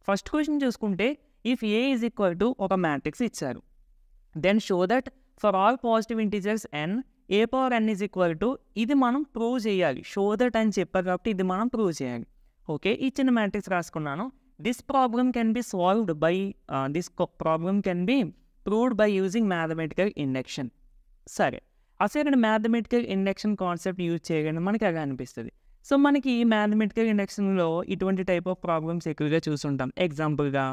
First question చూసుకుంటే if A is equal to ఒక matrix ఇచ్చారు, then show that for all positive integers n A power n is equal to, ఇది మనం prove చేయాలి. Show that అని చెప్పారు కాబట్టి ఇది మనం ప్రూవ్ చేయాలి. ఓకే, ఇచ్చిన మ్యాట్రిక్స్ రాసుకున్నాను. This problem can be solved by problem can be proved by using mathematical induction. సరే, అసలు ఇక్కడ మ్యాథమెటికల్ ఇండక్షన్ కాన్సెప్ట్ యూజ్ చేయగానే మనకి ఎలా అనిపిస్తుంది? సో మనకి ఈ మ్యాథమెటికల్ ఇండక్షన్లో ఇటువంటి టైప్ ఆఫ్ ప్రాబ్లమ్స్ ఎక్కువగా చూసుంటాం. ఎగ్జాంపుల్గా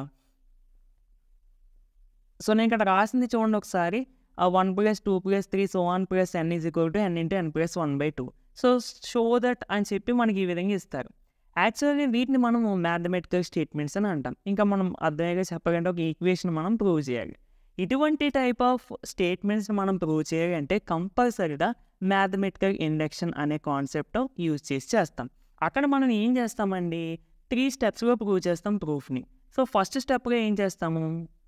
సో నేను ఇక్కడ రాసింది చూడండి ఒకసారి, 1 + 2 + 3 so on plus n is equal to n into n plus 1/2. So show that అని చెప్పి మనకి ఈ విధంగా ఇస్తారు. యాక్చువల్లీ వీటిని మనము మ్యాథమెటికల్ స్టేట్మెంట్స్ అని అంటాం. ఇంకా మనం అర్థమయ్యేగా చెప్పాలంటే ఒక ఈక్వేషన్ మనం ప్రూవ్ చేయాలి. ఇటువంటి టైప్ ఆఫ్ స్టేట్మెంట్స్ మనం ప్రూవ్ చేయాలంటే కంపల్సరీగా మ్యాథమెటికల్ ఇండక్షన్ అనే కాన్సెప్ట్ యూజ్ చేసి చేస్తాం. అక్కడ మనం ఏం చేస్తామండి, 3 స్టెప్స్లో ప్రూవ్ చేస్తాం ప్రూఫ్ని. సో ఫస్ట్ స్టెప్గా ఏం చేస్తాము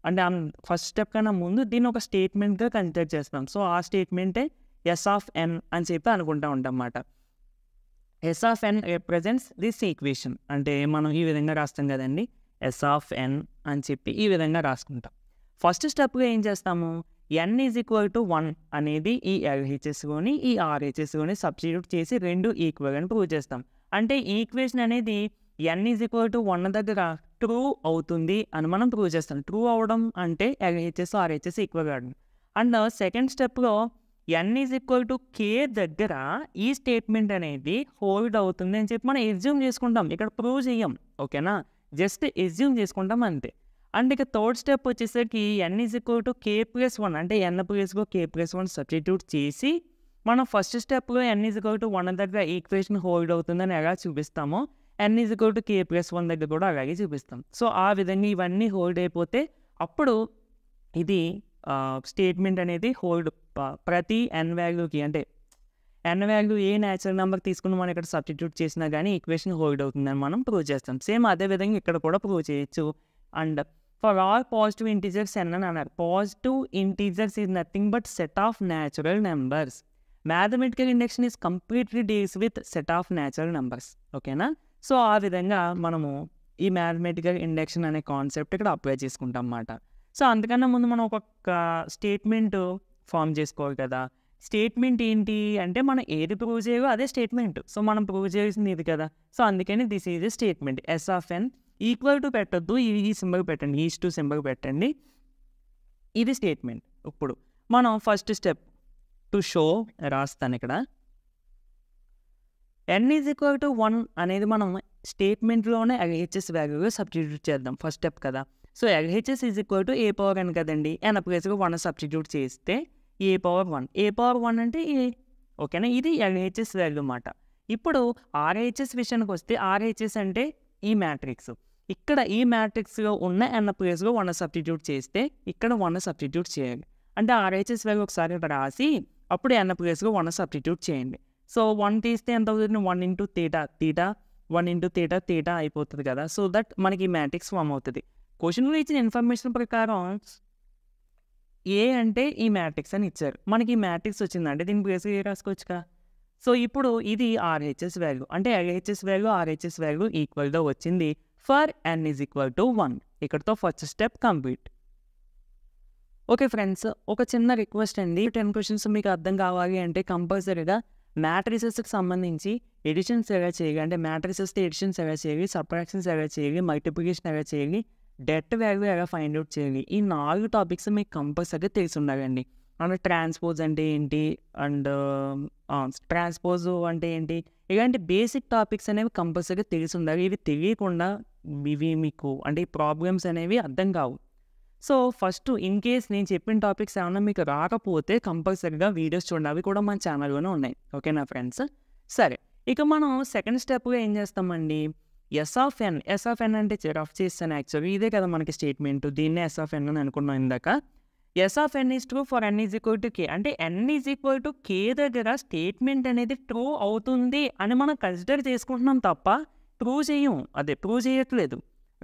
అంటే ఫస్ట్ స్టెప్ కన్నా ముందు దీన్ని ఒక స్టేట్మెంట్గా కన్సిడర్ చేస్తాం. సో ఆ స్టేట్మెంటే ఎస్ ఆఫ్ ఎన్ అని చెప్పి అనుకుంటా ఉంటాం అన్నమాట. S of n represents this equation. అంటే మనం ఈ విధంగా రాస్తాం కదండి, ఎస్ ఆఫ్ ఎన్ అని చెప్పి ఈ విధంగా రాసుకుంటాం. ఫస్ట్ స్టెప్గా ఏం చేస్తాము, ఎన్ ఈజ్ ఈక్వల్ టు 1 అనేది ఈ ఎల్హెచ్ఎస్లోని ఈ ఆర్హెచ్ఎస్లోని సబ్స్టిట్యూట్ చేసి 2 ఈక్వల్ అని ప్రూవ్ చేస్తాం. అంటే ఈక్వేషన్ అనేది ఎన్ ఈజ్ ఈక్వల్ టు 1 దగ్గర ట్రూ అవుతుంది అని మనం ప్రూవ్ చేస్తాం. ట్రూ అవడం అంటే ఎల్హెచ్ఎస్ ఆర్హెచ్ఎస్ ఈక్వల్ కావడం. అండ్ సెకండ్ స్టెప్లో ఎన్ ఈజ్ ఈక్వల్ టు కే దగ్గర ఈ స్టేట్మెంట్ అనేది హోల్డ్ అవుతుంది అని చెప్పి మనం ఎస్యూమ్ చేసుకుంటాం. ఇక్కడ ప్రూవ్ చేయం, ఓకేనా, జస్ట్ ఎస్యూమ్ చేసుకుంటాం అంతే. అండ్ ఇక థర్డ్ స్టెప్ వచ్చేసరికి n is equal to k plus 1 అంటే ఎన్ ప్లస్లో కే ప్లస్ 1 సబ్స్టిట్యూట్ చేసి మనం ఫస్ట్ స్టెప్లో ఎన్ ఈజ్ ఈక్వల్ టు 1 దగ్గర ఈక్వేషన్ హోల్డ్ అవుతుందని ఎలా చూపిస్తామో n is equal to k plus 1 దగ్గర కూడా అలాగే చూపిస్తాం. సో ఆ విధంగా ఇవన్నీ హోల్డ్ అయిపోతే అప్పుడు ఇది స్టేట్మెంట్ అనేది హోల్డ్ ప్రతి ఎన్ వాల్యూకి, అంటే ఎన్ వాల్యూ ఏ న్యాచురల్ నెంబర్ తీసుకుని మనం ఇక్కడ సబ్స్టిట్యూట్ చేసినా కానీ ఈక్వేషన్ హోల్డ్ అవుతుందని మనం ప్రూవ్ చేస్తాం. సేమ్ అదే విధంగా ఇక్కడ కూడా ప్రూవ్ చేయొచ్చు. And for all positive integers N అని అన్నారు. Positive integers is nothing but set of natural numbers. Mathematical induction is completely deals with set of natural numbers, ఓకేనా. సో ఆ విధంగా మనము ఈ మ్యాథమెటికల్ ఇండక్షన్ అనే కాన్సెప్ట్ ఇక్కడ అప్లై చేసుకుంటాం అన్నమాట. సో అంతకన్నా ముందు మనం ఒక స్టేట్మెంట్ ఫామ్ చేసుకోవాలి కదా. స్టేట్మెంట్ ఏంటి అంటే మనం ఏది ప్రూవ్ చేయాలో అదే స్టేట్మెంట్. సో మనం ప్రూవ్ చేయాల్సింది ఇది కదా. సో అందుకని this is a statement. S of n equal to పెట్టద్దు, ఈ సింబల్ పెట్టండి, ఈజ్ టు సింబల్ పెట్టండి, ఇది స్టేట్మెంట్. ఇప్పుడు మనం ఫస్ట్ స్టెప్ టు షో రాస్తాను ఇక్కడ. ఎన్ ఈజ్ ఈక్వల్ టు 1 అనేది మనం స్టేట్మెంట్లోనే ఎల్హెచ్ఎస్ వాల్యూగా సబ్స్టిట్యూట్ చేద్దాం, ఫస్ట్ స్టెప్ కదా. So LHS is equal to A power N కదండి. ఎన్ ప్లేస్గా 1 సబ్స్టిట్యూట్ చేస్తే ఏ పవర్ 1. ఏ పవర్ 1 అంటే ఏ, ఓకేనా. ఇది ఎల్హెచ్ఎస్ వాల్యూ అన్నమాట. ఇప్పుడు ఆర్హెచ్ఎస్ విషయానికి వస్తే ఆర్హెచ్ఎస్ అంటే ఈ మ్యాట్రిక్స్. ఇక్కడ ఈ మ్యాట్రిక్స్లో ఉన్న ఎన్ ప్లేస్లో 1 సబ్స్టిట్యూట్ చేస్తే ఇక్కడ 1 సబ్స్టిట్యూట్ చేయాలి. అంటే ఆర్హెచ్ఎస్ వాల్యూ ఒకసారి ఇక్కడ రాసి అప్పుడు ఎన్ ప్లేస్లో 1 సబ్స్టిట్యూట్ చేయండి. సో 1 తీస్తే ఎంత అవుతుంది, 1 ఇంటూ తీటా, 1 ఇంటూ తీటా అయిపోతుంది కదా. సో దట్ మనకి మ్యాట్రిక్స్ ఫామ్ అవుతుంది. క్వశ్చన్లో ఇచ్చిన ఇన్ఫర్మేషన్ ప్రకారం ఏ అంటే ఈ మ్యాట్రిక్స్ అని ఇచ్చారు. మనకి ఈ మ్యాట్రిక్స్ వచ్చిందంటే దీని ప్లేస్గా ఏ రాసుకోవచ్చుగా. సో ఇప్పుడు ఇది ఆర్హెచ్ఎస్ వాల్యూ, అంటే ఎల్హెచ్ఎస్ వాల్యూ ఆర్హెచ్ఎస్ వాల్యూ ఈక్వల్గా వచ్చింది for N is equal to 1. ఇక్కడతో first step complete. Okay friends, ఒక చిన్న రిక్వెస్ట్ అండి. 10 క్వశ్చన్స్ మీకు అర్థం కావాలి అంటే కంపల్సరీగా మ్యాట్రిసెస్కి సంబంధించి ఎడిషన్స్ ఎలా చేయాలి, అంటే మ్యాట్రిసెస్తో ఎడిషన్స్ ఎలా చేయాలి, సబ్ట్రాక్షన్స్ ఎలా చేయాలి, మల్టిప్లికేషన్ ఎలా చేయాలి, డెట్ వాల్యూ ఎలా ఫైండ్ అవుట్ చేయాలి, ఈ 4 టాపిక్స్ మీకు కంపల్సరీగా తెలిసి ఉండాలండి. అంటే ట్రాన్స్పోజ్ అంటే ఏంటి, అండ్ ట్రాన్స్పోజ్ అంటే ఏంటి, ఇలాంటి బేసిక్ టాపిక్స్ అనేవి కంపల్సరీగా తెలిసి ఉండాలి. ఇవి తెలియకుండా ఇవి మీకు అంటే ఈ ప్రాబ్లమ్స్ అనేవి అర్థం కావు. సో ఫస్ట్ ఇన్ కేస్ నేను చెప్పిన టాపిక్స్ ఏమన్నా మీకు రాకపోతే కంపల్సరీగా వీడియోస్ చూడండి, అవి కూడా మన ఛానల్లోనే ఉన్నాయి, ఓకేనా ఫ్రెండ్స్. సరే, ఇక మనం సెకండ్ స్టెప్గా ఏం చేస్తామండి, ఎస్ ఆఫ్ ఎన్ అంటే రఫ్ చేస్తాను యాక్చువల్లీ, ఇదే కదా మనకి స్టేట్మెంట్, దీన్నే ఎస్ ఆఫ్ ఎన్ అని అనుకున్నాం ఇందాక. S of N is true for N is equal to K, అంటే N is equal to K దగ్గర స్టేట్మెంట్ అనేది ట్రూ అవుతుంది అని మనం కన్సిడర్ చేసుకుంటున్నాం తప్ప ప్రూవ్ చేయట్లేదు,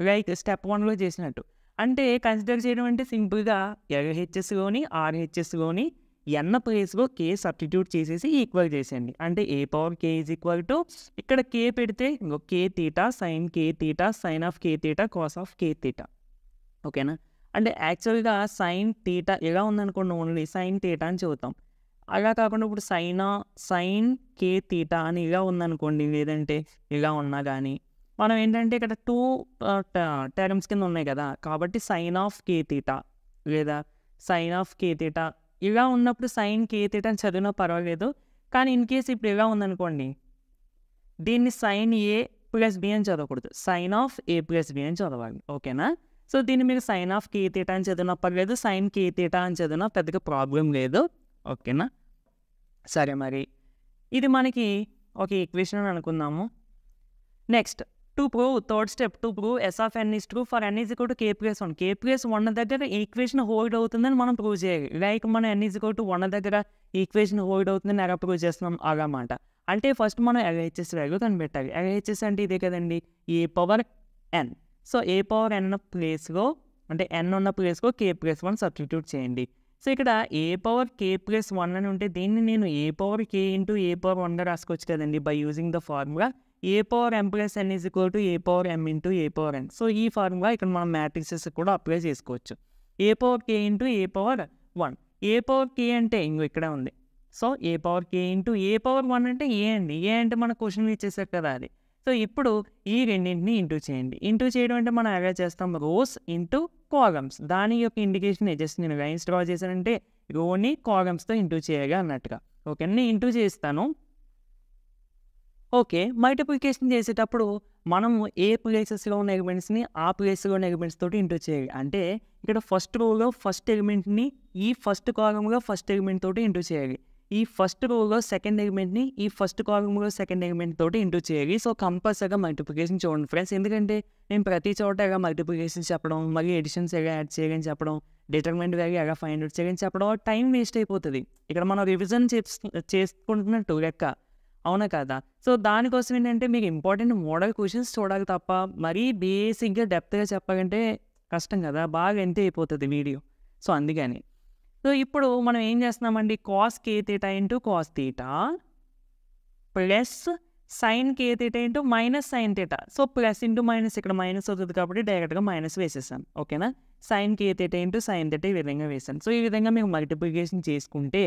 లైక్ స్టెప్ 1లో చేసినట్టు. అంటే కన్సిడర్ చేయడం అంటే సింపుల్గా ఎల్హెచ్ఎస్లోని ఆర్హెచ్ఎస్లోని ఎన్న ప్లేస్లో కే సబ్స్టిట్యూట్ చేసేసి ఈక్వల్ చేసేయండి. అంటే A power K is equal to ఇక్కడ కే పెడితే ఇంకో K theta sine K theta sine of K theta cos of K theta. ఓకేనా? అంటే యాక్చువల్గా సైన్ తీటా ఎలా ఉందనుకోండి, ఓన్లీ సైన్ తీటా అని చెబుతాం. అలా కాకుండా ఇప్పుడు సైన్ కే తీటా అని ఇలా ఉందనుకోండి, లేదంటే ఇలా ఉన్నా కానీ మనం ఏంటంటే ఇక్కడ 2 టర్మ్స్ కింద ఉన్నాయి కదా, కాబట్టి సైన్ ఆఫ్ కే తీటా లేదా సైన్ ఆఫ్ కే తీటా ఇలా ఉన్నప్పుడు సైన్ కే తీటా అని చదివినా పర్వాలేదు. కానీ ఇన్ కేస్ ఇప్పుడు ఇలా ఉందనుకోండి, దీన్ని సైన్ ఏ ప్లస్ బి అని చదవకూడదు, sine of A plus B అని చదవాలి. ఓకేనా? సో దీన్ని మీరు సైన్ ఆఫ్ కే తీటా అని చదివినా పర్లేదు, సైన్ కే తీటా అని చదివినా పెద్దగా ప్రాబ్లం లేదు. ఓకేనా? సరే, మరి ఇది మనకి ఒక ఈక్వేషన్ అని అనుకుందాము. Next to prove third step, to prove S of N is true for N is equal to k plus 1. K plus 1 దగ్గర ఈక్వేషన్ హోల్డ్ అవుతుందని మనం ప్రూవ్ చేయాలి. లైక్ మనం ఎన్ ఈజ్ ఈక్వల్ టు 1 దగ్గర ఈక్వేషన్ హోల్డ్ అవుతుందని ఎలా ప్రూవ్ చేస్తున్నాం అలామాట. అంటే ఫస్ట్ మనం ఎల్హెచ్ఎస్ వాల్యూ కనిపెట్టాలి. ఎల్హెచ్ఎస్ అంటే ఇదే కదండి, ఏ power n. So A power ఎన్ ప్లేస్లో, అంటే ఎన్ ఉన్న ప్లేస్లో కే ప్లస్ 1 సబ్స్టిట్యూట్ చేయండి. సో ఇక్కడ ఏ పవర్ కే ప్లస్ 1 అని ఉంటే దీన్ని నేను A power k into A power 1గా రాసుకోవచ్చు కదండి, by using the formula A power m plus n is equal to A power m into A power n. So ఈ ఫార్ములా ఇక్కడ మనం మ్యాట్రిక్సెస్ కూడా అప్లై చేసుకోవచ్చు. A power k into A power 1. A power k అంటే ఇంకో ఇక్కడే ఉంది. So A power k into A power 1 అంటే ఏ అండి. ఏ అంటే మన క్వశ్చన్ ఇచ్చేసారు కదా అది. సో ఇప్పుడు ఈ రెండింటిని ఇంటూ చేయండి. ఇంటూ చేయడం అంటే మనం ఎలా చేస్తాం, రోస్ ఇంటూ కాలమ్స్. దాని యొక్క ఇండికేషన్ జస్ట్ నేను లైన్స్ డ్రా చేశానంటే రోని కాలమ్స్తో ఇంటూ చేయాలి అన్నట్టుగా. ఓకే, నేను ఇంటూ చేస్తాను. ఓకే, మల్టిప్లికేషన్ చేసేటప్పుడు మనము ఏ ప్లేసెస్లో ఉన్న ఎలిమెంట్స్ని ఆ ప్లేస్లో ఉన్న ఎలిమెంట్స్ తోటి ఇంటూ చేయాలి. అంటే ఇక్కడ ఫస్ట్ రోలో ఫస్ట్ ఎలిమెంట్ని ఈ ఫస్ట్ కాలంలో ఫస్ట్ ఎలిమెంట్ తోటి ఇంటూ చేయాలి. ఈ ఫస్ట్ రోలో సెకండ్ ఎలిమెంట్ని ఈ ఫస్ట్ కాలంలో సెకండ్ ఎలిమెంట్ తోటి ఇంటూ చేయాలి. సో కంపల్సరీగా మల్టిప్లికేషన్ చూడండి ఫ్రెండ్స్, ఎందుకంటే నేను ప్రతి చోట ఎలా మల్టిప్లికేషన్ చెప్పడం, మళ్ళీ ఎడిషన్స్ ఎలా యాడ్ చేయాలని చెప్పడం, డిటర్మినెంట్ వాల్యూ ఎలా ఫైండ్ అవుట్ చేయాలని చెప్పడం టైం వేస్ట్ అయిపోతుంది. ఇక్కడ మనం రివిజన్ చేసుకుంటున్నట్టు లెక్క, అవునా కదా? సో దానికోసం ఏంటంటే మీకు ఇంపార్టెంట్ మోడల్ క్వశ్చన్స్ చూడాలి తప్ప మరీ బేసిక్గా డెప్త్గా చెప్పాలంటే కష్టం కదా, బాగా ఎంతే అయిపోతుంది వీడియో. సో అందుకని సో ఇప్పుడు మనం ఏం చేస్తున్నామండి, cos K theta into cos theta plus sine K theta into minus sine theta. So plus into minus ఇక్కడ మైనస్ అవుతుంది కాబట్టి డైరెక్ట్గా మైనస్ వేసేసాను. ఓకేనా? Sine K theta into sine theta ఈ విధంగా వేసాను. సో ఈ విధంగా మీకు మల్టిప్లికేషన్ చేసుకుంటే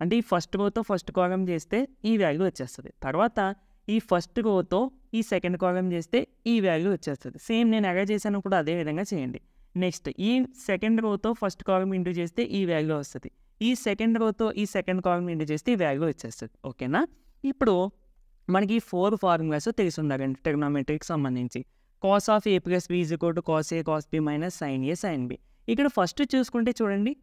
అంటే ఈ ఫస్ట్ రోతో ఫస్ట్ కాలం చేస్తే ఈ వాల్యూ వచ్చేస్తుంది. తర్వాత ఈ ఫస్ట్ రోతో ఈ సెకండ్ కాలం చేస్తే ఈ వాల్యూ వచ్చేస్తుంది. సేమ్ నేను ఎలా చేశాను కూడా అదే విధంగా చేయండి. నెక్స్ట్ ఈ సెకండ్ రోతో ఫస్ట్ కాలం ఇంటూ చేస్తే ఈ వాల్యూ వస్తుంది. ఈ సెకండ్ రోతో ఈ సెకండ్ కాలం ఇంటూ చేస్తే ఈ వాల్యూ వచ్చేస్తుంది. ఓకేనా? ఇప్పుడు మనకి 4 ఫార్ములాస్ తెలిసి ఉండాలండి ట్రిగ్నోమెట్రీకి సంబంధించి. Cos of A plus B is equal to cos A cos B minus sign A sign B. ఇక్కడ ఫస్ట్ చూసుకుంటే చూడండి,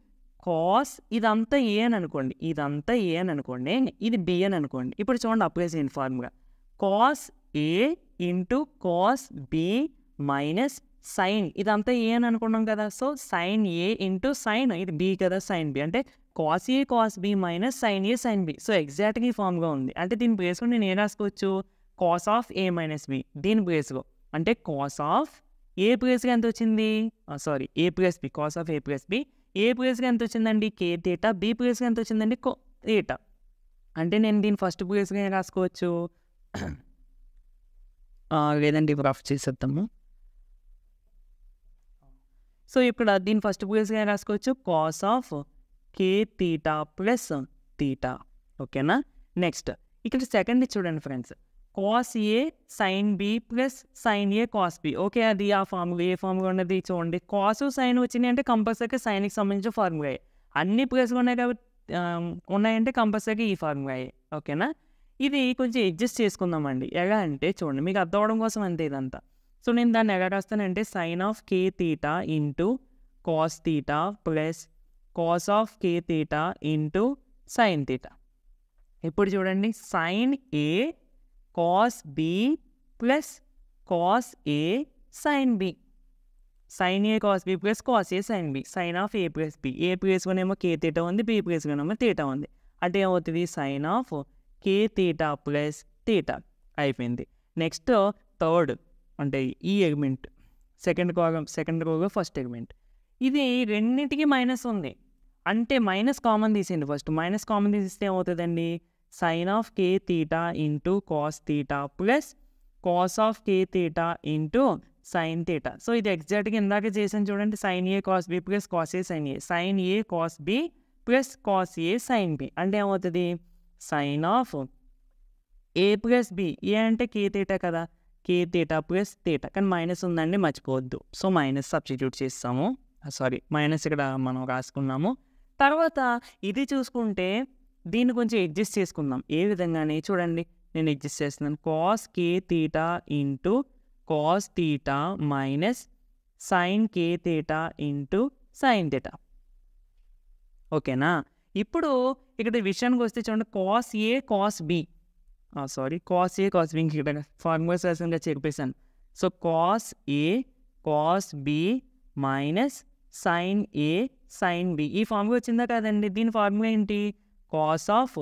కాస్ ఇదంతా ఏ అని అనుకోండి, ఇదంతా ఏ అని అనుకోండి, ఇది బి అని అనుకోండి. ఇప్పుడు చూడండి అప్లై చేయండి formula, cos A into cos B minus sin, ఇదంతా ఏ అని అనుకున్నాం కదా. So sin A into sin, ఇది బి కదా, సైన్ బి అంటే cos A cos B minus sign A sign B. So ఎగ్జాక్ట్గా ఈ ఫార్మ్గా ఉంది. అంటే దీని ప్లేస్లో నేను ఏం రాసుకోవచ్చు, cos of A minus B. దీని ప్లేస్లో అంటే కాస్ ఆఫ్ ఏ ప్లేస్గా ఎంత వచ్చింది, sorry A plus B, cos of A plus B. A ప్లేస్గా ఎంత వచ్చిందండి కే తీటా, బి ప్లేస్గా ఎంత వచ్చిందండి తీటా. అంటే నేను దీని ఫస్ట్ ప్లేస్గా ఏం రాసుకోవచ్చు, లేదండి రఫ్ చేసేద్దాము. సో ఇక్కడ దీని ఫస్ట్ ప్లేస్గా ఏం రాసుకోవచ్చు, cos of K theta plus theta. ఓకేనా? నెక్స్ట్ ఇక్కడ సెకండ్ చూడండి friends, cos A sign B plus sign A cos B. Okay, అది ఆ ఫార్ములా ఏ ఫార్ములా ఉన్నది చూడండి. కాస్ సైన్ వచ్చినాయి అంటే కంపల్సరీగా సైన్కి సంబంధించిన ఫార్ములా అన్ని ప్లేస్గా ఉన్నాయి కాబట్టి ఉన్నాయంటే కంపల్సరీగా ఈ ఫార్ములా. ఓకేనా? ఇది కొంచెం అడ్జస్ట్ చేసుకుందామండి. ఎలా అంటే చూడండి మీకు అర్థం అవడం కోసం అంతే ఇదంతా. సో నేను దాన్ని ఎలా రాస్తానంటే sine of K theta into cos theta plus cos of K theta into sine theta. ఇప్పుడు చూడండి sine A cos B plus cos A sign B. Sine A cos B plus cos A sign B. Sine of A plus B. A ప్లేస్లోనేమో K theta ఉంది, B ప్లేస్లోనేమో theta ఉంది. అంటే ఏమవుతుంది, sine of K theta plus theta అయిపోయింది. Next third అంటే ఈ element second కాలం second రోలో ఫస్ట్ ఎలిమెంట్, ఇది రెండింటికి మైనస్ ఉంది. అంటే మైనస్ కామన్ తీసేయండి ఫస్ట్. మైనస్ కామన్ తీసిస్తే ఏమవుతుందండి? Sine of K theta into cos theta plus cos of K theta into sine theta. So ఇది ఎగ్జాక్ట్గా ఇందాక చేసాను చూడండి, sine A cos B plus cos A sine A. Sine A cos B plus cos A sign B అంటే ఏమవుతుంది? Sine of A plus B. A అంటే K theta కదా, K theta plus theta. కానీ మైనస్ ఉందండి, మర్చిపోవద్దు. So minus substitute చేస్తాము, sorry minus ఇక్కడ మనం రాసుకున్నాము. తర్వాత ఇది చూసుకుంటే దీన్ని కొంచెం అడ్జస్ట్ చేసుకుందాం. ఏ విధంగానే చూడండి, నేను అడ్జస్ట్ చేస్తున్నాను. Cos K theta into cos theta minus sine K theta into sine theta. ఓకేనా? ఇప్పుడు ఇక్కడ విషయానికి వస్తే చూడండి, cos A cos B, sorry cos A cos B, ఇక్కడ ఫార్ములాస్ రాసిందిగా చెప్పేశాను. So cos A cos B minus sign A sign B. ఈ ఫార్ములా వచ్చిందా కాదండి? దీని ఫార్ములా ఏంటి? Cos of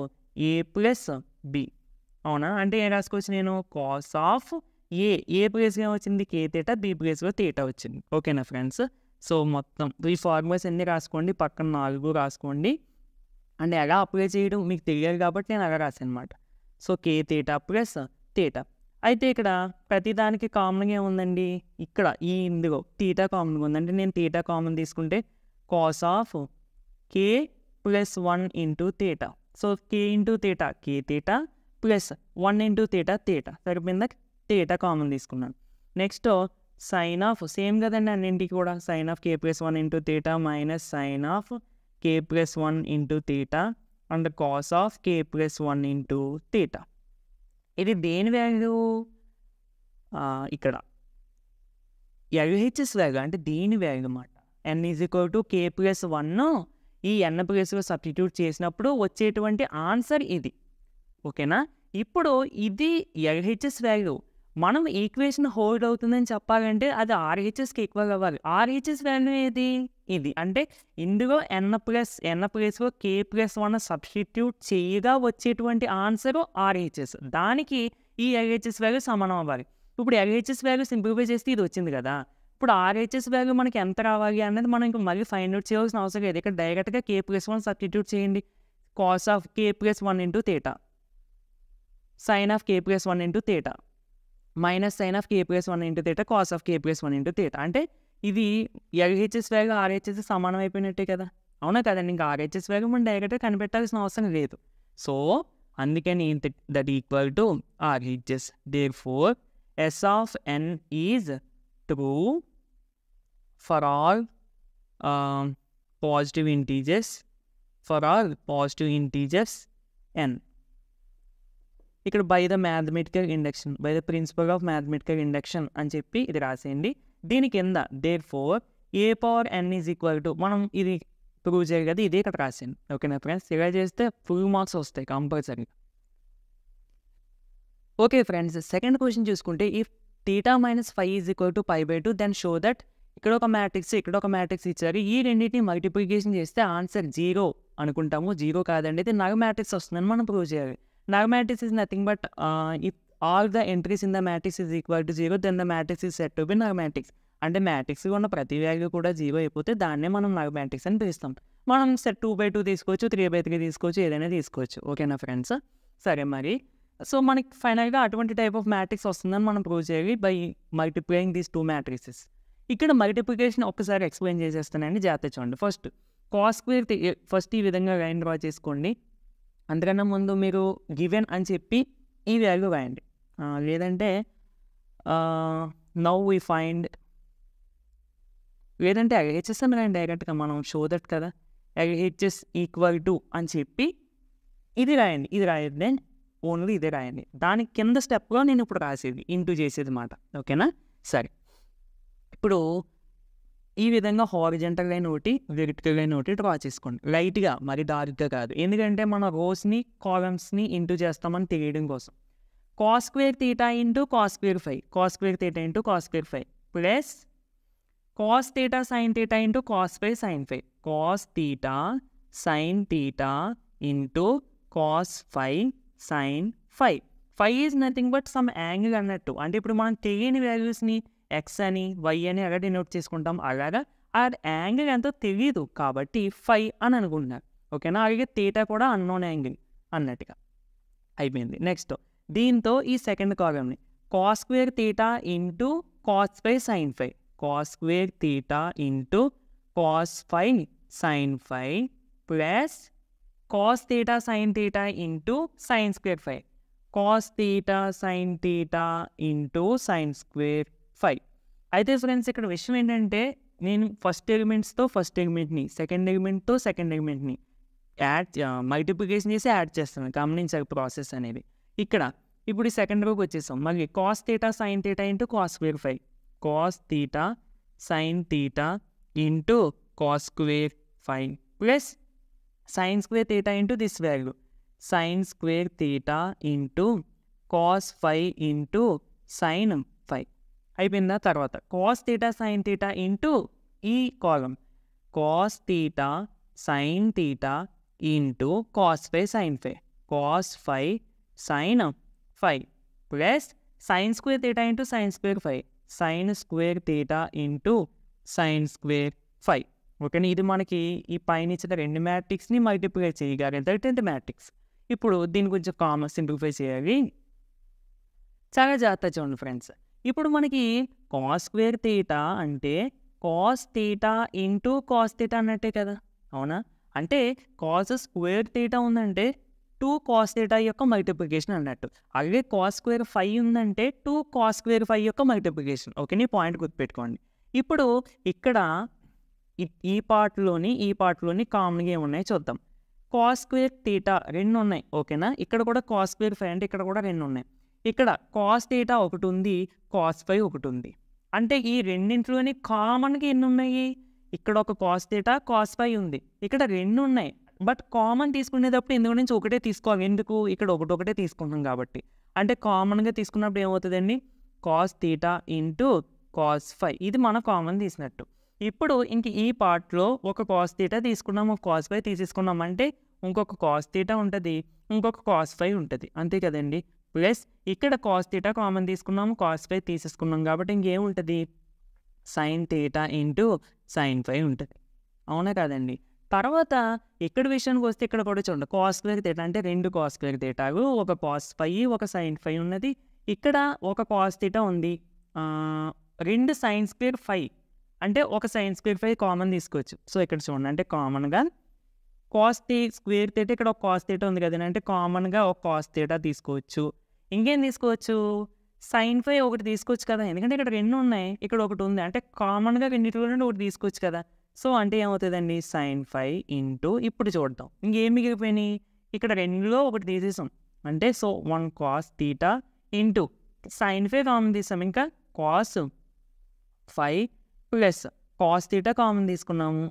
A plus B. అవునా? అంటే ఏం రాసుకోవచ్చు నేను? కాస్ ఆఫ్ ఏ ప్లేస్గా వచ్చింది కే తీటా, బి ప్లేస్గా తీటా వచ్చింది. ఓకేనా ఫ్రెండ్స్? సో మొత్తం ఈ ఫార్ములాస్ అన్నీ రాసుకోండి, పక్కన 4 రాసుకోండి. అండ్ ఎలా అప్లై చేయడం మీకు తెలియాలి కాబట్టి నేను అలా రాశాను అనమాట. సో కే తీటా ప్లస్ తీటా. అయితే ఇక్కడ ప్రతిదానికి కామన్గా ఏముందండి? ఇక్కడ ఈ ఇందులో తీటా కామన్గా ఉందంటే నేను తీటా కామన్ తీసుకుంటే cos of K plus 1 into theta. So K into theta K theta plus 1 into theta theta. సరిపోయిందా? తీటా కామన్ తీసుకున్నాను. నెక్స్ట్ సైన్ ఆఫ్ సేమ్ కదండి అన్నింటికి కూడా. Sine of K plus 1 into theta minus sine of K plus 1 into theta and cos of K plus 1 into theta. ఇది దేని value? ఇక్కడ LHS value అంటే దీని వాల్యూ అన్నమాట. n = k ప్లస్ 1 ఈ n ప్లేస్లో సబ్స్టిట్యూట్ చేసినప్పుడు వచ్చేటువంటి ఆన్సర్ ఇది. ఓకేనా? ఇప్పుడు ఇది ఎల్హెచ్ఎస్ వాల్యూ. మనం ఈక్వేషన్ హోల్డ్ అవుతుందని చెప్పాలంటే అది ఆర్హెచ్ఎస్కి ఈక్వల్ అవ్వాలి. ఆర్హెచ్ఎస్ వాల్యూ ఏది? ఇది. అంటే ఇందులో n ప్లేస్లో k ప్లస్ 1 సబ్స్టిట్యూట్ చేయగా వచ్చేటువంటి ఆన్సర్ ఆర్హెచ్ఎస్. దానికి ఈ ఎల్హెచ్ఎస్ వాల్యూ సమానం అవ్వాలి. ఇప్పుడు ఎల్హెచ్ఎస్ వాల్యూ సింప్లిఫై చేస్తే ఇది వచ్చింది కదా. ఇప్పుడు ఆర్హెచ్ఎస్ వాల్యూ మనకి ఎంత రావాలి అనేది మనం ఇంకా మళ్ళీ ఫైండ్ అవుట్ చేయాల్సిన అవసరం లేదు. ఇక్కడ డైరెక్ట్గా k ప్లస్ 1 సబ్స్టిట్యూట్ చేయండి. Cos of k plus 1 into theta sine of k plus 1 into theta minus sine of k plus 1 into theta cos of k plus 1 into theta. అంటే ఇది ఎల్హెచ్ఎస్ వాల్యూ ఆర్హెచ్ఎస్ సమానం అయిపోయినట్టే కదా. అవునా కదండి? ఇంకా RHS value మనం డైరెక్ట్గా కనిపెట్టాల్సిన అవసరం లేదు. సో అందుకని that equal to RHS. Therefore S of n is true for all positive integers n. ఇక్కడ by the mathematical induction, by the principle of mathematical induction అని చెప్పి ఇది రాసేయండి. దీని కింద therefore A power n is equal to, మనం ఇది prove చేయాలి కదా, ఇదే ఇక్కడ రాసేయండి. ఓకేనా ఫ్రెండ్స్? ఇలా చేస్తే ఫుల్ మార్క్స్ వస్తాయి కంపల్సరీగా. ఓకే ఫ్రెండ్స్, సెకండ్ క్వశ్చన్ చూసుకుంటే if theta minus 5 is equal to π/2 then show that, ఇక్కడ ఒక మ్యాట్రిక్స్ ఇక్కడ ఒక మ్యాట్రిక్స్ ఇచ్చారు. ఈ రెండింటిని మల్టిప్లికేషన్ చేస్తే ఆన్సర్ 0 అనుకుంటాము. 0 కాదండి, అయితే నల్ మ్యాట్రిక్స్ వస్తుందని మనం ప్రూవ్ చేయాలి. Null matrix is nothing but if all the entries in the matrix is equal to 0 then the matrix is set to be null matrix. అంటే మ్యాట్రిక్స్లో ఉన్న ప్రతి వాల్యూ కూడా 0 అయిపోతే దాన్నే మనం నల్ మ్యాట్రిక్స్ అని పిలుస్తాం. మనం సెట్ 2/2 తీసుకోవచ్చు, 3/3 తీసుకోవచ్చు, ఏదైనా తీసుకోవచ్చు. ఓకేనా ఫ్రెండ్స్? సరే మరి, సో మనకి ఫైనల్గా అటువంటి టైప్ ఆఫ్ మ్యాట్రిక్స్ వస్తుందని మనం ప్రూవ్ చేయాలి బై మల్టిప్లయింగ్ దీస్ 2 మ్యాట్రిక్సెస్. ఇక్కడ మల్టిప్లికేషన్ ఒక్కసారి ఎక్స్ప్లెయిన్ చేసేస్తానండి, జాగ్రత్త చూడండి. ఫస్ట్ కాస్ స్క్వేర్, ఫస్ట్ ఈ విధంగా లైన్ డ్రా చేసుకోండి. అందుకన్నా ముందు మీరు గివెన్ అని చెప్పి ఈ వాల్యూ రాయండి. లేదంటే నౌ వీ ఫైండ్, లేదంటే ఎల్హెచ్ఎస్ అని రాయండి డైరెక్ట్గా, మనం షో దట్ కదా. ఎల్హెచ్ఎస్ ఈక్వల్ టు అని చెప్పి ఇది రాయండి. ఇది రాయండి, ఓన్లీ ఇదే రాయండి. దాని కింద స్టెప్లో నేను ఇప్పుడు రాసేది ఇంటూ చేసేది మాట. ఓకేనా? సరే, ఇప్పుడు ఈ విధంగా హారిజంటల్ లైన్ ఒకటి, వెర్టికల్ లైన్ ఒకటి డ్రా చేసుకోండి. లైట్గా, మరి డార్క్గా కాదు, ఎందుకంటే మన రోస్ని కాలమ్స్ని ఇంటూ చేస్తామని తెలియడం కోసం. Cos square theta into cos square 5, cos square theta into cos square 5 plus cos theta sine theta into cos 5 sine 5, cos theta sine theta into cos 5 sine 5. 5 is nothing but some angle అన్నట్టు. అంటే ఇప్పుడు మనం తెలియని వాల్యూస్ని X అని why అని అలా denote చేసుకుంటాం. అలాగా ఆ యాంగిల్ ఎంతో తెలీదు కాబట్టి ఫై అని అనుకుంటున్నారు. ఓకేనా? అలాగే తీటా కూడా అన్నోన్ యాంగిల్ అన్నట్టుగా అయిపోయింది. నెక్స్ట్ దీంతో ఈ సెకండ్ కాలమ్‌ని cos square theta into cos phi sine phi, cos square theta into cos phi sine phi plus cos theta sine theta into sine square phi, cos theta sine theta into sine square phi. అయితే friends ఇక్కడ విషయం ఏంటంటే నేను first ఎలిమెంట్స్తో first ఎలిమెంట్ని, second ఎలిమెంట్తో second ఎలిమెంట్ని multiplication చేసి యాడ్ చేస్తాను. గమనించాలి ప్రాసెస్ అనేది. ఇక్కడ ఇప్పుడు ఈ సెకండ్ రోకి వచ్చేసాం. మళ్ళీ cos theta sine theta into cos square phi, cos theta sine theta into cos square phi plus sine square theta into this value, sine square theta into cos phi into sine phi. అయిపోయిందా? తర్వాత cos theta sine theta into ఈ column cos theta sine theta into cos phi sine phi, cos phi sine phi plus sine square theta into sine square phi, sine square theta into sine square ఫై. ఓకేనా? ఇది మనకి ఈ పైన ఇచ్చిన రెండు మ్యాట్రిక్స్ని multiply చేయగలిగితే matrix. ఇప్పుడు దీని గురించి కామన్ సింప్లిఫై చేయాలి. చాలా జాగ్రత్త చూడండి ఫ్రెండ్స్. ఇప్పుడు మనకి కాస్ స్క్వేర్ తీటా అంటే cos theta into cos theta అన్నట్టే కదా, అవునా? అంటే కాస్ స్క్వేర్ తీటా ఉందంటే 2 కాస్ తీటా యొక్క మల్టిప్లికేషన్ అన్నట్టు. అలాగే కాస్ స్క్వేర్ ఫై ఉందంటే 2 కాస్ స్క్వేర్ ఫై యొక్క మల్టిప్లికేషన్. ఓకే, నీ పాయింట్ గుర్తుపెట్టుకోండి. ఇప్పుడు ఇక్కడ ఈ పార్ట్లోని కామన్గా ఏమున్నాయో చూద్దాం. కాస్ స్క్వేర్ తీటా 2 ఉన్నాయి. ఓకేనా? ఇక్కడ కూడా కాస్ స్క్వేర్ ఫై అంటే ఇక్కడ కూడా 2 ఉన్నాయి. ఇక్కడ కాస్ తీటా ఒకటి ఉంది, కాస్ ఫై ఒకటి ఉంది. అంటే ఈ రెండింటిలోని కామన్గా ఎన్ని ఉన్నాయి? ఇక్కడ ఒక కాస్ తీటా కాస్ ఫై ఉంది, ఇక్కడ 2 ఉన్నాయి. బట్ కామన్ తీసుకునేటప్పుడు ఇందులో నుంచి ఒకటే తీసుకోవాలి. ఎందుకు? ఇక్కడ ఒకటే తీసుకుంటాం కాబట్టి. అంటే కామన్గా తీసుకున్నప్పుడు ఏమవుతుందండి? Cos theta into cos phi, ఇది మన కామన్ తీసినట్టు. ఇప్పుడు ఇంక ఈ పార్ట్లో ఒక కాస్ తీటా తీసుకున్నాం, ఒక కాస్ ఫై తీసేసుకున్నాం అంటే ఇంకొక కాస్ తీటా ఉంటుంది, ఇంకొక కాస్ ఫై ఉంటుంది. అంతే కదండి. ప్లస్ ఇక్కడ కాస్ తీటా కామన్ తీసుకున్నాము, కాస్ ఫై తీసేసుకున్నాం కాబట్టి ఇంకేముంటుంది? సైన్ తీటా ఇంటూ సైన్ ఫై ఉంటుంది. అవునా కాదండి? తర్వాత ఇక్కడ విషయానికి వస్తే ఇక్కడ కూడా చూడండి, కాస్ స్క్వేర్ తీటా అంటే 2 కాస్ స్క్వేర్ తీటాలు, ఒక కాస్ ఫై ఒక సైన్ ఫై ఉన్నది. ఇక్కడ ఒక కాస్ తీటా ఉంది, 2 సైన్ స్క్వేర్ ఫై అంటే ఒక సైన్ స్క్వేర్ ఫై కామన్ తీసుకోవచ్చు. సో ఇక్కడ చూడండి, అంటే కామన్గా కాస్ స్క్వేర్ తీటా ఇక్కడ ఒక కాస్ తీటా ఉంది కదండి, అంటే కామన్గా ఒక కాస్ తీటా తీసుకోవచ్చు. ఇంకేం తీసుకోవచ్చు? సైన్ ఫై ఒకటి తీసుకోవచ్చు కదా, ఎందుకంటే ఇక్కడ 2 ఉన్నాయి, ఇక్కడ ఒకటి ఉంది, అంటే కామన్గా రెండింటిలో నుండి ఒకటి తీసుకోవచ్చు కదా. సో అంటే ఏమవుతుందండి? సైన్ ఫై ఇంటూ, ఇప్పుడు చూద్దాం ఇంకేం మిగిలిపోయినాయి. ఇక్కడ 2లో ఒకటి తీసేసాం అంటే so 1 cos theta into sine phi common తీసాం, ఇంకా cos phi plus cos theta common తీసుకున్నాము.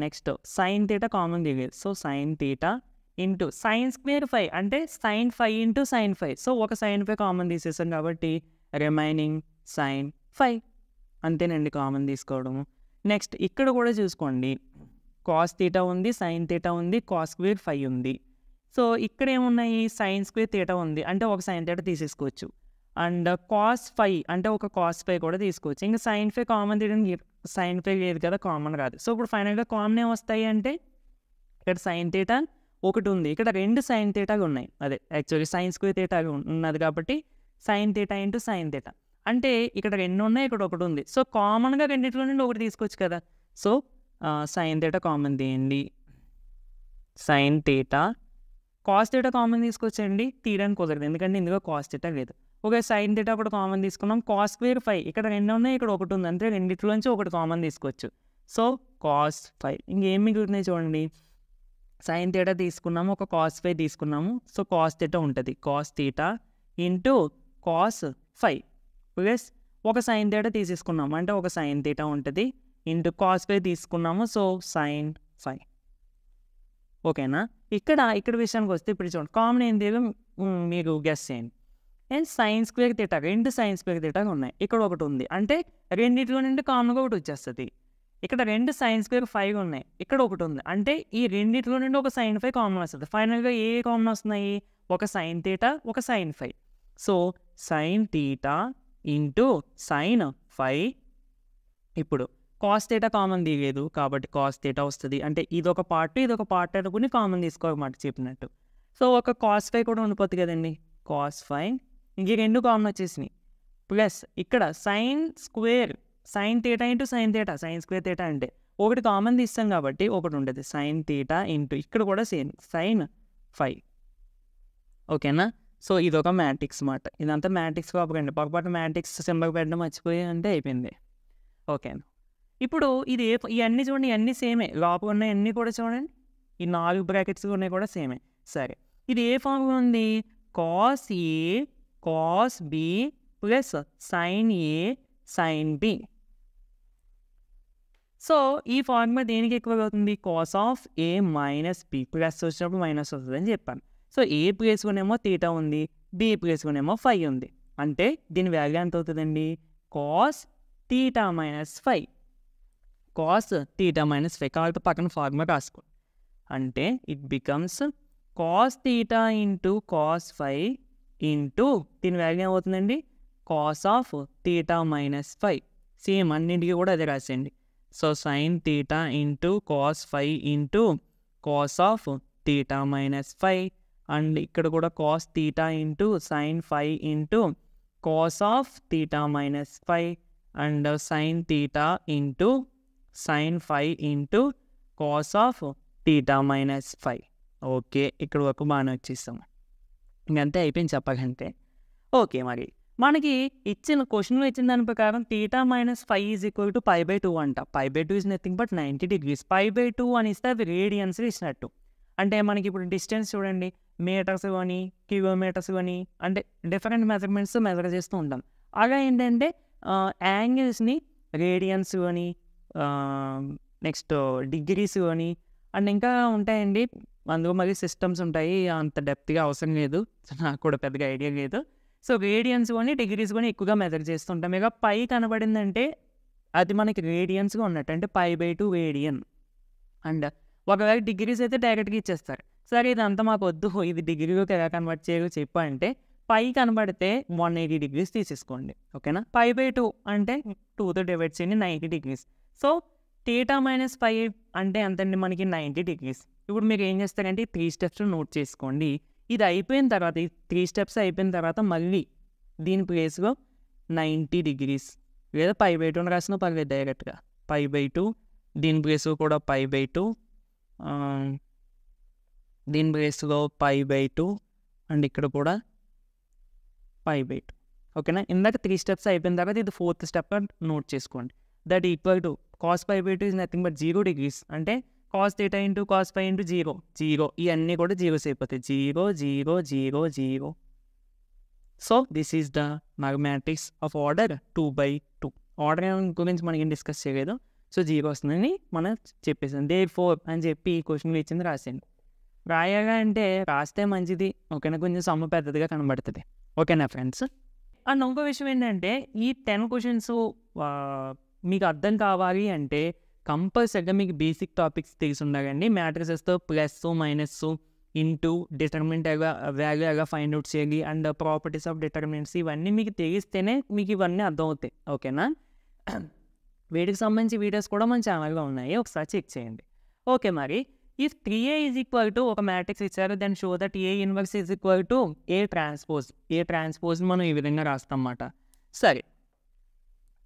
నెక్స్ట్ సైన్ తీటా కామన్ దిగేది, so sine theta into sine square phi అంటే sine phi into sine phi. So ఒక సైన్ ఫై కామన్ తీసేసాం కాబట్టి remaining sign ఫై. అంతేనండి common తీసుకోవడము. నెక్స్ట్ ఇక్కడ కూడా చూసుకోండి, కాస్ తీటా ఉంది, సైన్ తీటా ఉంది, కాస్ స్క్వేర్ ఫై ఉంది. సో ఇక్కడ ఏమున్నాయి? సైన్ స్క్వేర్ తీటా ఉంది, అంటే ఒక సైన్ తీటా తీసేసుకోవచ్చు. అండ్ కాస్ ఫై అంటే ఒక కాస్ ఫై కూడా తీసుకోవచ్చు. ఇంకా సైన్ ఫై కామన్ తీయడానికి సైన్ ఫై లేదు కదా, కామన్ రాదు. సో ఇప్పుడు ఫైనల్గా కామన్ ఏమొస్తాయి అంటే ఇక్కడ సైన్ తీటా ఒకటి ఉంది, ఇక్కడ 2 సైన్ తీటాలు ఉన్నాయి. అదే యాక్చువల్లీ సైన్ స్క్వేర్ తీటా ఉన్నది కాబట్టి sign theta into sine theta, అంటే ఇక్కడ 2 ఉన్నాయి, ఇక్కడ ఒకటి ఉంది. సో కామన్గా రెండింటిలో నుండి ఒకటి తీసుకోవచ్చు కదా. సో సైన్ తీటా కామన్ తీయండి, sine theta. Cos theta common తీసుకొచ్చండి, తీయడానికి కుదరదు ఎందుకంటే ఇందులో కాస్ తీటా లేదు. ఓకే, సైన్ తీటా కూడా కామన్ తీసుకున్నాం. కాస్ స్క్వేర్ ఫై ఇక్కడ 2 ఉన్నాయి, ఇక్కడ ఒకటి ఉంది, అంటే రెండింటిలోంచి ఒకటి కామన్ తీసుకోవచ్చు. So cos phi. ఇంకేం మిగులుతున్నాయి చూడండి, సైన్ తీటా తీసుకున్నాము, ఒక కాస్ ఫై తీసుకున్నాము. సో కాస్ తీటా ఉంటుంది, cos theta into cos phi plus ఒక సైన్ తీటా తీసేసుకున్నాము, అంటే ఒక సైన్ తీటా ఉంటుంది, ఇంటూ కాస్ ఫై తీసుకున్నాము. So sine phi. ఓకేనా? ఇక్కడ విషయానికి వస్తే ఇప్పుడు చూడండి, కామన్ ఏంటి మీరు గెస్ చేయండి. And sine square theta 2 sine square తీటాలు ఉన్నాయి, ఇక్కడ ఒకటి ఉంది, అంటే రెండింటిలో నుండి కామన్గా ఒకటి వచ్చేస్తుంది. ఇక్కడ 2 సైన్ స్క్వేర్ ఫై ఉన్నాయి, ఇక్కడ ఒకటి ఉంది, అంటే ఈ రెండింటిలో నుండి ఒక సైన్ ఫై కామన్ వస్తుంది. ఫైనల్గా ఏ కామన్ వస్తున్నాయి? ఒక సైన్ తీటా, ఒక sine phi. So sine theta into sine phi. ఇప్పుడు కాస్ థీటా కామన్ తీయలేదు కాబట్టి కాస్ థీటా వస్తుంది. అంటే ఇదొక పార్ట్ అనుకుని కామన్ తీసుకోమాట చెప్పినట్టు. సో ఒక కాస్ ఫై కూడా ఉండిపోతుంది కదండి. కాస్ ఫై ఇంక 2 కామన్ వచ్చేసినాయి. ప్లస్ ఇక్కడ sine square sine theta into sine theta sine square theta అంటే ఒకటి కామన్ తీస్తాం కాబట్టి ఒకటి ఉంటుంది. సైన్ థీటా ఇంటూ ఇక్కడ కూడా సేమ్ సైన్ ఫై. ఓకేనా. సో ఇదొక మ్యాట్రిక్స్ మాట. ఇదంతా మ్యాట్రిక్స్ కాపకండి. పొరపాటు మ్యాట్రిక్స్ సింబల్ పెట్టడం మర్చిపోయి అంటే అయిపోయింది. ఓకేనా. ఇప్పుడు ఇది ఇవన్నీ చూడండి, ఇవన్నీ సేమే. లోపల ఉన్నాయి అన్నీ కూడా చూడండి, ఈ 4 బ్రాకెట్స్ ఉన్నాయి కూడా సేమే. సరే ఇది ఏ ఫార్ములా ఉంది? Cos A cos B plus sign A sign B. So ఈ ఫార్ములా దేనికి ఎక్కువ అవుతుంది? Cos of A minus B. Plus వచ్చినప్పుడు మైనస్ వస్తుంది అని చెప్పాను. సో ఏ ప్లేస్లోనేమో థీటా ఉంది, బి ప్లేస్లోనేమో ఫై ఉంది. అంటే దీని వాల్యూ ఎంత అవుతుందండి? Cos theta minus phi. Cos theta minus phi కాబట్టి పక్కన ఫార్ములా రాసుకో. అంటే it becomes cos theta into cos phi into దీని వాల్యూ ఏమవుతుందండి? Cos of theta minus phi. Same అన్నింటికి కూడా అదే రాసేయండి. So sine theta into cos phi into cos of theta minus phi. And ఇక్కడ కూడా cos theta into sine phi into cos of theta minus phi and sine theta into sine phi into cos of theta minus phi. Okay, ఇక్కడ వరకు బాగానే వచ్చేస్తాం. ఇంకంతే అయిపోయింది చెప్పకంటే. Okay, మరి మనకి ఇచ్చిన క్వశ్చన్లో ఇచ్చిన దాని ప్రకారం theta minus phi is equal to π/2 అంట. π/2 ఈజ్ నథింగ్ బట్ 90 degrees. π/2 అని ఇస్తే అవి రేడియన్స్ ఇచ్చినట్టు. అంటే మనకి ఇప్పుడు డిస్టెన్స్ చూడండి, మీటర్స్ కానీ కిలోమీటర్స్ కానీ అంటే డిఫరెంట్ మెజర్మెంట్స్ మెజర్ చేస్తూ ఉంటాం. అలా ఏంటంటే యాంగిల్స్ని రేడియన్స్ కానీ నెక్స్ట్ డిగ్రీస్ కానీ అండ్ ఇంకా ఉంటాయండి. అందులో మరి సిస్టమ్స్ ఉంటాయి, అంత డెప్త్గా అవసరం లేదు, నాకు కూడా పెద్దగా ఐడియా లేదు. సో రేడియన్స్ కానీ డిగ్రీస్ కానీ ఎక్కువగా మెజర్ చేస్తుంటాం. ఇక పై కనబడిందంటే అది మనకి రేడియన్స్గా ఉన్నట్టు, అంటే π/2 రేడియన్. అండ్ ఒకవేళ డిగ్రీస్ అయితే డైరెక్ట్గా ఇచ్చేస్తారు. సరే ఇదంతా మాకు వద్దు, ఇది డిగ్రీలోకి ఎలా కన్వర్ట్ చేయాలో చెప్పు అంటే పై కనబడితే 180 degrees తీసేసుకోండి. ఓకేనా. π/2 అంటే 2తో డివైడ్ చేయండి, 90 degrees. సో థీటా మైనస్ ఫై అంటే ఎంతండి మనకి 90 degrees. ఇప్పుడు మీరు ఏం చేస్తారంటే 3 steps నోట్ చేసుకోండి. ఇది అయిపోయిన తర్వాత, ఈ 3 steps అయిపోయిన తర్వాత మళ్ళీ దీని ప్లేస్లో 90 degrees లేదా π/2 రాసిన పర్లేదు డైరెక్ట్గా. π/2 దీని ప్లేస్లో కూడా π/2, దీని ప్లేస్లో π/2 అండ్ ఇక్కడ కూడా π/2. ఓకేనా. ఇందాక 3 steps అయిపోయిన తర్వాత ఇది 4th step నోట్ చేసుకోండి. That equal to cos π/2 is nothing but 0 degrees. అంటే cos theta into cos phi into 0 ఇవన్నీ కూడా జీరోస్ అయిపోతాయి. 0 0 0 0. So this is the mathematics of order 2/2. Order గురించి మనకి ఏం డిస్కస్ చేయలేదు. సో 0 వస్తుందని మనం చెప్పేసాం. therefore అని చెప్పి ఈ క్వశ్చన్లు ఇచ్చింది రాసేయండి. రాయగా అంటే రాస్తే మంచిది. ఓకేనా, కొంచెం సమ్మ పెద్దదిగా కనబడుతుంది. ఓకేనా ఫ్రెండ్స్. అండ్ ఇంకో విషయం ఏంటంటే ఈ 10 questions మీకు అర్థం కావాలి అంటే కంపల్సరిగా మీకు బేసిక్ టాపిక్స్ తెలిసి ఉండాలండి. మ్యాట్రిసెస్తో plus minus into determinant value ఎలా ఫైండ్ అవుట్ చేయాలి అండ్ ప్రాపర్టీస్ ఆఫ్ డిటర్మినెంట్స్ ఇవన్నీ మీకు తెలిస్తేనే మీకు ఇవన్నీ అర్థమవుతాయి. ఓకేనా. వీటికి సంబంధించి వీడియోస్ కూడా మన ఛానల్లో ఉన్నాయి, ఒకసారి చెక్ చేయండి. ఓకే, మరి if 3A is equal to ఒక మ్యాట్రిక్స్ ఇచ్చారు, then show that A inverse is equal to A transpose. A transpose మనం ఈ విధంగా రాస్తాం అన్నమాట. సరే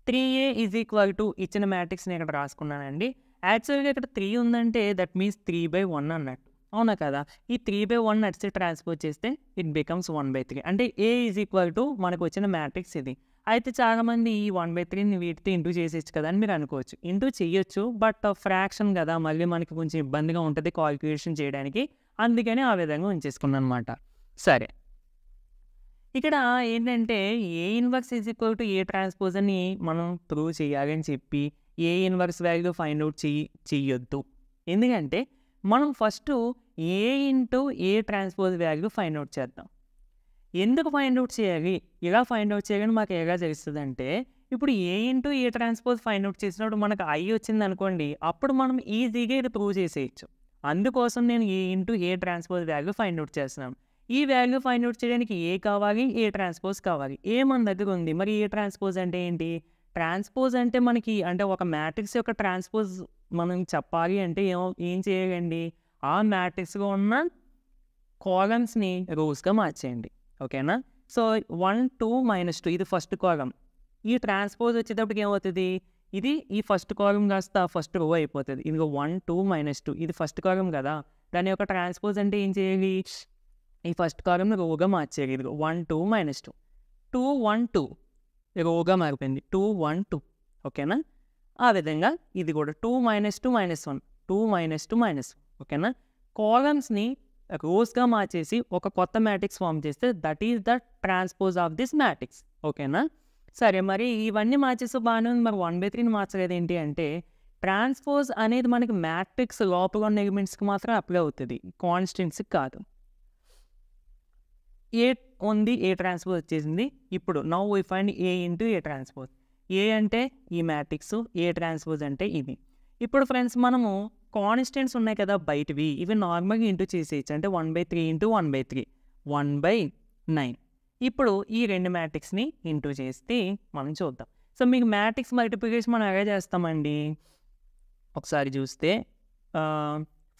3A ఈజ్ ఈక్వల్ టు ఇచ్చిన మ్యాట్రిక్స్ని ఇక్కడ రాసుకున్నానండి. యాక్చువల్గా ఇక్కడ 3 ఉందంటే దట్ మీన్స్ 3/1 అన్నట్టు, అవునా కదా. ఈ 3/1 నడిచి ట్రాన్స్పోజ్ చేస్తే ఇట్ బికమ్స్ 1/3. అంటే A ఈజ్ ఈక్వల్ టు మనకు వచ్చిన మ్యాట్రిక్స్ ఇది. అయితే చాలామంది ఈ 1/3ని వీటితో ఇంటూ చేసేయచ్చు కదా అని మీరు అనుకోవచ్చు. ఇంటూ చేయొచ్చు, బట్ ఫ్రాక్షన్ కదా, మళ్ళీ మనకి కొంచెం ఇబ్బందిగా ఉంటుంది కాల్కులేషన్ చేయడానికి, అందుకని ఆ విధంగా ఉంచేసుకున్నాను అనమాట. సరే, ఇక్కడ ఏంటంటే A inverse is equal to A transpose అని మనం ప్రూవ్ చేయాలని చెప్పి A inverse value find out చెయ్యొద్దు. ఎందుకంటే మనం first A into A transpose value find out చేద్దాం. ఎందుకు ఫైండ్ అవుట్ చేయాలి, ఇలా ఫైండ్ అవుట్ చేయాలని మాకు ఎలా తెలుస్తుంది అంటే, ఇప్పుడు A into A transpose find out చేసినప్పుడు మనకు I వచ్చింది అనుకోండి, అప్పుడు మనం ఈజీగా ఇది ప్రూవ్ చేసేయచ్చు. అందుకోసం నేను A into A transpose value find out చేస్తున్నాను. ఈ వాల్యూ ఫైండ్ అవుట్ చేయడానికి A కావాలి, A ట్రాన్స్పోజ్ కావాలి. A మన దగ్గర ఉంది, మరి A ట్రాన్స్పోజ్ అంటే ఏంటి? ట్రాన్స్పోజ్ అంటే మనకి అంటే ఒక మ్యాట్రిక్స్ యొక్క ట్రాన్స్పోజ్ మనం చెప్పాలి అంటే ఏం చేయాలండి, ఆ మ్యాట్రిక్స్లో ఉన్న కాలమ్స్ని రోస్గా మార్చేయండి. ఓకేనా. సో 1 2 -2 ఇది ఫస్ట్ కాలం. ఈ ట్రాన్స్పోజ్ వచ్చేటప్పటికి ఏమవుతుంది, ఇది ఈ ఫస్ట్ కాలం కాస్త ఫస్ట్ రో అయిపోతుంది. ఇదిగో 1 2 -2 ఇది ఫస్ట్ కాలం కదా, దాని యొక్క ట్రాన్స్పోజ్ అంటే ఏం చేయాలి, ఈ ఫస్ట్ కాలంని రోగా మార్చేయాలి. ఇదిగో 1 2 -2 2 1 2 రోగా మారిపోయింది 2 1 2. ఓకేనా. ఆ విధంగా ఇది కూడా 2 -2 -1 2 -2 -1. ఓకేనా. కాలమ్స్ని రోస్గా మార్చేసి ఒక కొత్త మ్యాట్రిక్స్ ఫామ్ చేస్తే that is the transpose of this matrix. ఓకేనా. సరే, మరి ఇవన్నీ మార్చేసి బాగానే ఉంది, మరి 1/3ని మార్చలేదు ఏంటి అంటే, ట్రాన్స్పోజ్ అనేది మనకి మ్యాట్రిక్స్ లోపల ఉన్న ఎలిమెంట్స్కి మాత్రం అప్లై అవుతుంది, కాన్స్టెంట్స్కి కాదు. ఏ ఉంది, ఏ ట్రాన్స్పోజ్ వచ్చేసింది. ఇప్పుడు now we find A into A transpose. A అంటే ఈ మ్యాట్రిక్స్, ఏ ట్రాన్స్పోజ్ అంటే ఇది. ఇప్పుడు ఫ్రెండ్స్ మనము కాన్స్టెంట్స్ ఉన్నాయి కదా బయటవి, ఇవి నార్మల్గా ఇంటూ చేసేయచ్చు. అంటే 1/3 ఇంటూ 1/3 1/9. ఇప్పుడు ఈ రెండు మ్యాట్రిక్స్ని ఇంటూ చేస్తే మనం చూద్దాం. సో మీకు మ్యాట్రిక్స్ మల్టిప్లికేషన్ మనం ఎలా చేస్తామండి, ఒకసారి చూస్తే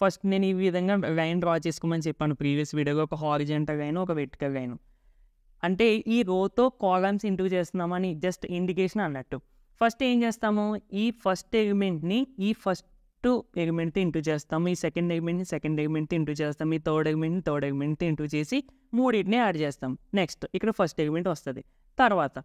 ఫస్ట్ నేను ఈ విధంగా లైన్ డ్రా చేసుకోమని చెప్పాను ప్రీవియస్ వీడియోలో. ఒక హారిజెంటల్ లైన్, ఒక వెర్టికల్ లైన్. అంటే ఈ రోతో కాలమ్స్ ఇంటూ చేస్తున్నామని జస్ట్ ఇండికేషన్ అన్నట్టు. ఫస్ట్ ఏం చేస్తాము, ఈ ఫస్ట్ ఎలిమెంట్ని ఈ ఫస్ట్ ఎలిమెంట్తో ఇంటూ చేస్తాము, ఈ సెకండ్ ఎలిమెంట్ని సెకండ్ ఎలిమెంట్తో ఇంటూ చేస్తాము, ఈ థర్డ్ ఎలిమెంట్ని థర్డ్ ఎలిమెంట్తో ఇంటూ చేసి మూడింటిని యాడ్ చేస్తాం. నెక్స్ట్ ఇక్కడ ఫస్ట్ ఎలిమెంట్ వస్తుంది. తర్వాత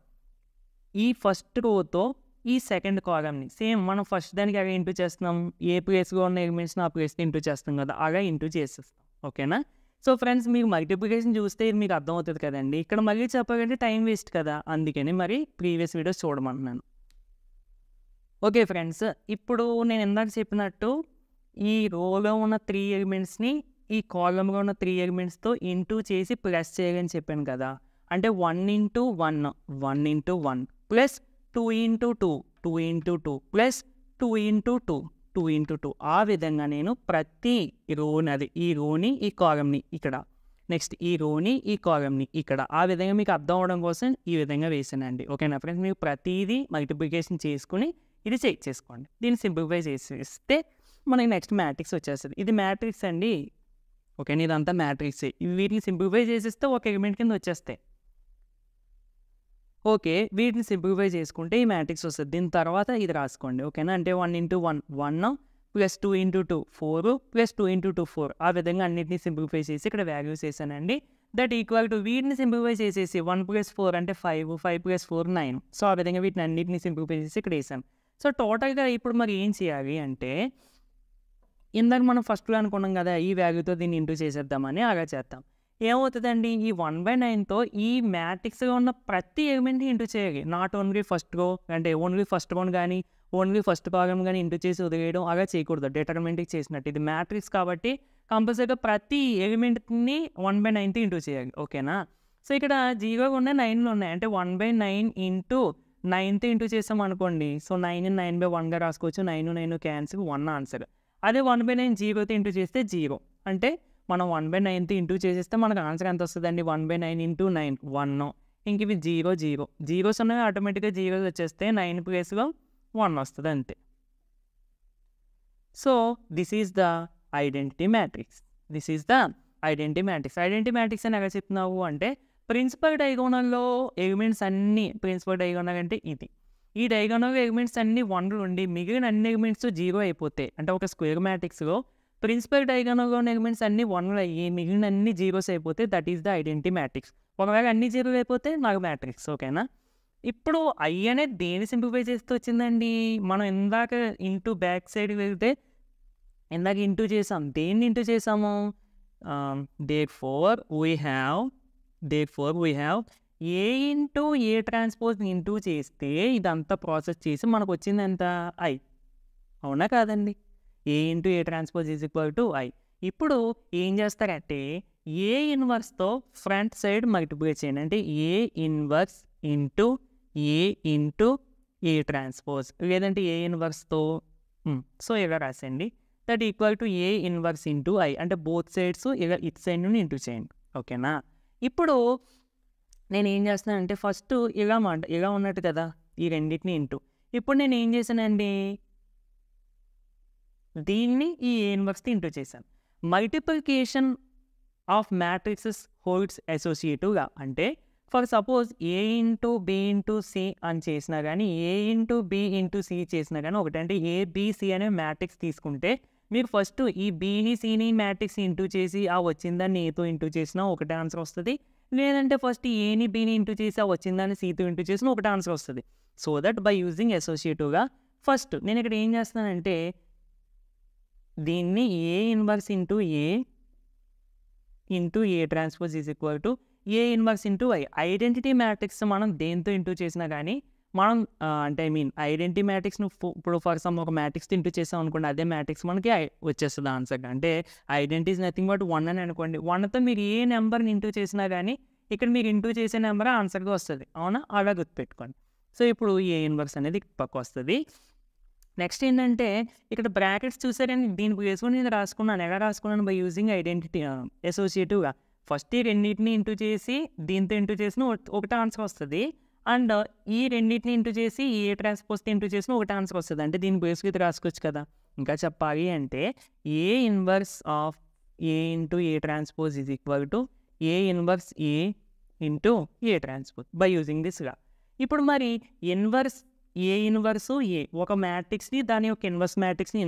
ఈ ఫస్ట్ రోతో ఈ సెకండ్ కాలమ్ని సేమ్ మనం ఫస్ట్ దానికి అలా ఇంటూ చేస్తున్నాం, ఏ ప్లేస్లో ఉన్న ఎలిమెంట్స్ని ఆ ప్లేస్ని ఇంటూ చేస్తాం కదా, అలా ఇంటూ చేసేస్తాం. ఓకేనా. సో ఫ్రెండ్స్ మీకు మల్టిప్లికేషన్ చూస్తే ఇది మీకు అర్థమవుతుంది కదండి. ఇక్కడ మళ్ళీ చెప్పాలంటే టైం వేస్ట్ కదా, అందుకని మరి ప్రీవియస్ వీడియోస్ చూడమంటున్నాను. ఓకే ఫ్రెండ్స్, ఇప్పుడు నేను ఇందాక చెప్పినట్టు ఈ రోలో ఉన్న 3 ఎలిమెంట్స్ని ఈ కాలంలో ఉన్న 3 ఎలిమెంట్స్తో ఇంటూ చేసి ప్లస్ చేయాలని చెప్పాను కదా. అంటే 1 × 1 1 × 1 ప్లస్ 2 × 2 2 × 2 ప్లస్ 2 × 2 2 × 2. ఆ విధంగా నేను ప్రతి రోని, అది ఈ రోని ఈ కాలంని ఇక్కడ, నెక్స్ట్ ఈ రోని ఈ కాలంని ఇక్కడ, ఆ విధంగా మీకు అర్థం అవడం కోసం ఈ విధంగా వేసానండి. ఓకేనా ఫ్రెండ్స్, మీకు ప్రతిదీ మల్టిప్లికేషన్ చేసుకుని ఇది చెక్ చేసుకోండి. దీన్ని సింప్లిఫై చేసేస్తే మనకి నెక్స్ట్ మ్యాట్రిక్స్ వచ్చేస్తుంది. ఇది మ్యాట్రిక్స్ అండి. ఓకేనా, ఇదంతా మ్యాట్రిక్సే. వీటిని సింప్లిఫై చేసేస్తే ఒక ఎలిమెంట్ కింద వచ్చేస్తాయి. ఓకే, వీటిని సింప్లిఫై చేసుకుంటే ఈ మ్యాట్రిక్స్ వస్తుంది. దీని తర్వాత ఇది రాసుకోండి. ఓకేనా. అంటే 1 × 1 1 ప్లస్ 2 × 2 4 ప్లస్ 2 × 2 4. ఆ విధంగా అన్నింటినీ సింప్లిఫై చేసి ఇక్కడ వాల్యూస్ వేసానండి. దట్ ఈక్వల్ టు వీటిని సింప్లిఫై చేసేసి 1 + 4 అంటే 5 5 + 4 9. సో ఆ విధంగా వీటిని అన్నింటినీ సింప్లిఫై చేసి ఇక్కడ వేసాను. సో టోటల్గా ఇప్పుడు మరి ఏం చేయాలి అంటే, ఇందాక మనం ఫస్ట్లో అనుకున్నాం కదా ఈ వాల్యూతో దీన్ని ఇంటూ చేసేద్దామని, అలా చేద్దాం. ఏమవుతుందండి, ఈ 1/9తో ఈ మ్యాట్రిక్స్లో ఉన్న ప్రతి ఎలిమెంట్ని ఇంటూ చేయాలి. నాట్ ఓన్లీ ఫస్ట్ రో, అంటే ఓన్లీ ఫస్ట్ వన్ కానీ ఓన్లీ ఫస్ట్ కాలం కానీ ఇంటూ చేసి వదిలేయడం అలా చేయకూడదు. డిటర్మినెంట్కి చేసినట్టు, ఇది మ్యాట్రిక్స్ కాబట్టి కంపల్సరీగా ప్రతి ఎలిమెంట్ని 1/9తో ఇంటూ చేయాలి. ఓకేనా. సో ఇక్కడ 0 ఉన్నాయి, 9 ఉన్నాయి. అంటే 1/9 ఇంటూ 9తో ఇంటూ చేసాం అనుకోండి. సో 9 9/1గా రాసుకోవచ్చు. 9 9 క్యాన్సిల్ 1 ఆన్సర్. అదే 1/9 0తో ఇంటూ చేస్తే 0. అంటే మనం 1/9తో ఇంటూ చేసేస్తే మనకు ఆన్సర్ ఎంత వస్తుందండి, 1/9 × 9 1. ఇంక ఇవి 0 0 జీరోస్ ఉన్నాయి, ఆటోమేటిక్గా జీరోస్ వచ్చేస్తే 9 ప్లేస్లో 1 వస్తుంది అంతే. So this is the identity matrix. This is the identity matrix. Identity matrix అని ఎలా చెప్తున్నావు అంటే, ప్రిన్సిపల్ డయాగోనల్లో ఎలిమెంట్స్ అన్నీ, ప్రిన్సిపల్ డయాగోనల్ అంటే ఇది, ఈ డయాగోనల్ ఎలిమెంట్స్ అన్నీ 1 ఉండి మిగిలిన అన్ని ఎలిమెంట్స్ 0 అయిపోతాయి. అంటే ఒక స్క్వేర్ మ్యాట్రిక్స్లో ప్రిన్సిపల్ డయాగోనల్గా ఉన్న ఎలిమెంట్స్ అన్నీ 1 అయ్యి మిగిలిన అన్ని జీరోస్ అయిపోతే that is the identity matrix. ఒకవేళ అన్ని 0 అయిపోతే నాకు మ్యాట్రిక్స్. ఓకేనా. ఇప్పుడు ఐ అనేది దేని సింప్లిఫై చేస్తూ వచ్చిందండి, మనం ఇందాక ఇంటూ బ్యాక్ సైడ్ వెళ్తే ఇందాక ఇంటూ చేసాం, దేన్ని ఇంటూ చేసాము, therefore we have A into A transpose into చేస్తే ఇదంతా ప్రాసెస్ చేసి మనకు వచ్చింది ఎంత, ఐ. అవునా కాదండి. A into A transpose is equal to I. ఇప్పుడు ఏం చేస్తారంటే ఏ ఇన్వర్స్తో ఫ్రంట్ సైడ్ మల్టిప్లై చేయండి. అంటే A inverse into A transpose, లేదంటే ఏ ఇన్వర్స్తో, సో ఇలా రాసేయండి. That equal to A inverse into I. అంటే బోత్ సైడ్స్ ఇలా ఇట్ సైడ్ నుండి ఇంటూ చేయండి. ఓకేనా. ఇప్పుడు నేను ఏం చేస్తున్నానంటే ఫస్ట్ ఇలా ఉన్నట్టు కదా, ఈ రెండింటిని ఇంటూ. ఇప్పుడు నేను ఏం చేశానండి, దీన్ని ఈ ఏ ఇన్వర్స్‌తో ఇంటూ చేశాను. మల్టిప్లికేషన్ ఆఫ్ మ్యాట్రిక్సెస్ హోల్డ్స్ అసోసియేటివ్‌గా అంటే for suppose A into B into C అని చేసినా కానీ, A into B into C చేసినా కానీ ఒకటి. అంటే ఏబిసి అనే మ్యాట్రిక్స్ తీసుకుంటే మీరు ఫస్ట్ ఈ బీని సిని మ్యాట్రిక్స్ ఇంటూ చేసి ఆ వచ్చిందాన్ని ఏతో ఇంటూ చేసినా ఒకటే ఆన్సర్ వస్తుంది. లేదంటే ఫస్ట్ ఏని బీని ఇంటూ చేసి ఆ వచ్చిందాన్ని సితో ఇంటూ చేసినా ఒకటే ఆన్సర్ వస్తుంది. సో దట్ బై యూజింగ్ అసోసియేటివ్గా ఫస్ట్ నేను ఇక్కడ ఏం చేస్తానంటే దీన్ని A inverse into A transpose is equal to A inverse into I. Identity matrix మనం దేంతో ఇంటూ చేసినా కానీ మనం అంటే ఐడెంటిటీ మ్యాట్రిక్స్ను ఇప్పుడు ఫర్ సమ్ ఒక మ్యాట్రిక్స్ ఇంటూ చేసాం అనుకోండి, అదే మ్యాట్రిక్స్ మనకి వచ్చేస్తుంది ఆన్సర్. అంటే ఐడెంటిటీ ఈజ్ నథింగ్ బట్ 1 అని అనుకోండి. 1తో మీరు ఏ నెంబర్ని ఇంటూ చేసినా కానీ ఇక్కడ మీరు ఇంటూ చేసే నెంబర్ ఆన్సర్గా వస్తుంది. అవునా, అలా గుర్తుపెట్టుకోండి. సో ఇప్పుడు ఏ ఇన్వర్స్ అనేది పక్క వస్తుంది. నెక్స్ట్ ఏంటంటే ఇక్కడ బ్రాకెట్స్ చూసారని దీని వేసుకొని నేను రాసుకున్నాను. ఎలా రాసుకున్నాను, బై యూజింగ్ ఐడెంటిటీ అసోసియేటివ్గా. ఫస్ట్ ఈ రెండింటిని ఇంటూ చేసి దీంతో ఇంటూ చేసిన ఒకటే ఆన్సర్ వస్తుంది. అండ్ ఈ రెండింటిని ఇంటూ చేసి ఏ ట్రాన్స్పోజ్తో ఇంటూ చేసిన ఒకటే ఆన్సర్ వస్తుంది. అంటే దీని బేస్కి ఇది రాసుకోవచ్చు కదా. ఇంకా చెప్పాలి అంటే A inverse of A into A transpose is equal to A inverse A into A transpose by using దిస్గా. ఇప్పుడు మరి ఏ ఇన్వర్సు ఏ ఒక మ్యాట్రిక్స్ని దాని యొక్క ఇన్వర్స్ మ్యాట్రిక్స్ని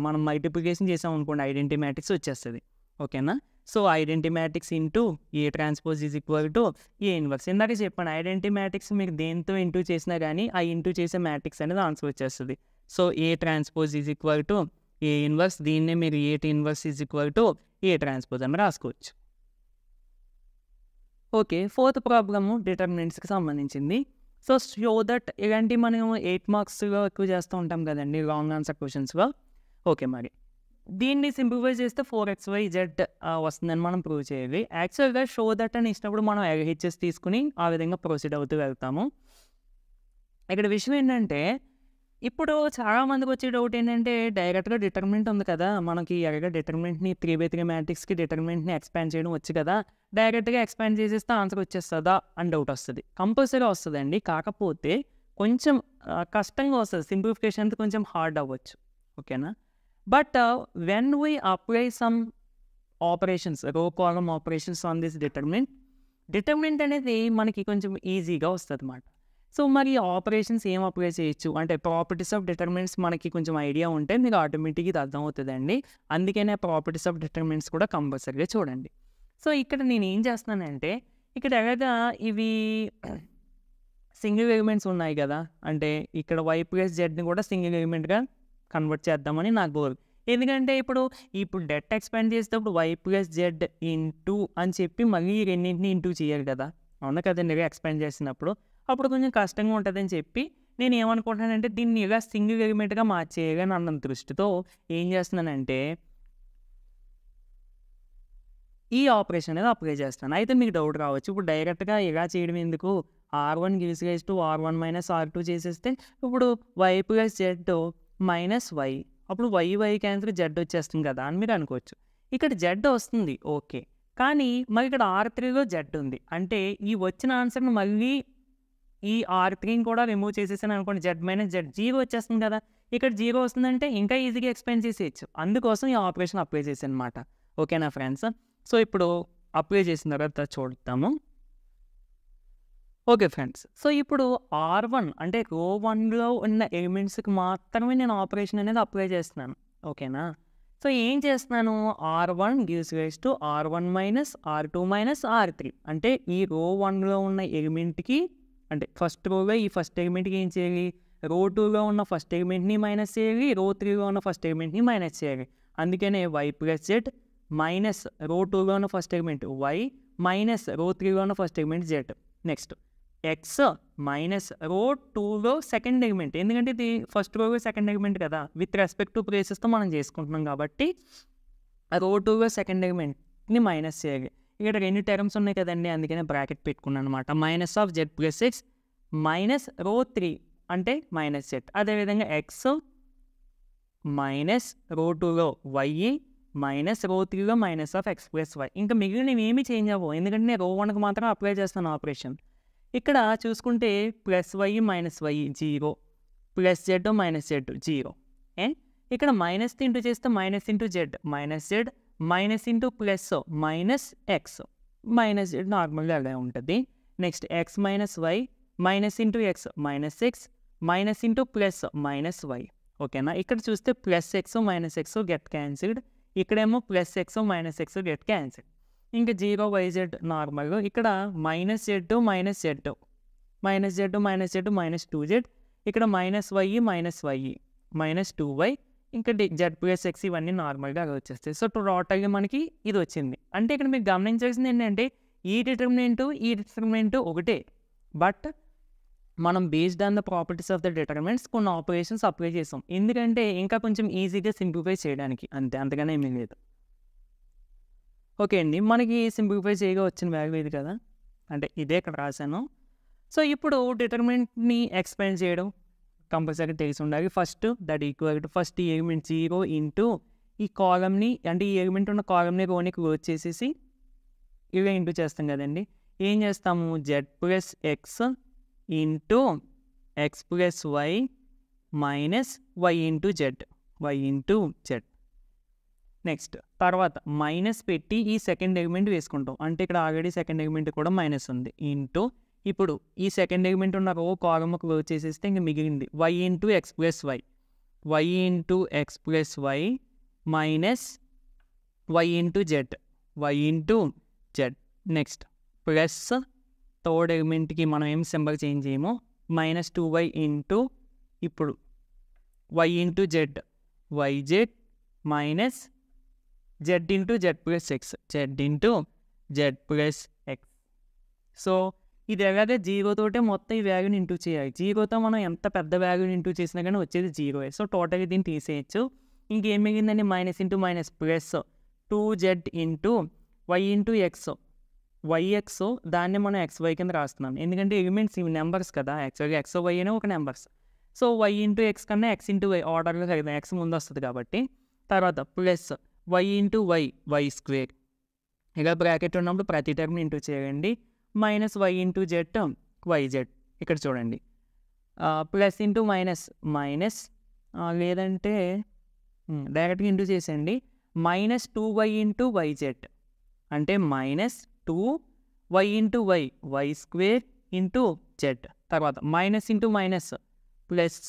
మనం మల్టిప్లికేషన్ చేసాం అనుకోండి, ఐడెంటిటీ మ్యాట్రిక్స్ వచ్చేస్తుంది. ఓకేనా. So identity matrix into A transpose is equal to A inverse. ఇందాక చెప్పాను ఐడెంటిటీ మ్యాట్రిక్స్ మీకు దేంతో ఇంటూ చేసినా కానీ ఆ ఇంటూ చేసే మ్యాట్రిక్స్ అనేది ఆన్సర్ వచ్చేస్తుంది. So A transpose is equal to A inverse, దీన్నే మీరు ఏ inverse is equal to A transpose అని రాసుకోవచ్చు. ఓకే, ఫోర్త్ ప్రాబ్లము డిటర్మినెంట్స్కి సంబంధించింది. సో షో దట్ ఇలాంటి మనం 8 మార్క్స్లో ఎక్కువ చేస్తూ ఉంటాం కదండి లాంగ్ ఆన్సర్ క్వశ్చన్స్లో. ఓకే, మరి దీన్ని సింప్లిఫై చేస్తే 4xyz వస్తుందని మనం ప్రూవ్ చేయాలి. యాక్చువల్గా షో దట్ అని ఇచ్చినప్పుడు మనం LHS తీసుకుని ఆ విధంగా ప్రొసీడ్ అవుతూ వెళ్తాము. ఇక్కడ విషయం ఏంటంటే ఇప్పుడు చాలామందికి వచ్చే డౌట్ ఏంటంటే డైరెక్ట్గా డిటర్మినెంట్ ఉంది కదా, మనకి ఎలాగ డిటర్మినెంట్ని 3/3 మ్యాట్రిక్స్కి డిటర్మినెంట్ని ఎక్స్పాండ్ చేయడం వచ్చు కదా, డైరెక్ట్గా ఎక్స్పాండ్ చేసేస్తే ఆన్సర్ వచ్చేస్తుందా అని డౌట్ వస్తుంది. కంపల్సరీ వస్తుందండి, కాకపోతే కొంచెం కష్టంగా వస్తుంది. సింప్లిఫికేషన్ కొంచెం హార్డ్ అవ్వచ్చు. ఓకేనా. But when we apply some operations, row column operations on this determinant అనేది మనకి కొంచెం ఈజీగా వస్తుంది అన్నమాట. సో మరి ఆపరేషన్స్ ఏం అప్లై చేయొచ్చు అంటే ప్రాపర్టీస్ ఆఫ్ డిటర్మినెంట్స్ మనకి కొంచెం ఐడియా ఉంటే మీకు ఆటోమేటిక్గా ఇది అర్థమవుతుందండి. అందుకనే ప్రాపర్టీస్ ఆఫ్ డిటర్మినెంట్స్ కూడా కంపల్సరీగా చూడండి. సో ఇక్కడ నేను ఏం చేస్తున్నానంటే ఇక్కడ ఎలాగా ఇవి సింగిల్ ఎలిమెంట్స్ ఉన్నాయి కదా, అంటే ఇక్కడ y ప్లస్ జెడ్ని కూడా సింగిల్ ఎలిమెంట్గా కన్వర్ట్ చేద్దామని నా గోల్. ఎందుకంటే ఇప్పుడు డెట్ ఎక్స్పాండ్ చేసేటప్పుడు y ప్లస్ జెడ్ ఇంటూ అని చెప్పి మళ్ళీ రెండింటిని ఇంటూ చేయాలి కదా, అవునా కదండి. ఎక్స్పాండ్ చేసినప్పుడు అప్పుడు కొంచెం కష్టంగా ఉంటుందని చెప్పి నేను ఏమనుకుంటున్నానంటే దీన్ని ఇలా సింగిల్ ఎలిమెంట్గా మార్చేయాలి అని అన్న దృష్టితో ఏం చేస్తున్నానంటే ఈ ఆపరేషన్ అనేది అప్లై చేస్తాను. అయితే మీకు డౌట్ రావచ్చు, ఇప్పుడు డైరెక్ట్గా ఇలా చేయడం ఎందుకు, R1 gives rise to R1 minus R2 చేసేస్తే ఇప్పుడు y plus Z minus y, అప్పుడు y క్యాన్సర్ జెడ్ వచ్చేస్తుంది కదా అని మీరు అనుకోవచ్చు. ఇక్కడ జెడ్ వస్తుంది ఓకే, కానీ మరి ఇక్కడ R3లో జెడ్ ఉంది. అంటే ఈ వచ్చిన ఆన్సర్ని మళ్ళీ ఈ R3ని కూడా రిమూవ్ చేసేసాను అనుకోండి, జెడ్ మైనస్ జెడ్ 0 వచ్చేస్తుంది కదా. ఇక్కడ 0 వస్తుందంటే ఇంకా ఈజీగా ఎక్స్ప్లెయిన్ చేసేయచ్చు. అందుకోసం ఈ ఆపరేషన్ అప్లై చేశాను అనమాట. ఓకేనా ఫ్రెండ్స్. సో ఇప్పుడు అప్లై చేసిన తర్వాత చూద్దాము. ఓకే ఫ్రెండ్స్, సో ఇప్పుడు R1 అంటే రో 1లో ఉన్న ఎలిమెంట్స్కి మాత్రమే నేను ఆపరేషన్ అనేది అప్లై చేస్తున్నాను. ఓకేనా. సో ఏం చేస్తున్నాను, R1 gives rise to R1 minus R2 minus R3. అంటే ఈ రో 1లో ఉన్న ఎలిమెంట్కి అంటే ఫస్ట్ రోలో ఈ ఫస్ట్ ఎలిమెంట్కి ఏం చేయాలి, రో 2లో ఉన్న ఫస్ట్ ఎలిమెంట్ని మైనస్ చేయాలి, రో 3లో ఉన్న ఫస్ట్ ఎలిమెంట్ని మైనస్ చేయాలి. అందుకనే y plus Z minus row 2లో ఉన్న first element y minus row 3లో ఉన్న first element z. Next x minus row 2లో సెకండ్ ఎలిమెంట్, ఎందుకంటే ఇది ఫస్ట్ రోలో సెకండ్ ఎలిమెంట్ కదా, విత్ రెస్పెక్ట్ టు ప్లేసెస్తో మనం చేసుకుంటున్నాం కాబట్టి రో 2లో సెకండ్ ఎలిమెంట్ని మైనస్ చేయాలి. ఇక్కడ 2 టర్మ్స్ ఉన్నాయి కదండి, అందుకనే బ్రాకెట్ పెట్టుకున్నాను అనమాట. Minus of Z plus X minus row 3 అంటే మైనస్ జెడ్. అదేవిధంగా ఎక్స్ మైనస్ రో 2లో వై మైనస్ రో 3లో minus of X plus Y. ఇంకా మిగిలినవి ఏమీ చేంజ్ అవ్వవు, ఎందుకంటే నేను రో 1కి మాత్రం అప్లై చేస్తాను ఆపరేషన్. ఇక్కడ చూసుకుంటే plus Y minus Y 0, plus Z minus Z 0. And ఇక్కడ మైనస్ ఇంటూ చేస్తే minus into Z minus Z, minus into plus minus X, minus Z నార్మల్గా అలా ఉంటుంది. Next X minus Y, minus into X minus X, minus into plus minus Y. ఓకేనా, ఇక్కడ చూస్తే plus X minus X get cancelled, ఇక్కడేమో plus X minus X get cancelled. ఇంకా 0 YZ normal. ఇక్కడ minus Z minus Z, minus Z minus Z minus 2z, ఇక్కడ minus Y minus 2y, ఇంకా Z plus X ఇవన్నీ నార్మల్గా అలా వచ్చేస్తాయి. So టోటల్గా మనకి ఇది వచ్చింది. అంటే ఇక్కడ మీరు గమనించాల్సింది ఏంటంటే ఈ డిటర్మినెంట్ ఒకటే, బట్ మనం based on the properties of the determinants కొన్ని ఆపరేషన్స్ అప్లై చేసాం, ఎందుకంటే ఇంకా కొంచెం ఈజీగా సింప్లిఫై చేయడానికి, అంతే, అంతగానే ఏమీ లేదు. ఓకే అండి, మనకి సింప్లిఫై చేయగా వచ్చిన వాల్యూ ఇది కదా, అంటే ఇదే ఇక్కడ రాశాను. సో ఇప్పుడు డిటర్మినెంట్ని ఎక్స్పాండ్ చేయడం కంపల్సరీ తెలిసి ఉండాలి. First that equal to first ఈ ఎలిమెంట్ 0 ఇంటూ ఈ కాలమ్ని, అంటే ఈ ఎలిమెంట్ ఉన్న కాలమ్ని రోని క్లోజ్ చేసేసి ఇలా ఇంటూ చేస్తాం కదండి. ఏం చేస్తాము, Z plus X into X plus Y minus Y into Z. Next తర్వాత మైనస్ పెట్టి ఈ సెకండ్ ఎలిమెంట్ వేసుకుంటాం, అంటే ఇక్కడ ఆల్రెడీ సెకండ్ ఎలిమెంట్ కూడా మైనస్ ఉంది, ఇంటూ ఇప్పుడు ఈ సెకండ్ ఎలిమెంట్ ఉన్న రో కాలమ్ క్లోజ్ చేసేస్తే ఇంకా మిగిలింది Y into X plus Y minus Y into Z. Next plus third ఎలిమెంట్కి మనం ఏం సింబల్ చేంజ్ చేయమో మైనస్ 2y ఇంటూ ఇప్పుడు Y into Z YZ minus Z into Z plus X. So ఇది ఎలాగే 0 తోటే మొత్తం ఈ వాల్యూని ఇంటూ చేయాలి. 0తో మనం ఎంత పెద్ద వాల్యూని ఇంటూ చేసినా కానీ వచ్చేది 0. సో టోటల్గా దీన్ని తీసేయచ్చు. ఇంకేం మిగిలిందండి, minus into minus plus 2z into Y into X, దాన్ని మనం XY కింద రాస్తున్నాం, ఎందుకంటే ఎలిమెంట్స్ ఇవి నెంబర్స్ కదా, యాక్చువల్గా ఎక్స్ వై అనే ఒక numbers. So Y into X కన్నా ఎక్స్ ఇంటూ వై ఆర్డర్గా కలిగిన ఎక్స్ ముందు వస్తుంది కాబట్టి. తర్వాత plus Y into Y square, ఇలా బ్రాకెట్ ఉన్నప్పుడు ప్రతి టర్మ్ని ఇంటూ చేయండి. Minus Y into Z YZ, ఇక్కడ చూడండి ప్లస్ ఇంటూ మైనస్ లేదంటే డైరెక్ట్గా ఇంటూ చేసేయండి. మైనస్ 2y ఇంటూ వైజెడ్ అంటే minus 2y into Y square into Z. తర్వాత మైనస్ ఇంటూ మైనస్ ప్లస్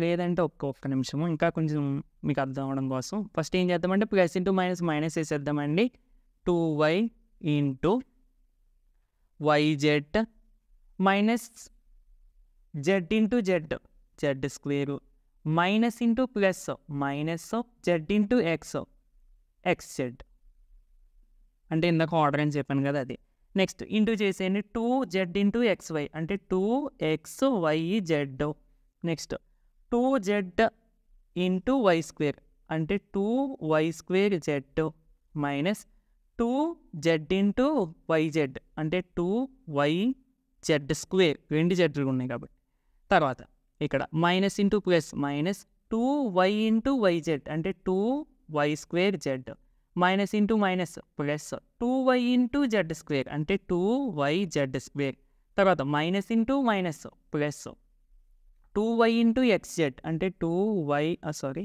లేదంటే ఒక్క నిమిషము ఇంకా కొంచెం మీకు అర్థం అవ్వడం కోసం ఫస్ట్ ఏం చేద్దామంటే ప్లస్ ఇంటూ మైనస్ వేసేద్దామండి. 2y into YZ minus Z into Z square minus into plus minus Z into XZ, అంటే ఇందాక ఆర్డర్ అని చెప్పాను కదా అది. నెక్స్ట్ ఇంటూ చేసేయండి 2z ఇంటూ XY అంటే 2xyz. Next 2z into Y square అంటే 2y2z minus 2z into YZ అంటే 2yz స్క్వేర్, రెండు జెడ్లు ఉన్నాయి కాబట్టి. తర్వాత ఇక్కడ minus into plus minus 2y into YZ అంటే 2y2z minus into minus plus 2y into Z square అంటే 2yz స్క్వేర్. తర్వాత minus into minus plus 2y ఇంటూ XZ అంటే 2xyz.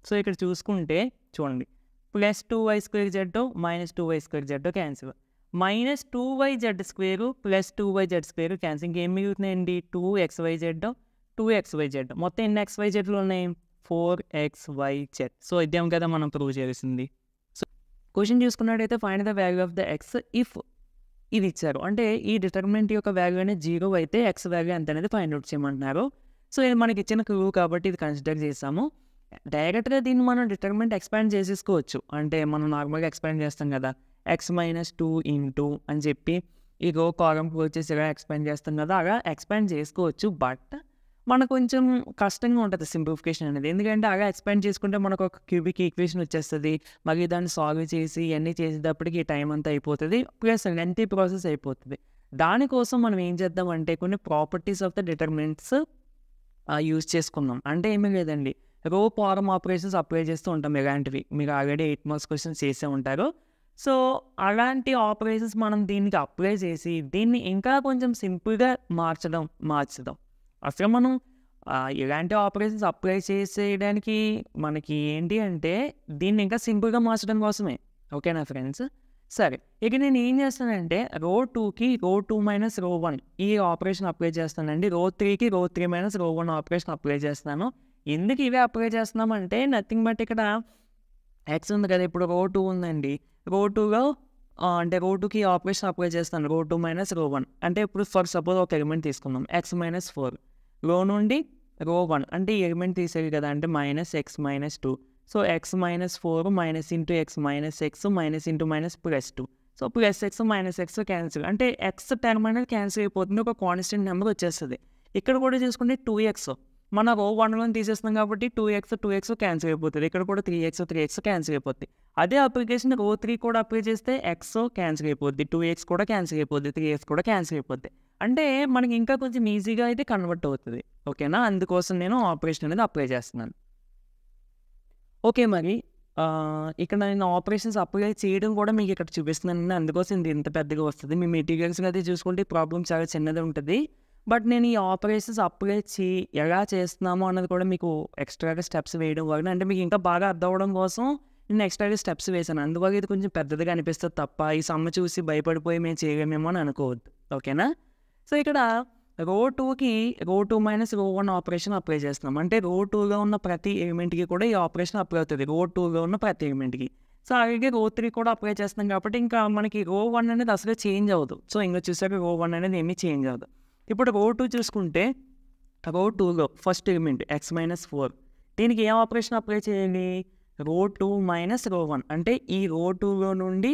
సో ఇక్కడ చూసుకుంటే చూడండి plus 2y2z minus 2y2z cancel, minus 2yz square plus 2yz square cancel. ఇంకేం మిగులుతున్నాయండి 2xyz మొత్తం ఎన్ని XYZలు ఉన్నాయి 4xyz. సో ఇదేం కదా మనం ప్రూవ్ చేసింది. సో క్వశ్చన్ చూసుకున్నట్టయితే find the value of the X if ఇది ఇచ్చారు, అంటే ఈ డిటర్మినెంట్ యొక్క వాల్యూ అనేది 0 అయితే ఎక్స్ వాల్యూ ఎంత అనేది ఫైండ్ అవుట్ చేయమంటున్నారు. సో ఇది మనకి ఇచ్చిన క్లూ కాబట్టి ఇది కన్సిడర్ చేసాము. డైరెక్ట్గా దీన్ని మనం డిటర్మినెంట్ ఎక్స్పాండ్ చేసేసుకోవచ్చు, అంటే మనం నార్మల్గా ఎక్స్పాండ్ చేస్తాం కదా x-2 ఇంటూ అని చెప్పి ఈ రో కాలంకి వచ్చేసి ఇలా ఎక్స్పాండ్ చేస్తాం కదా, అలా ఎక్స్పాండ్ చేసుకోవచ్చు. బట్ మనకు కొంచెం కష్టంగా ఉంటుంది సింప్లిఫికేషన్ అనేది, ఎందుకంటే అలా ఎక్స్పాండ్ చేసుకుంటే మనకు ఒక క్యూబిక్ ఈక్వేషన్ వచ్చేస్తుంది, మళ్ళీ దాన్ని సాల్వ్ చేసి ఇవన్నీ చేసేటప్పటికి టైం అంతా అయిపోతుంది, ప్లస్ లెంతీ ప్రాసెస్ అయిపోతుంది. దానికోసం మనం ఏం చేద్దామంటే కొన్ని properties of the determinants use చేసుకుందాం. అంటే ఏమీ లేదండి, రో ఫార్మ్ ఆపరేషన్స్ అప్లై చేస్తూ ఉంటాం ఇలాంటివి, మీరు ఆల్రెడీ 8 మార్క్స్ క్వశ్చన్స్ చేసే ఉంటారు. సో అలాంటి ఆపరేషన్స్ మనం దీనికి అప్లై చేసి దీన్ని ఇంకా కొంచెం సింపుల్గా మార్చుదాం. అసలు మనం ఇలాంటి ఆపరేషన్స్ అప్లై చేసేయడానికి మనకి ఏంటి అంటే దీన్ని ఇంకా సింపుల్గా మార్చడం కోసమే. ఓకేనా ఫ్రెండ్స్? సరే, ఇక నేను ఏం చేస్తానంటే రో 2కి రో 2 మైనస్ రో 1 ఈ ఆపరేషన్ అప్లై చేస్తానండి. రో 3కి రో 3 మైనస్ రో 1 ఆపరేషన్ అప్లై చేస్తున్నాను. ఎందుకు ఇవే అప్లై చేస్తున్నామంటే నథింగ్ బట్ ఇక్కడ ఎక్స్ ఉంది కదా, ఇప్పుడు రో 2 ఉందండి. రో 2లో అంటే రో 2కి ఆపరేషన్ అప్లై చేస్తాను. రో 2 మైనస్ రో 1 అంటే ఇప్పుడు ఫర్ సపోజ్ ఒక ఎలిమెంట్ తీసుకుందాం ఎక్స్ మైనస్ 4. రో నుండి రో 1 అంటే ఈ ఎలిమెంట్ తీసేది కదా, అంటే minus X minus 2. So X minus 4 minus into X minus X minus into minus plus 2. So plus X minus X cancel, అంటే ఎక్స్ టర్మ్ అనేది క్యాన్సిల్ అయిపోతుంది, ఒక కాన్స్టెంట్ నెంబర్ వచ్చేస్తుంది. ఇక్కడ కూడా చూసుకుంటే 2x మన రో 1లో తీసేస్తున్నాం కాబట్టి 2x క్యాన్సిల్ అయిపోతుంది. ఇక్కడ కూడా 3x క్యాన్సిల్ అయిపోతుంది. అదే అప్లికేషన్ రో 3 కూడా అప్లై చేస్తే ఎక్స్ క్యాన్సిల్ అయిపోద్ది, 2x కూడా క్యాన్సిల్ అయిపోద్ది, 3x కూడా క్యాన్సిల్ అయిపోద్ది. అంటే మనకి ఇంకా కొంచెం ఈజీగా అయితే కన్వర్ట్ అవుతుంది. ఓకేనా? అందుకోసం నేను ఆపరేషన్ అనేది అప్లై చేస్తున్నాను. ఓకే, మరి ఇక్కడ నేను ఆపరేషన్స్ అప్లై చేయడం కూడా మీకు ఇక్కడ చూపిస్తున్నాను. అందుకోసం ఇది ఇంత పెద్దగా వస్తుంది. మీ మెటీరియల్స్ అయితే చూసుకుంటే ప్రాబ్లం చాలా చిన్నది ఉంటుంది. బట్ నేను ఈ ఆపరేషన్స్ అప్లై ఎలా చేస్తున్నామో అన్నది కూడా మీకు ఎక్స్ట్రాగా స్టెప్స్ వేయడం వల్ల, అంటే మీకు ఇంకా బాగా అర్థం అవ్వడం కోసం నేను ఎక్స్ట్రాగా స్టెప్స్ వేసాను. అందువల్ల ఇది కొంచెం పెద్దదిగా అనిపిస్తుంది తప్ప ఈ సమ్మ చూసి భయపడిపోయి మేము చేయలేమేమో అని అనుకోవద్దు. ఓకేనా? సో ఇక్కడ రో 2కి రో 2 మైనస్ రో 1 ఆపరేషన్ అప్లై చేస్తున్నాం. అంటే రో 2లో ఉన్న ప్రతి ఎలిమెంట్కి కూడా ఈ ఆపరేషన్ అప్లై అవుతుంది, రో 2లో ఉన్న ప్రతి ఎలిమెంట్కి. సో అలాగే రో 3 కూడా అప్లై చేస్తున్నాం కాబట్టి ఇంకా మనకి రో 1 అనేది అసలు చేంజ్ అవ్వదు. సో ఇంకా చూసాక రో 1 అనేది ఏమీ చేంజ్ అవ్వదు. ఇప్పుడు రో 2 చూసుకుంటే రో 2లో ఫస్ట్ ఎలిమెంట్ ఎక్స్ మైనస్ 4, దీనికి ఏం ఆపరేషన్ అప్లై చేయాలి? రో 2 మైనస్ రో 1 అంటే ఈ రో 2లో నుండి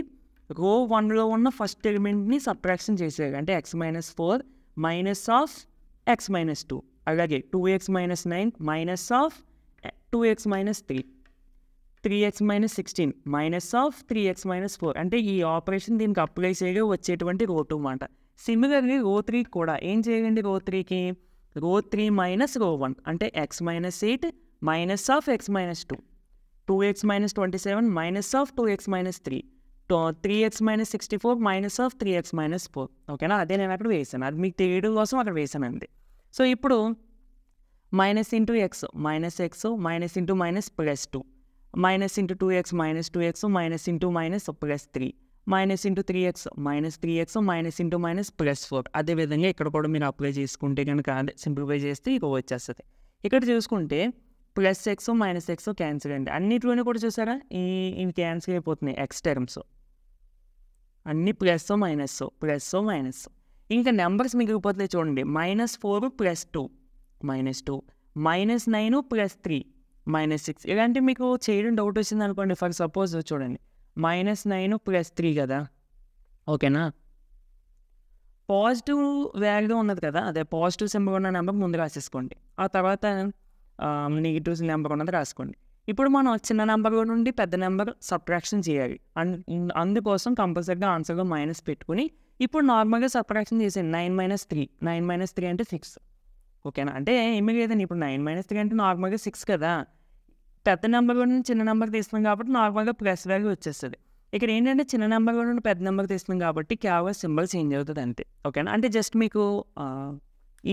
రో 1లో ఉన్న ఫస్ట్ ఎలిమెంట్ని సబ్ట్రాక్షన్ చేసేయాలి. అంటే X minus 4 minus of X minus 2, అలాగే 2x minus 9 minus of 2x minus 3, 3x minus 16 minus of 3x minus 4. అంటే ఈ ఆపరేషన్ దీనికి అప్లై చేయగా వచ్చేటువంటి రో 2 మాట. సిమిలర్లీ రో 3 కూడా ఏం చేయాలండి? రో 3కి రో 3 మైనస్ రో 1 అంటే X minus 8 minus of X minus 2, 2x minus 27 minus of 2x minus 3, 3x minus 64 minus of 3x minus 4. ఓకేనా? అదే నేను అక్కడ వేసాను, అది మీకు తెలియడం కోసం అక్కడ వేసానండి. సో ఇప్పుడు minus into X minus into minus plus 2 minus into 2x minus into minus plus 3 minus into 3x minus into minus plus 4. అదేవిధంగా ఇక్కడ కూడా మీరు అప్లై చేసుకుంటే కనుక సింప్లిఫై చేస్తే ఇక వచ్చేస్తుంది. ఇక్కడ చూసుకుంటే plus X minus X cancel అండి. అన్నిట్లోనే కూడా చూసారా ఇవి క్యాన్సిల్ అయిపోతున్నాయి. ఎక్స్ టర్మ్స్ అన్ని ప్లస్ మైనస్. ఇంకా నెంబర్స్ మిగిలిపోతున్నాయి చూడండి. -4 + 2 -2 -9 + 3 -6. ఇలాంటి మీకు చేయడం డౌట్ వచ్చింది అనుకోండి. ఫర్ సపోజ్ చూడండి -9 + 3 కదా, ఓకేనా? పాజిటివ్ వాల్యూ ఉన్నది కదా, అదే పాజిటివ్ సింబల్ ఉన్న నెంబర్ ముందు రాసేసుకోండి. ఆ తర్వాత నెగిటివ్ నెంబర్ ఉన్నది రాసుకోండి. ఇప్పుడు మనం చిన్న నెంబర్ నుండి పెద్ద నెంబర్ సబ్ట్రాక్షన్ చేయాలి. అందుకోసం కంపల్సరీగా ఆన్సర్లో మైనస్ పెట్టుకుని ఇప్పుడు నార్మల్గా సబ్ట్రాక్షన్ చేసేయండి. 9 - 3 అంటే 6. ఓకేనా? అంటే ఏమీ లేదండి, ఇప్పుడు 9 - 3 అంటే నార్మల్గా 6 కదా. పెద్ద నెంబర్ నుండి చిన్న నెంబర్ తీస్తున్నాం కాబట్టి నార్మల్గా ప్లస్ వాల్యూ వచ్చేస్తుంది. ఇక్కడ ఏంటంటే చిన్న నెంబర్ నుండి పెద్ద నెంబర్ తీస్తున్నాం కాబట్టి కేవలం సింబల్ చేంజ్ అవుతుంది అంతే. ఓకేనా? అంటే జస్ట్ మీకు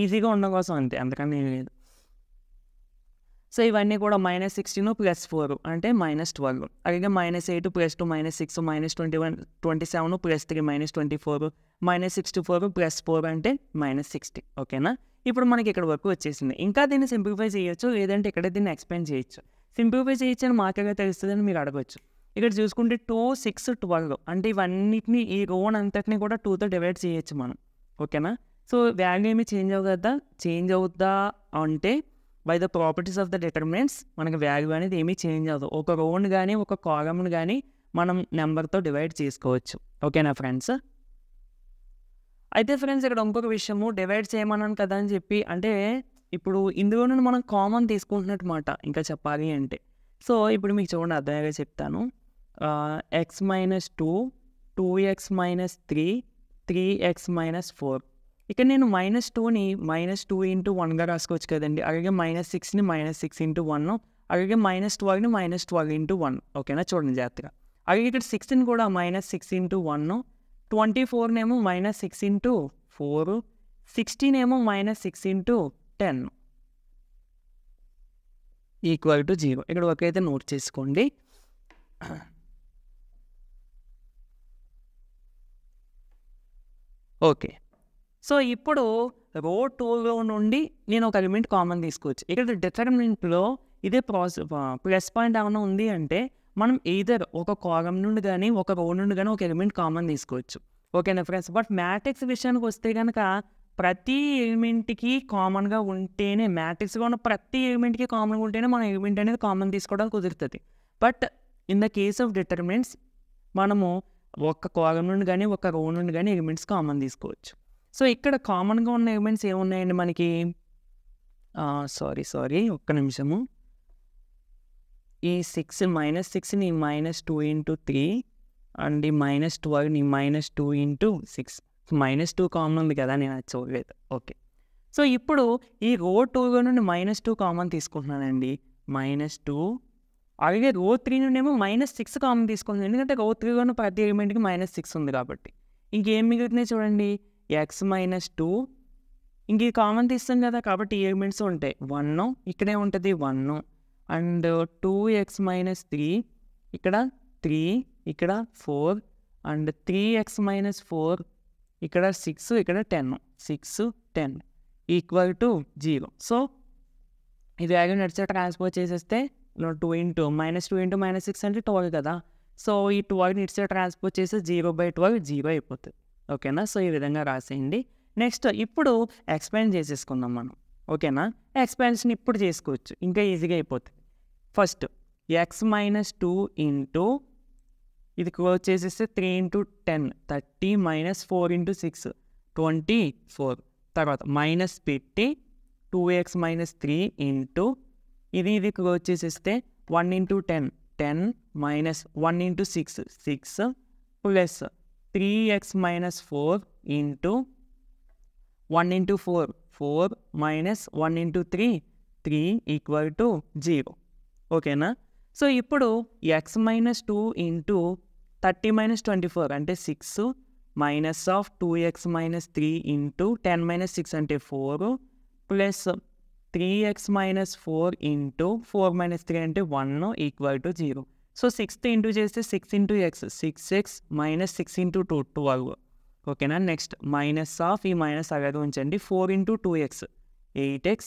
ఈజీగా ఉండడం కోసం అంతే, అందుకని ఏం లేదు. సో ఇవన్నీ కూడా -16 + 4 అంటే -12. అలాగే -8 + 2 -6 -21 27 + 3 -24 -64 + 4 అంటే -60. ఓకేనా? ఇప్పుడు మనకి ఇక్కడ వరకు వచ్చేసింది. ఇంకా దీన్ని సింప్లిఫై చేయొచ్చు, లేదంటే ఇక్కడ దీన్ని ఎక్స్పాండ్ చేయొచ్చు. సింప్లిఫై చేయొచ్చు అని మాకేగా తెలుస్తుందని మీరు అడగచ్చు. ఇక్కడ చూసుకుంటే 2 6 12 అంటే ఇవన్నిటిని ఈ రోన్ అంతటిని కూడా 2తో డివైడ్ చేయొచ్చు మనం. ఓకేనా? సో వాల్యూ ఏమి చేంజ్ అవుతుందా? చేంజ్ అవుద్దా అంటే by the properties of the determinants మనకి వాల్యూ అనేది ఏమీ చేంజ్ అవ్వదు. ఒక రోని కానీ ఒక కాలమ్ని కానీ మనం నెంబర్తో డివైడ్ చేసుకోవచ్చు. ఓకేనా ఫ్రెండ్స్? అయితే ఫ్రెండ్స్ ఇక్కడ ఇంకొక విషయము, డివైడ్ చేయమన్నాను కదా అని చెప్పి, అంటే ఇప్పుడు ఇందులో నుండి మనం కామన్ తీసుకుంటున్నట్టు మాట ఇంకా చెప్పాలి అంటే. సో ఇప్పుడు మీకు చూడండి అర్థమయ్యేలా చెప్తాను. x - 2 2x - 3 3x - 4. ఇక్కడ నేను -2ని -2 × 1గా రాసుకోవచ్చు కదండి. అలాగే -6ని -6 × 1, అలాగే -12ని -12 × 1. ఓకేనా? చూడండి జాగ్రత్తగా. అలాగే ఇక్కడ 16 కూడా -6 ఇంటూ 1, 24నేమో -6 ఇంటూ 4, 16 ఏమో -6 ఇంటూ 10 ఈక్వల్ టు 0. ఇక్కడ ఒక అయితే నోట్ చేసుకోండి. ఓకే, సో ఇప్పుడు రో 2లో నుండి నేను ఒక ఎలిమెంట్ కామన్ తీసుకోవచ్చు. ఇక్కడ డిటర్మినెంట్లో ఇదే ప్లస్ పాయింట్ ఏమైనా ఉంది అంటే మనం ఎయిదర్ ఒక కాలమ్ నుండి కానీ ఒక రో నుండి కానీ ఒక ఎలిమెంట్ కామన్ తీసుకోవచ్చు. ఓకేనా ఫ్రెండ్స్? బట్ మ్యాట్రిక్స్ విషయానికి వస్తే కనుక ప్రతి ఎలిమెంట్కి కామన్గా ఉంటేనే, మ్యాట్రిక్స్గా ఉన్న ప్రతి ఎలిమెంట్కి కామన్గా ఉంటేనే మనం ఎలిమెంట్ అనేది కామన్ తీసుకోవడానికి కుదురుతుంది. But in the case of determinants మనము ఒక కాలమ్ నుండి కానీ ఒక రో నుండి కానీ ఎలిమెంట్స్ కామన్ తీసుకోవచ్చు. సో ఇక్కడ కామన్గా ఉన్న ఎలిమెంట్స్ ఏమున్నాయండి మనకి? సారీ ఒక్క నిమిషము. ఈ -6ని -2 ఇంటూ 3 అండ్ ఈ -12ని -2 ఇంటూ 6. -2 కామన్ ఉంది కదా, నేను అది చూడలేదు. ఓకే, సో ఇప్పుడు ఈ రో 2లో నుండి -2 కామన్ తీసుకుంటున్నానండి, -2. అలాగే రో 3 నుండి ఏమో -6 కామన్ తీసుకుంటున్నాను, ఎందుకంటే రో 3లోని ప్రతి ఎలిమెంట్కి -6 ఉంది కాబట్టి. ఇంకేం మిగులుతున్నాయి చూడండి, x -2. ఇంక ఈ కామన్ తీస్తాం కదా, కాబట్టి ఈ ఎలిమెంట్స్ ఉంటాయి. 1 ఇక్కడే ఉంటుంది, 1 అండ్ 2x -3 ఇక్కడ 3, ఇక్కడ 4 అండ్ 3x -4 ఇక్కడ 6, ఇక్కడ 10. 6, 10 ఈక్వల్ టు 0. సో ఇది వాల్యూ నడిచే ట్రాన్స్పోజ్ చేసేస్తే 2 ఇంటూ -2 ఇంటూ -6 అంటే 12 కదా. సో ఈ 12 ఇట్సే ట్రాన్స్పోజ్ చేస్తే 0/12 0 అయిపోతుంది. ఓకేనా? సో ఈ విధంగా రాసేయండి. నెక్స్ట్ ఇప్పుడు ఎక్స్పాండ్ చేసేసుకుందాం మనం. ఓకేనా? ఎక్స్పాన్షన్ ఇప్పుడు చేసుకోవచ్చు, ఇంకా ఈజీగా అయిపోతుంది. ఫస్ట్ x -2 ఇంటూ ఇది క్లోజ్ చేసేస్తే 3 ఇంటూ 10 30 -4 ఇంటూ 6 24. తర్వాత మైనస్ పెట్టి 2x -3 ఇంటూ ఇది క్లోజ్ చేసేస్తే 1 into 10 10 minus 1 into 6 6 plus 3x -4 into 1 into 4 4 minus 1 into 3 3 equal to 0. ఓకేనా? సో ఇప్పుడు x -2 ఇంటూ 30 - 24 అంటే 6 మైనస్ ఆఫ్ 2x -3 ఇంటూ 10 - 6 అంటే 4 ప్లస్ 3x -4 ఇంటూ 4 - 3 అంటే 1 ఈక్వల్ టు 0. సో 6 ఇంటూ చేస్తే 6 into x 6x minus 6 into 2 12. ఓకేనా? Next minus of ఈ minus అలాగే ఉంచండి. 4 ఇంటూ 2x 8x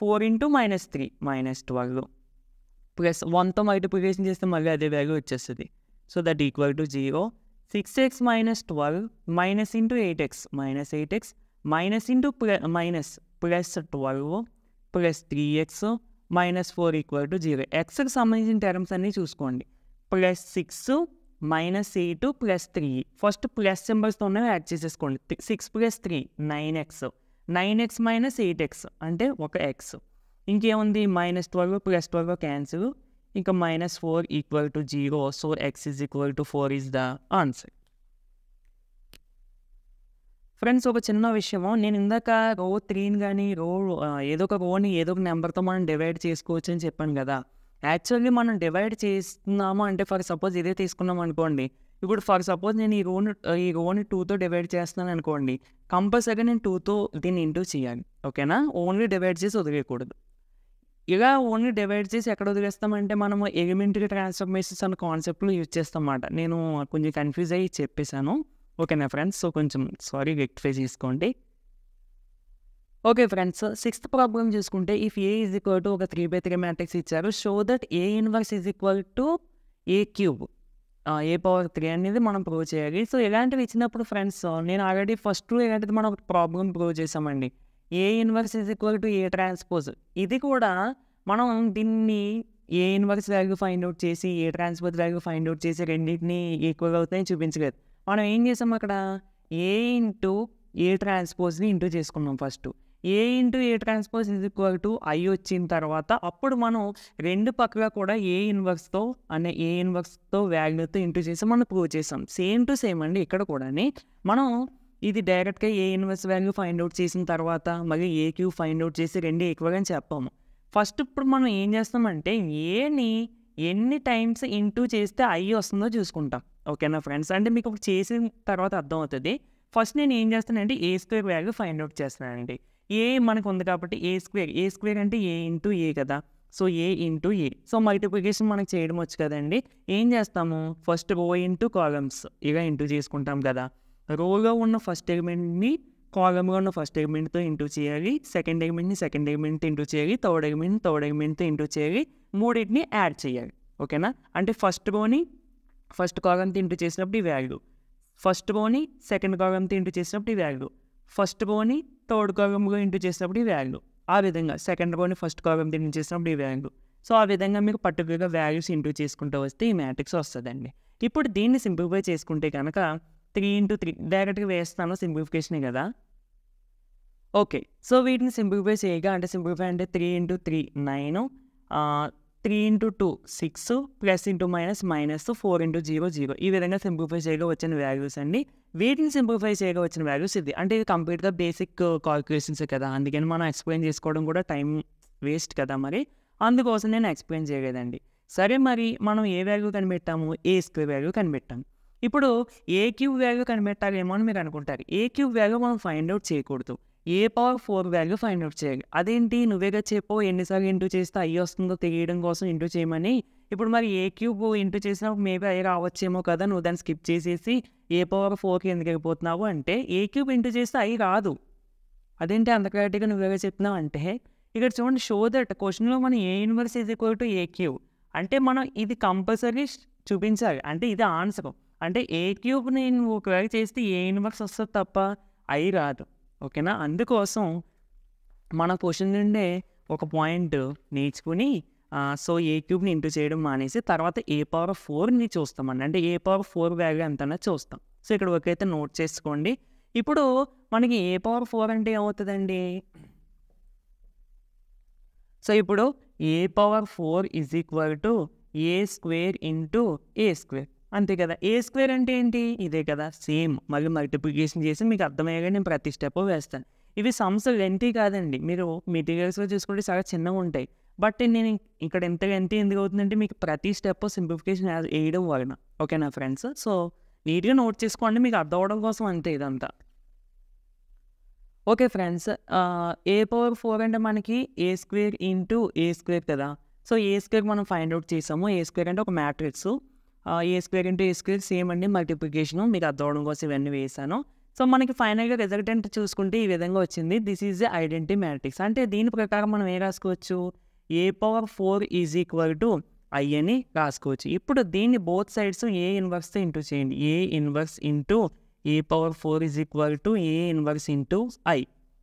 4 ఇంటూ -3 -12 ప్లస్ 1తో మల్టిప్లికేషన్ చేస్తే మళ్ళీ అదే వాల్యూ వచ్చేస్తుంది. So that equal to 0. 6x -12 minus into 8x -8x minus into minus plus 12 plus 3x -4 equal to 0. ఎక్స్కి సంబంధించిన టర్మ్స్ అన్నీ చూసుకోండి. Plus 6 -8 plus 3. ఫస్ట్ ప్లస్ సింబల్స్తో ఉన్నవి యాడ్ చేసేసుకోండి. 6 plus 3 9x 9x minus 8x అంటే ఒక x. ఇంకేముంది -12 ప్లస్ 12 క్యాన్సిల్, ఇంకా -4 equal to 0. So x is equal to 4 is the answer. Friends ఒక చిన్న విషయము, నేను ఇందాక రో 3ని కానీ ఏదో ఒక రోని ఏదో ఒక నెంబర్తో మనం డివైడ్ చేసుకోవచ్చు అని చెప్పాను కదా. యాక్చువల్లీ మనం డివైడ్ చేస్తున్నాము అంటే ఫర్ సపోజ్ ఇదే తీసుకున్నాం అనుకోండి. ఇప్పుడు ఫర్ సపోజ్ నేను ఈ రోని 2తో డివైడ్ చేస్తున్నాను అనుకోండి, కంపల్సరీగా నేను 2తో దీన్ని ఇంటూ చేయాలి. ఓకేనా? ఓన్లీ డివైడ్ చేసి వదిలేయకూడదు. ఇలా ఓన్లీ డివైడ్ చేసి ఎక్కడ వదిలేస్తామంటే మనము ఎలిమెంటరీ ట్రాన్స్ఫర్మేషన్స్ అనే కాన్సెప్ట్లో యూజ్ చేస్తాం అన్నమాట. నేను కొంచెం కన్ఫ్యూజ్ అయ్యి చెప్పేశాను. ఓకేనా ఫ్రెండ్స్? సో కొంచెం సారీ, రెక్టిఫై చేసుకోండి. ఓకే ఫ్రెండ్స్, 6th ప్రాబ్లం చూసుకుంటే if A is equal to ఒక 3/3 మ్యాట్రిక్స్ ఇచ్చారు. Show that A inverse is equal to A cube a⁻3 అనేది మనం ప్రూవ్ చేయాలి. సో ఇలాంటివి ఇచ్చినప్పుడు ఫ్రెండ్స్ నేను ఆల్రెడీ ఫస్ట్ ఇలాంటిది మనం ప్రాబ్లం ప్రూవ్ చేసామండి. A inverse is equal to A transpose. ఇది కూడా మనం దీన్ని A inverse value find out చేసి A transpose value find out చేసి రెండింటిని ఈక్వల్ అవుతాయని చూపించలేదు. మనం ఏం చేసాం అక్కడ, ఏ ఇంటూ ఏ ట్రాన్స్పోజ్ని ఇంటూ చేసుకున్నాం. First A into A transpose is equal to I వచ్చిన తర్వాత అప్పుడు మనం రెండు పక్కగా కూడా ఏ ఇన్వర్స్తో వాల్యూతో ఇంటూ చేసి మనం ప్రూవ్ చేసాం. సేమ్ టు సేమ్ అండి ఇక్కడ కూడా మనం ఇది డైరెక్ట్గా ఏ ఇన్వర్స్ వాల్యూ ఫైండ్ అవుట్ చేసిన తర్వాత మళ్ళీ ఏ క్యూబ్ ఫైండ్ అవుట్ చేసి రెండు ఈక్వల్ అని చెప్పాము. ఫస్ట్ ఇప్పుడు మనం ఏం చేస్తామంటే ఏని ఎన్ని టైమ్స్ ఇంటూ చేస్తే ఐ వస్తుందో చూసుకుంటాం. ఓకేనా ఫ్రెండ్స్? అంటే మీకు ఇప్పుడు చేసిన తర్వాత అర్థమవుతుంది. ఫస్ట్ నేను ఏం చేస్తానంటే ఏ స్క్వేర్ వాల్యూ ఫైండ్ అవుట్ చేస్తున్నానండి. ఏ మనకు ఉంది కాబట్టి ఏ స్క్వేర్ అంటే ఏ ఇంటూ ఏ కదా. సో ఏ ఇంటూ ఏ. సో మల్టిప్లికేషన్ మనకు చేయడం వచ్చు కదండి. ఏం చేస్తాము, ఫస్ట్ రో ఇంటూ కాలమ్స్ ఇలా ఇంటూ చేసుకుంటాం కదా. రోలో ఉన్న ఫస్ట్ ఎలిమెంట్ని కాలమ్లో ఉన్న ఫస్ట్ ఎలిమెంట్తో ఇంటూ చేయాలి, సెకండ్ ఎలిమెంట్తో ఇంటూ చేయాలి, థర్డ్ ఎలిమెంట్తో ఇంటూ చేయాలి, మూడింటిని యాడ్ చేయాలి. ఓకేనా? అంటే ఫస్ట్ రోని ఫస్ట్ కాలమ్తో ఇంటూ చేసినప్పుడు ఈ వాల్యూ, ఫస్ట్ రోని సెకండ్ కాలమ్తో ఇంటూ చేసినప్పుడు ఈ వాల్యూ, ఫస్ట్ రోని థర్డ్ కాలమ్లో ఇంటూ చేసినప్పుడు ఈ వాల్యూ, ఆ విధంగా సెకండ్ రోని ఫస్ట్ కాలమ్తో ఇంటూ చేసినప్పుడు ఈ వాల్యూ. సో ఆ విధంగా మీకు పర్టికులర్గా వాల్యూస్ ఇంటూ చేసుకుంటూ వస్తే ఈ మ్యాట్రిక్స్ వస్తుందండి. ఇప్పుడు దీన్ని సింప్లిఫై చేసుకుంటే కనుక 3 into 3 డైరెక్ట్గా వేస్తాను, సింప్లిఫికేషనే కదా. ఓకే, సో వీటిని సింప్లిఫై చేయగా అంటే సింప్లిఫై అంటే 3 into 3 9, 3 into 2 6, plus into minus 4 into 0 0. ఈ విధంగా సింప్లిఫై చేయగా వచ్చిన వాల్యూస్ అండి. వీటిని సింప్లిఫై చేయగా వచ్చిన వాల్యూస్ ఇది. అంటే ఇది కంప్లీట్గా బేసిక్ కాల్కులేషన్స్ కదా, అందుకని మనం ఎక్స్ప్లెయిన్ చేసుకోవడం కూడా టైం వేస్ట్ కదా, మరి అందుకోసం నేను ఎక్స్ప్లెయిన్ చేయలేదండి. సరే, మరి మనం ఏ వాల్యూ కనిపెట్టాము, ఏ స్క్వేర్ వాల్యూ కనిపెట్టాము. ఇప్పుడు ఏ క్యూబ్ వాల్యూ కనిపెట్టాలేమో అని మీరు అనుకుంటారు. ఏ క్యూబ్ వాల్యూ మనం ఫైండ్ అవుట్ చేయకూడదు, ఏ పవర్ 4 వాల్యూ ఫైండ్ అవుట్ చేయాలి. అదేంటి, నువ్వేగా చెప్పు ఎన్నిసార్లు ఇంటూ చేస్తే ఐ వస్తుందో తెలియడం కోసం ఇంటూ చేయమని. ఇప్పుడు మరి ఏ క్యూబ్ ఇంటూ చేసినప్పుడు మేబీ ఐ రావచ్చేమో కదా, నువ్వు దాన్ని స్కిప్ చేసేసి ఏ పవర్ 4కి ఎందుకు వెళ్ళిపోతున్నావు అంటే, ఏ క్యూబ్ ఇంటూ చేస్తే ఐ రాదు. అదేంటి అంత క్లారిటీగా నువ్వేగా చెప్తున్నావు అంటే, ఇక్కడ చూడండి, షో దట్ క్వశ్చన్లో మనం ఏ inverse is equal to A cube అంటే మనం ఇది కంపల్సరీ చూపించాలి. అంటే ఇది ఆన్సర్. అంటే ఏ క్యూబ్ని నువ్వు ఒకవేళ చేస్తే ఏ ఇన్వర్స్ వస్తుంది తప్ప ఐ రాదు. ఓకేనా? అందుకోసం మన క్వశ్చన్ నుండే ఒక పాయింట్ నేర్చుకుని సో ఏ క్యూబ్ని ఇంటూ చేయడం మానేసి తర్వాత ఏ పవర్ 4ని చూస్తామండి. అంటే ఏ పవర్ 4 వాల్యూ ఎంత అన్నది చూస్తాం. సో ఇక్కడ ఒకైతే నోట్ చేసుకోండి. ఇప్పుడు మనకి ఏ పవర్ 4 అంటే ఏమవుతుందండి, సో ఇప్పుడు A power 4 is equal to A square into A square, అంతే కదా. ఏ స్క్వేర్ అంటే ఏంటి, ఇదే కదా, సేమ్. మళ్ళీ మల్టిప్లికేషన్ చేసి మీకు అర్థమయ్యేగా నేను ప్రతి స్టెప్ వేస్తాను. ఇవి సమ్స్ లెంతీ కాదండి, మీరు మెటీరియల్స్లో చూసుకుంటే చాలా చిన్నగా ఉంటాయి. బట్ నేను ఇక్కడ ఎంత లెంతీ ఎందుకు అవుతుందంటే మీకు ప్రతి స్టెప్ సింప్లిఫికేషన్ వేయడం వలన. ఓకేనా ఫ్రెండ్స్? సో నీట్గా నోట్ చేసుకోండి, మీకు అర్థం అవడం కోసం అంతే ఇదంతా. ఓకే ఫ్రెండ్స్, ఏ పవర్ 4 అంటే మనకి ఏ స్క్వేర్ ఇంటూ ఏ స్క్వేర్ కదా. సో ఏ స్క్వేర్ మనం ఫైండ్ అవుట్ చేసాము. ఏ స్క్వేర్ అంటే ఒక matrix. A square into A square same అండి, మల్టిప్లికేషను మీకు అర్థం అవడం కోసం ఇవన్నీ వేసాను. సో మనకి ఫైనల్గా రిజల్టెంట్ చూసుకుంటే ఈ విధంగా వచ్చింది. This is the identity matrix. అంటే దీని ప్రకారం మనం ఏం రాసుకోవచ్చు, A power 4 is equal to I అని రాసుకోవచ్చు. ఇప్పుడు దీన్ని బోత్ సైడ్స్ ఏ ఇన్వర్స్తో ఇంటూ చేయండి. A inverse into A power 4 is equal to A inverse into I.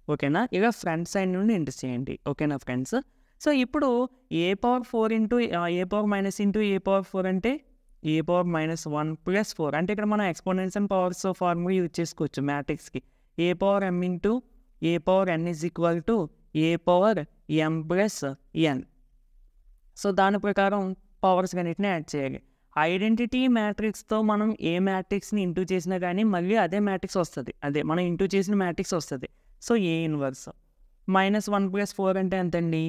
ఓకేనా? ఇలా ఫ్రంట్ సైడ్ నుండి ఇంటూ చేయండి. ఓకేనా ఫ్రెండ్స్? సో ఇప్పుడు A power 4 into A power minus into A power 4 అంటే ఏ పవర్ -1 + 4. అంటే ఇక్కడ మనం exponents and powers formula use చేసుకోవచ్చు మ్యాట్రిక్స్కి. A power m into A power n is equal to A power m + n. So దాని ప్రకారం powers అన్నిటిని add చేయాలి. ఐడెంటిటీ మ్యాట్రిక్స్తో మనం ఏ మ్యాట్రిక్స్ని ఇంటూ చేసినా కానీ మళ్ళీ అదే మ్యాట్రిక్స్ వస్తుంది, అదే మనం ఇంటూ చేసిన మ్యాట్రిక్స్ వస్తుంది. సో ఏ ఇన్వర్స్ -1 + 4 అంటే ఎంతండి,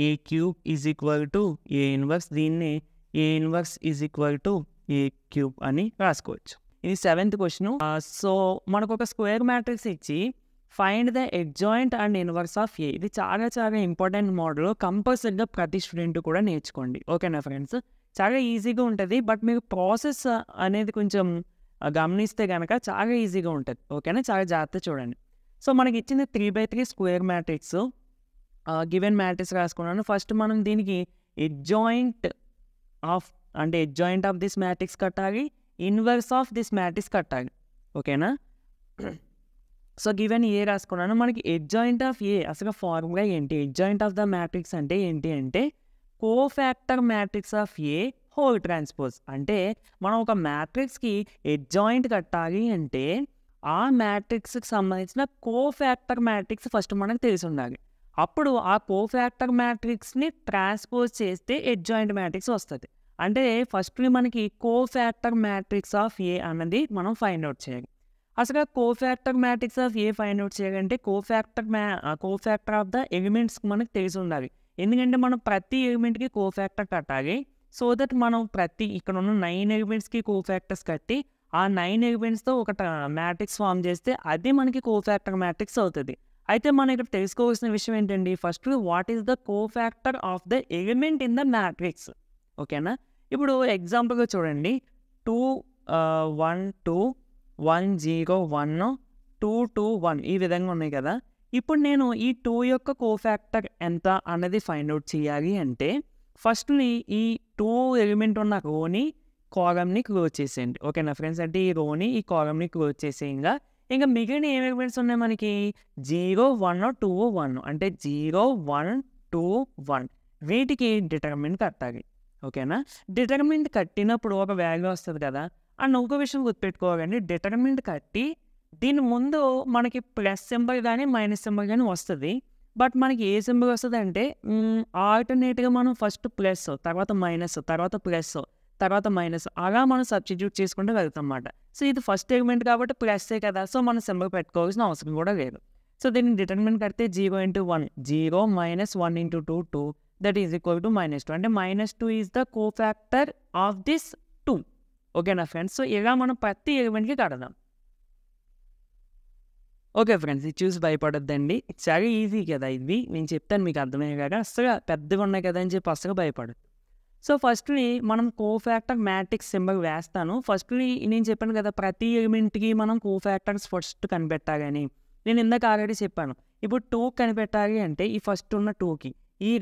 A cube is equal to A inverse. దీన్ని A inverse is equal to A cube అని రాసుకోవచ్చు. ఇది 7th క్వశ్చన్. సో మనకు ఒక స్క్వేర్ మ్యాట్రిక్స్ ఇచ్చి find the adjoint and inverse of A. ఇది చాలా చాలా ఇంపార్టెంట్ మోడల్, కంపల్సరీగా ప్రతి స్టూడెంట్ కూడా నేర్చుకోండి. ఓకేనా ఫ్రెండ్స్? చాలా ఈజీగా ఉంటుంది, బట్ మీకు ప్రాసెస్ అనేది కొంచెం గమనిస్తే కనుక చాలా ఈజీగా ఉంటుంది. ఓకేనా? చాలా జాగ్రత్తగా చూడండి. సో మనకి ఇచ్చింది 3/3 స్క్వేర్ మ్యాట్రిక్స్. గివెన్ మ్యాట్రిక్స్ రాసుకున్నాను. ఫస్ట్ మనం దీనికి అడ్జాయింట్ ఆఫ్ దిస్ మ్యాట్రిక్స్ కట్టాలి, ఇన్వర్స్ ఆఫ్ దిస్ మ్యాట్రిక్స్ కట్టాలి. ఓకేనా? సో గివెన్ ఏ రాసుకున్నాను. మనకి అడ్జాయింట్ ఆఫ్ ఏ అసలు ఫార్ములా ఏంటి, అడ్జాయింట్ ఆఫ్ ద మ్యాట్రిక్స్ అంటే ఏంటి అంటే cofactor matrix of A whole transpose. అంటే మనం ఒక మ్యాట్రిక్స్కి అడ్జాయింట్ కట్టాలి అంటే ఆ మ్యాట్రిక్స్కి సంబంధించిన కోఫాక్టర్ మ్యాట్రిక్స్ ఫస్ట్ మనకు తెలిసి ఉండాలి. అప్పుడు ఆ కోఫాక్టర్ మ్యాట్రిక్స్ని ట్రాన్స్పోజ్ చేస్తే అడ్జాయింట్ మ్యాట్రిక్స్ వస్తుంది. అంటే ఫస్ట్ మనకి కోఫాక్టర్ మ్యాట్రిక్స్ ఆఫ్ ఏ అన్నది మనం ఫైండ్ అవుట్ చేయాలి. అసలు cofactor matrix of A find out చేయాలంటే కోఫాక్టర్ ఆఫ్ ద ఎలిమెంట్స్ మనకు తెలిసి ఉండాలి. ఎందుకంటే మనం ప్రతి ఎలిమెంట్కి కోఫాక్టర్ కట్టాలి. సో దట్ మనం ఇక్కడ ఉన్న 9 ఎలిమెంట్స్కి కోఫాక్టర్స్ కట్టి ఆ 9 ఎలిమెంట్స్తో ఒక మ్యాట్రిక్స్ ఫామ్ చేస్తే అది మనకి కోఫాక్టర్ మ్యాట్రిక్స్ అవుతుంది. అయితే మనం ఇక్కడ తెలుసుకోవాల్సిన విషయం ఏంటండి, first what is the cofactor of the element in the matrix. ఓకేనా. ఇప్పుడు ఎగ్జాంపుల్గా చూడండి 2 1 2 1 0 1 2 2 1 ఈ విధంగా ఉన్నాయి కదా. ఇప్పుడు నేను ఈ 2 యొక్క కోఫాక్టర్ ఎంత అన్నది ఫైండ్ అవుట్ చేయాలి అంటే ఫస్ట్ని ఈ 2 ఎలిమెంట్ ఉన్న రోని కాలమ్ని క్లోజ్ చేసేయండి. ఓకేనా ఫ్రెండ్స్. అంటే ఈ రోని ఈ కాలమ్ని క్లోజ్ చేసేయంగా ఇంకా మిగిలిన ఏం ఎలిమెంట్స్ ఉన్నాయి మనకి 0 1 2 1 అంటే 0 1 2 1 వీటికి డిటర్మినెంట్ కట్టాలి. ఓకేనా. డిటర్మినెంట్ కట్టినప్పుడు ఒక వాల్యూ వస్తుంది కదా. అండ్ ఇంకో విషయం గుర్తుపెట్టుకోవాలండి, డిటర్మినెంట్ కట్టి దీని ముందు మనకి ప్లస్ సింబల్ కానీ మైనస్ సింబల్ కానీ వస్తుంది. బట్ మనకి ఏ సింబల్ వస్తుంది అంటే ఆల్టర్నేట్గా మనం ఫస్ట్ ప్లస్ తర్వాత మైనస్ తర్వాత ప్లస్ తర్వాత మైనస్ అలా మనం సబ్స్టిట్యూట్ చేసుకుంటూ వెళ్తాం అన్నమాట. సో ఇది ఫస్ట్ ఎలిమెంట్ కాబట్టి ప్లస్సే కదా, సో మనం సింబల్ పెట్టుకోవాల్సిన అవసరం కూడా లేదు. సో దీన్ని డిటర్మినెంట్ కడితే 0 × 1 0 minus 1 × 2 2 that is equal to -2 అంటే -2 is the cofactor of this 2. ఓకేనా ఫ్రెండ్స్. సో ఇలా మనం ప్రతి ఎలిమెంట్కి కడదాం. ఓకే ఫ్రెండ్స్, ఇది చూసి భయపడొద్దండి, చాలా ఈజీ కదా ఇది, నేను చెప్తాను మీకు అర్థమయ్యే కదా. అసలు పెద్దగా ఉన్నాయి కదా అని చెప్పి అసలు భయపడదు. సో ఫస్ట్ని మనం కోఫాక్టర్ మ్యాట్రిక్స్ సింబల్ వేస్తాను. ఫస్ట్ని నేను చెప్పాను కదా ప్రతి ఎలిమెంట్కి మనం కోఫాక్టర్స్ ఫస్ట్ కనిపెట్టాలని. నేను ఇందాక ఆల్రెడీ చెప్పాను. ఇప్పుడు 2 కనిపెట్టాలి అంటే ఈ ఫస్ట్ ఉన్న 2కి ఈ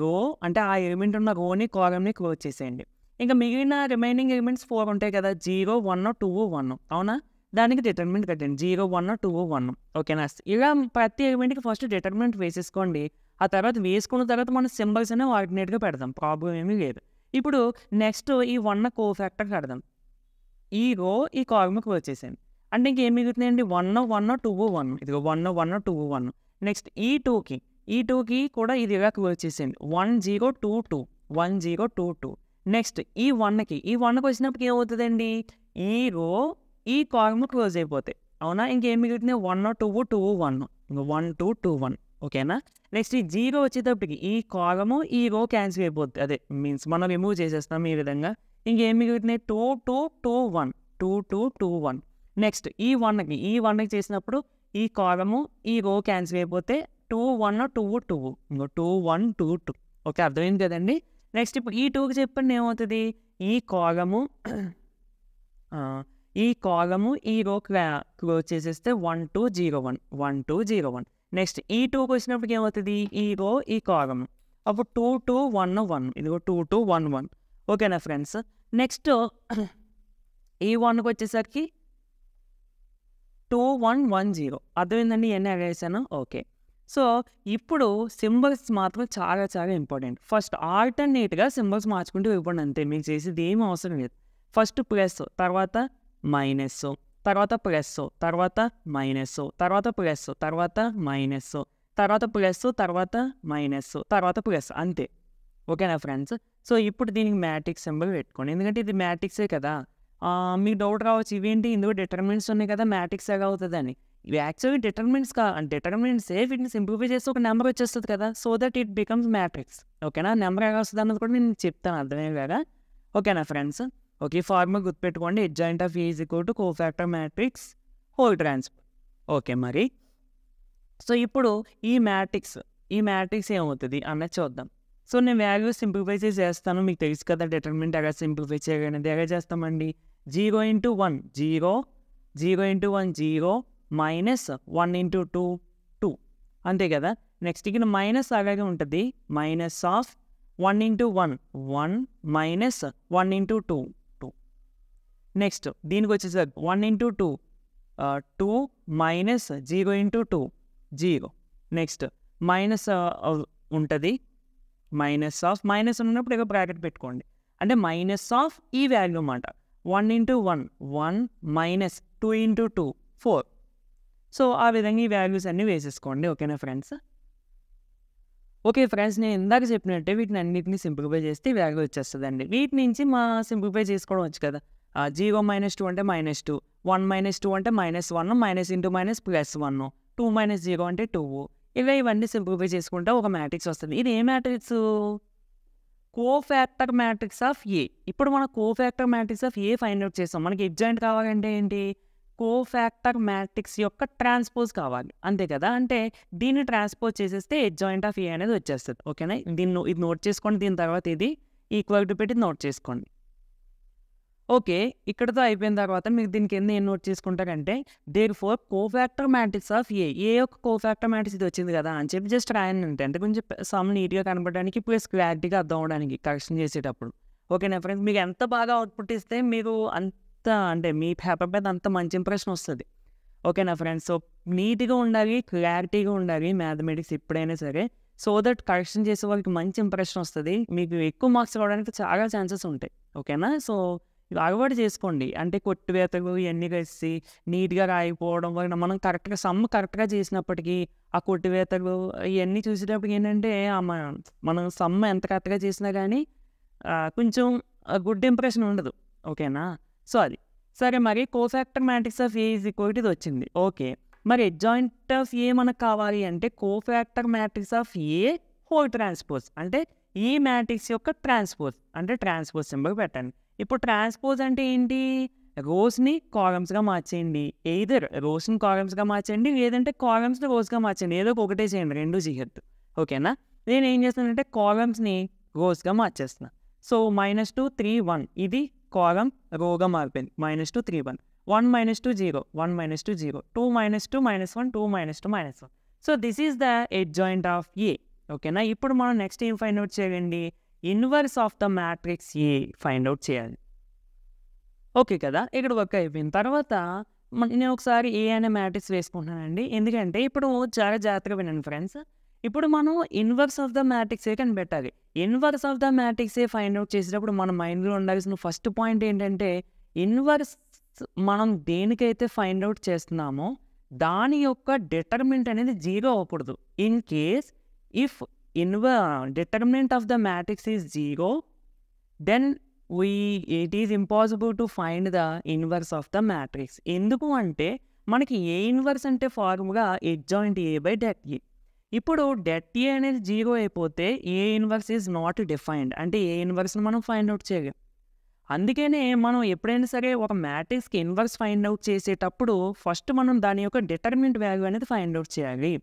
రో అంటే ఆ ఎలిమెంట్ ఉన్న రోని కాలమ్ని క్లోజ్ చేసేయండి. ఇంకా మిగిలిన రిమైనింగ్ ఎలిమెంట్స్ 4 ఉంటాయి కదా, 0 1 2 1 అవునా. దానికి డిటర్మినెంట్ కట్టండి 0 1 2 1. ఓకేనా. ఇలా ప్రతి ఎలిమెంట్కి ఫస్ట్ డిటర్మినెంట్ వేసేసుకోండి. ఆ తర్వాత వేసుకున్న తర్వాత మన సింబల్స్ అనేవి ఆల్టర్నేట్గా పెడదాం, ప్రాబ్లం ఏమీ లేదు. ఇప్పుడు నెక్స్ట్ ఈ 1 కోఫాక్టర్ కడదాం. ఈ రో ఈ కాలమ్ క్లోజ్ చేసేయండి. అంటే ఇంకేం మిగులుతున్నాయండి 1 1 2 1. ఇదిగో 1 1 2 1. నెక్స్ట్ ఈ 2కి కూడా ఇది ఇలా క్లోజ్ చేసేయండి 1 0 2 2 1 0 2 2. నెక్స్ట్ ఈ 1కి వచ్చినప్పుడు ఏమవుతుందండి, ఈ రో ఈ కాలమ్ క్లోజ్ అయిపోతాయి అవునా. ఇంకేం మిగులుతున్నాయి 1 2 2 1 1 2 2 1. ఓకేనా. నెక్స్ట్ ఈ 0 వచ్చేటప్పటికి ఈ కాలము ఈ రో క్యాన్సిల్ అయిపోద్ది, అదే మీన్స్ మనం రిమూవ్ చేసేస్తాం ఈ విధంగా. ఇంకేం మిగులుతున్నాయి 2 2 2 1 2 2 2 1. నెక్స్ట్ ఈ 1కి చేసినప్పుడు ఈ కాలము ఈ రో క్యాన్సిల్ అయిపోతే 2 1 2 2 2 1 2 2. ఓకే, అర్థమైంది కదండి. నెక్స్ట్ ఇప్పుడు ఈ 2కి చెప్పండి ఏమవుతుంది, ఈ కాలము ఈ రో క్లోజ్ చేసేస్తే 1 2 0 1 1 2 0 1. నెక్స్ట్ ఈ 2కి వచ్చినప్పటికి ఏమవుతుంది, ఈ రో ఈ కాలము అప్పుడు 2 2 1 1 ఇదిగో 2 2 1 1. ఓకేనా ఫ్రెండ్స్. నెక్స్ట్ ఈ 1కి వచ్చేసరికి 2 1 1 0. అర్థమైందండి, ఇవన్నీ వేసాను. ఓకే. సో ఇప్పుడు సింబల్స్ మాత్రం చాలా చాలా ఇంపార్టెంట్. ఫస్ట్ ఆల్టర్నేట్గా సింబల్స్ మార్చుకుంటూ ఇవ్వండి అంతే, మీకు చేసేది ఏమీ అవసరం లేదు. ఫస్ట్ ప్లస్ తర్వాత మైనస్ తర్వాత ప్లస్ తర్వాత మైనస్ తర్వాత ప్లస్ తర్వాత మైనస్ తర్వాత ప్లస్ తర్వాత మైనస్ తర్వాత ప్లస్ అంతే. ఓకేనా ఫ్రెండ్స్. సో ఇప్పుడు దీనికి మ్యాట్రిక్స్ సింబల్ పెట్టుకోండి, ఎందుకంటే ఇది మ్యాట్రిక్సే కదా. మీకు డౌట్ రావచ్చు ఇవేంటి ఇందులో డిటర్మినెంట్స్ ఉన్నాయి కదా మ్యాట్రిక్స్ ఎలా అవుతుందని. ఇవి యాక్చువల్లీ డిటర్మినెంట్సే, వీటిని సింప్లిఫై చేస్తే ఒక నెంబర్ వచ్చేస్తుంది కదా, so that it becomes matrix. ఓకేనా. నెంబర్ ఎలా వస్తుంది అన్నది కూడా నేను చెప్తాను అర్థమయ్యేలాగా. ఓకేనా ఫ్రెండ్స్. ఓకే, ఫార్ములా గుర్తుపెట్టుకోండి, adjoint of A is equal to cofactor matrix whole transfer. Okay మరి. సో ఇప్పుడు ఈ మ్యాట్రిక్స్ ఏమవుతుంది అన్నది చూద్దాం. సో నేను వాల్యూస్ సింప్లిఫై చేస్తాను, మీకు తెలుసు కదా డిటర్మినెంట్ ఎలా సింప్లిఫై చేయాలనేది. ఎలా చేస్తామండి, 0 × 1 0 0 × 1 0 మైనస్ 1 × 2 2 అంతే కదా. నెక్స్ట్ ఇక్కడ మైనస్ అలాగే ఉంటుంది, మైనస్ ఆఫ్ 1 × 1 1 మైనస్ 1 × 2 2. నెక్స్ట్ దీనికి వచ్చేసరికి 1 × 2 2 మైనస్ 0 × 2 0. నెక్స్ట్ మైనస్ ఉంటుంది, మైనస్ ఉన్నప్పుడు ఇక బ్రాకెట్ పెట్టుకోండి, అంటే మైనస్ ఆఫ్ ఈ వాల్యూ అన్నమాట. 1 × 1 1 మైనస్ 2 × 2 4. సో ఆ విధంగా ఈ వాల్యూస్ అన్నీ వేసేసుకోండి. ఓకేనా ఫ్రెండ్స్. ఓకే ఫ్రెండ్స్, నేను ఇందాక చెప్పినట్టే వీటిని అన్నింటినీ సింప్లిఫై చేస్తే ఈ వాల్యూ వచ్చేస్తుందండి. వీటి నుంచి మా సింప్లిఫై చేసుకోవడం వచ్చు కదా. 0 - 2 అంటే -2, 1 - 2 అంటే -1, మైనస్ ఇంటూ మైనస్ +1, 2 - 0 అంటే 2. ఇవన్నీ సింప్లిఫై చేసుకుంటే ఒక మ్యాట్రిక్స్ వస్తుంది. ఇది ఏ మ్యాట్రిక్స్, కోఫాక్టర్ మ్యాట్రిక్స్ ఆఫ్ ఏ. ఇప్పుడు మనం cofactor matrix of A find out చేస్తాం. మనకి ఎడ్జాయింట్ కావాలంటే ఏంటి, కోఫాక్టర్ మ్యాట్రిక్స్ యొక్క ట్రాన్స్పోజ్ కావాలి, అంతే కదా. అంటే దీన్ని ట్రాన్స్పోజ్ చేసేస్తే ఎడ్జాయింట్ ఆఫ్ ఏ అనేది వచ్చేస్తుంది. ఓకేనా, ఇది నోట్ చేసుకోండి. దీని తర్వాత ఇది ఈక్వల్ టు పెట్టి నోట్ చేసుకోండి. ఓకే, ఇక్కడతో అయిపోయిన తర్వాత మీరు దీని కింద ఏం నోట్ చేసుకుంటారంటే therefore cofactor matrix of A యొక్క కోఫాక్టర్ మ్యాట్రిక్స్ ఇది వచ్చింది కదా అని చెప్పి జస్ట్ రాయండి. అంటే కొంచెం సమ్ నీట్గా కనపడడానికి ప్లస్ క్లారిటీగా అర్థం అవడానికి కరెక్షన్ చేసేటప్పుడు. ఓకేనా ఫ్రెండ్స్, మీకు ఎంత బాగా అవుట్పుట్ ఇస్తే మీరు అంత అంటే మీ పేపర్ మీద అంత మంచి ఇంప్రెషన్ వస్తుంది. ఓకేనా ఫ్రెండ్స్, సో నీట్గా ఉండాలి, క్లారిటీగా ఉండాలి మ్యాథమెటిక్స్ ఎప్పుడైనా సరే. సో దట్ కరెక్షన్ చేసే వాళ్ళకి మంచి ఇంప్రెషన్ వస్తుంది, మీకు ఎక్కువ మార్క్స్ రావడానికి చాలా ఛాన్సెస్ ఉంటాయి. ఓకేనా, సో ఇవి అలవాటు చేసుకోండి. అంటే కొట్టివేతలు ఇవన్నీ కలిసి నీట్గా రాయిపోవడం వల్ల మనం కరెక్ట్గా సమ్ కరెక్ట్గా చేసినప్పటికీ ఆ కొట్టివేతలు ఇవన్నీ చూసేటప్పటికి ఏంటంటే మనం సమ్ ఎంత కరెక్ట్గా చేసినా కానీ కొంచెం గుడ్ ఇంప్రెషన్ ఉండదు. ఓకేనా, సో అది సరే. మరి cofactor matrix of A is equal to ఇది వచ్చింది. ఓకే, మరి ఎడ్జాయింట్ ఆఫ్ ఏ మనకు కావాలి అంటే cofactor matrix of A whole transpose, అంటే ఈ మ్యాట్రిక్స్ యొక్క ట్రాన్స్పోజ్, అంటే ట్రాన్స్పోజ్ సింబల్ పెట్టండి. ఇప్పుడు ట్రాన్స్పోజ్ అంటే ఏంటి, రోస్ని కాలమ్స్గా మార్చేయండి. ఎయిదర్ రోస్ని కాలమ్స్గా మార్చండి, లేదంటే కాలమ్స్ని రోస్గా మార్చండి. ఏదో ఒకటే చేయండి, రెండు చేయొద్దు. ఓకేనా, నేను ఏం చేస్తానంటే కాలమ్స్ని రోస్గా మార్చేస్తున్నా. సో -2 3 1 ఇది కాలమ్ రోగా మారిపోయింది. -2 3 1 1 -2 0 1 -2 0 2 -2 -1 2 -2 -1. So this is the adjoint of A. ఓకేనా, ఇప్పుడు మనం నెక్స్ట్ ఏం ఫైండ్ అవుట్ చేయాలండి, inverse of the matrix A find out చేయాలి. ఓకే కదా, ఇక్కడ వర్క్ అయిపోయిన తర్వాత నేను ఒకసారి ఏ అనే మ్యాట్రిక్స్ వేసుకుంటున్నానండి. ఎందుకంటే ఇప్పుడు చాలా జాగ్రత్తగా వినండి ఫ్రెండ్స్. ఇప్పుడు మనం inverse of the matrix A కనిపెట్టాలి. Inverse of the matrix A find out చేసేటప్పుడు మన మైండ్లో ఉండాల్సిన ఫస్ట్ పాయింట్ ఏంటంటే ఇన్వర్స్ మనం దేనికైతే ఫైండ్ అవుట్ చేస్తున్నామో దాని యొక్క డిటర్మినెంట్ అనేది 0 అవ్వకూడదు. In case if determinant of the matrix is 0, then it is impossible to find the inverse of the matrix. ఎందుకు అంటే మనకి ఏ ఇన్వర్స్ అంటే formula adjoint A by det ఏ. ఇప్పుడు డెట్ ఏ అనేది 0 అయిపోతే ఏ ఇన్వర్స్ ఈజ్ నాట్ డిఫైన్డ్, అంటే ఏ ఇన్వర్స్ని మనం find out చేయలేం. అందుకనే మనం ఎప్పుడైనా సరే ఒక మ్యాట్రిక్స్కి ఇన్వర్స్ ఫైండ్ అవుట్ చేసేటప్పుడు ఫస్ట్ మనం దాని యొక్క డిటర్మినెంట్ వాల్యూ అనేది ఫైండ్ అవుట్ చేయాలి.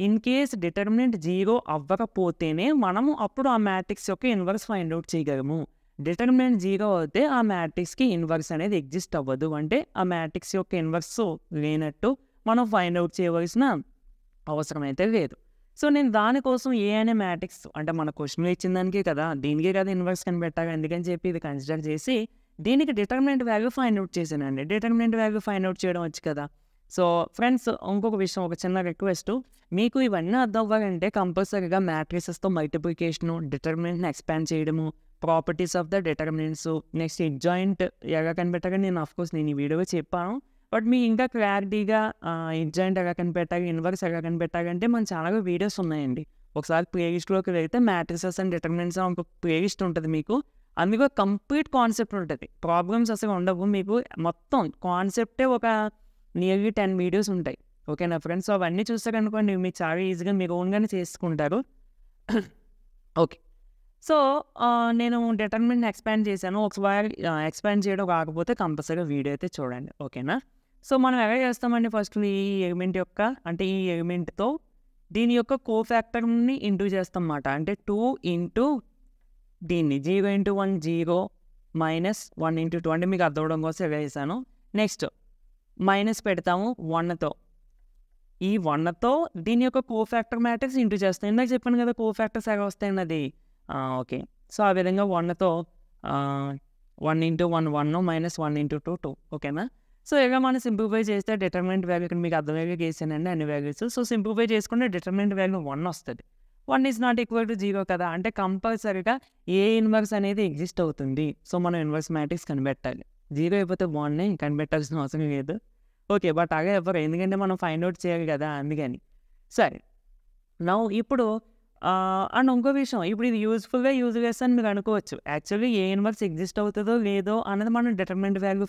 ఇన్ కేస్ డిటర్మినెంట్ 0 అవ్వకపోతేనే మనము అప్పుడు ఆ మ్యాట్రిక్స్ యొక్క ఇన్వర్స్ ఫైండ్ అవుట్ చేయగలము. డిటర్మినెంట్ 0 అయితే ఆ మ్యాట్రిక్స్కి ఇన్వర్స్ అనేది ఎగ్జిస్ట్ అవ్వదు, అంటే ఆ మ్యాట్రిక్స్ యొక్క ఇన్వర్స్ లేనట్టు మనం ఫైండ్ అవుట్ చేయవలసిన అవసరం అయితే లేదు. సో నేను దానికోసం ఏ అనే మ్యాట్రిక్స్ అంటే మన క్వశ్చన్లో ఇచ్చిన దానికే కదా, దీనికే కదా ఇన్వర్స్ కనిపెట్టాలి, అందుకని చెప్పి ఇది కన్సిడర్ చేసి దీనికి డిటర్మినెంట్ వాల్యూ ఫైండ్ అవుట్ చేశానండి. డిటర్మినెంట్ వాల్యూ ఫైండ్ అవుట్ చేయడం వచ్చు కదా. సో ఫ్రెండ్స్, ఇంకొక విషయం, ఒక చిన్న రిక్వెస్ట్, మీకు ఇవన్నీ అర్థం అవ్వాలంటే కంపల్సరీగా మ్యాట్రిసెస్తో మల్టిప్లికేషను, డిటర్మినెంట్ని ఎక్స్పాండ్ చేయడము, properties of the determinants, next adjoint ఎలా కనిపెట్టాలని నేను ఆఫ్కోర్స్ నేను ఈ వీడియోలో చెప్పాను. బట్ మీకు ఇంకా క్లారిటీగా ఎడ్జాయింట్ ఎలా కనిపెట్టాలి, ఇన్వర్స్ ఎలా కనిపెట్టాలంటే మన ఛానల్లో వీడియోస్ ఉన్నాయండి. ఒకసారి ప్లేలిస్ట్లోకి వెళ్తే మ్యాట్రిసెస్ అండ్ డిటర్మినెంట్స్ ఒక ప్లేలిస్ట్ ఉంటుంది మీకు. అందులో కంప్లీట్ కాన్సెప్ట్ ఉంటుంది, ప్రాబ్లమ్స్ అసలు ఉండవు మీకు. మొత్తం కాన్సెప్టే ఒక నియర్లీ 10 వీడియోస్ ఉంటాయి. ఓకేనా ఫ్రెండ్స్, సో అవన్నీ చూసారనుకోండి మీకు చాలా ఈజీగా మీరు ఓన్గానే చేసుకుంటారు. ఓకే, సో నేను డిటర్మినెంట్ ఎక్స్పాండ్ చేశాను. ఒకసారి ఎక్స్పాండ్ చేయడం కాకపోతే కంపల్సరీగా వీడియో అయితే చూడండి. ఓకేనా, సో మనం ఎలా చేస్తామండి, ఫస్ట్ ఈ ఎలిమెంట్ యొక్క అంటే ఈ ఎలిమెంట్తో దీని యొక్క కోఫాక్టర్ని ఇంటూ చేస్తాం అన్నమాట. అంటే 2 ఇంటూ దీన్ని 0 × 1 0 -1 × 2 అంటే మీకు అర్థం అవడం కోసం ఎలా చేశాను. నెక్స్ట్ మైనస్ పెడతాము 1తో, ఈ 1తో దీని యొక్క కోఫాక్టర్ మ్యాట్రిక్స్ ఇంటూ చేస్తాం. ఇందాక చెప్పాను కదా కోఫాక్టర్స్ ఎలా వస్తాయండి అది. ఓకే, సో ఆ విధంగా 1తో 1 × 1 1 -1 × 2 2. ఓకేనా, సో ఇలా మనం సింప్లిఫై చేస్తే డిటర్మినెంట్ వాల్యూ ఇక్కడ మీకు అర్థమయ్యేగా వేసానండి అన్ని వాల్యూస్. సో సింప్లిఫై చేసుకుంటే డిటర్మినెంట్ వాల్యూ 1 వస్తుంది. 1 ఈజ్ నాట్ ఈక్వల్ టు 0 కదా, అంటే కంపల్సరీగా ఏ ఇన్వర్స్ అనేది ఎగ్జిస్ట్ అవుతుంది. సో మనం ఇన్వర్స్ మ్యాట్రిక్స్ కనిపెట్టాలి. 0 అయిపోతే బాగున్నాయి, కనిపెట్టాల్సిన అవసరం లేదు. ఓకే, బట్ అలాగే ఎవరు, ఎందుకంటే మనం ఫైండ్ అవుట్ చేయాలి కదా, అందుకని. సరే, నౌ ఇప్పుడు అండ్ ఇంకో విషయం, ఇప్పుడు ఇది యూజ్ఫుల్గా యూజ్లెస్ అని మీరు అనుకోవచ్చు. యాక్చువల్లీ ఏ ఇన్వర్స్ ఎగ్జిస్ట్ అవుతుందో లేదో అన్నది మనం డిటర్మినెంట్ వాల్యూ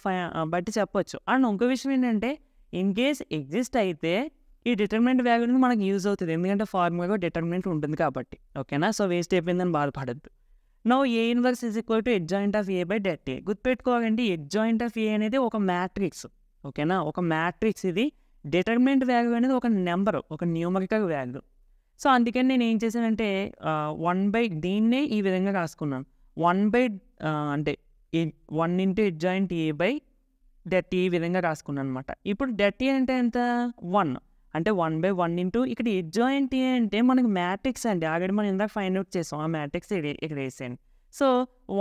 బట్టి చెప్పొచ్చు. అండ్ ఇంకో విషయం ఏంటంటే ఇన్ కేస్ ఎగ్జిస్ట్ అయితే ఈ డిటర్మినెంట్ వాల్యూని మనకు యూజ్ అవుతుంది, ఎందుకంటే ఫార్ములాగా డిటర్మినెంట్ ఉంటుంది కాబట్టి. ఓకేనా, సో వేస్ట్ అయిపోయిందని బాధపడద్దు. Now A inverse is equal to adjoint of A by det A. గుర్తుపెట్టుకోవాలండి, అడ్జాయింట్ ఆఫ్ ఏ అనేది ఒక మ్యాట్రిక్స్. ఓకేనా, ఒక మ్యాట్రిక్స్. ఇది డిటర్మినెంట్ వాల్యూ అనేది ఒక నెంబర్, ఒక న్యూమరికల్ వాల్యూ. సో అందుకని నేను ఏం చేశానంటే 1 దీన్నే ఈ విధంగా రాసుకున్నాను. 1 అంటే 1 into adjoint A by debt ఈ విధంగా రాసుకున్నాను అనమాట. ఇప్పుడు డెట్ ఏ అంటే ఎంత, 1 అంటే 1/1 ఇంటూ ఇక్కడ అడ్జాయింట్ ఏ అంటే మనకి మ్యాట్రిక్స్ అండి. ఆల్రెడీ మనం ఇందాక ఫైండ్ అవుట్ చేసాం. ఆ మ్యాట్రిక్స్ ఇక్కడ వేసేయండి. సో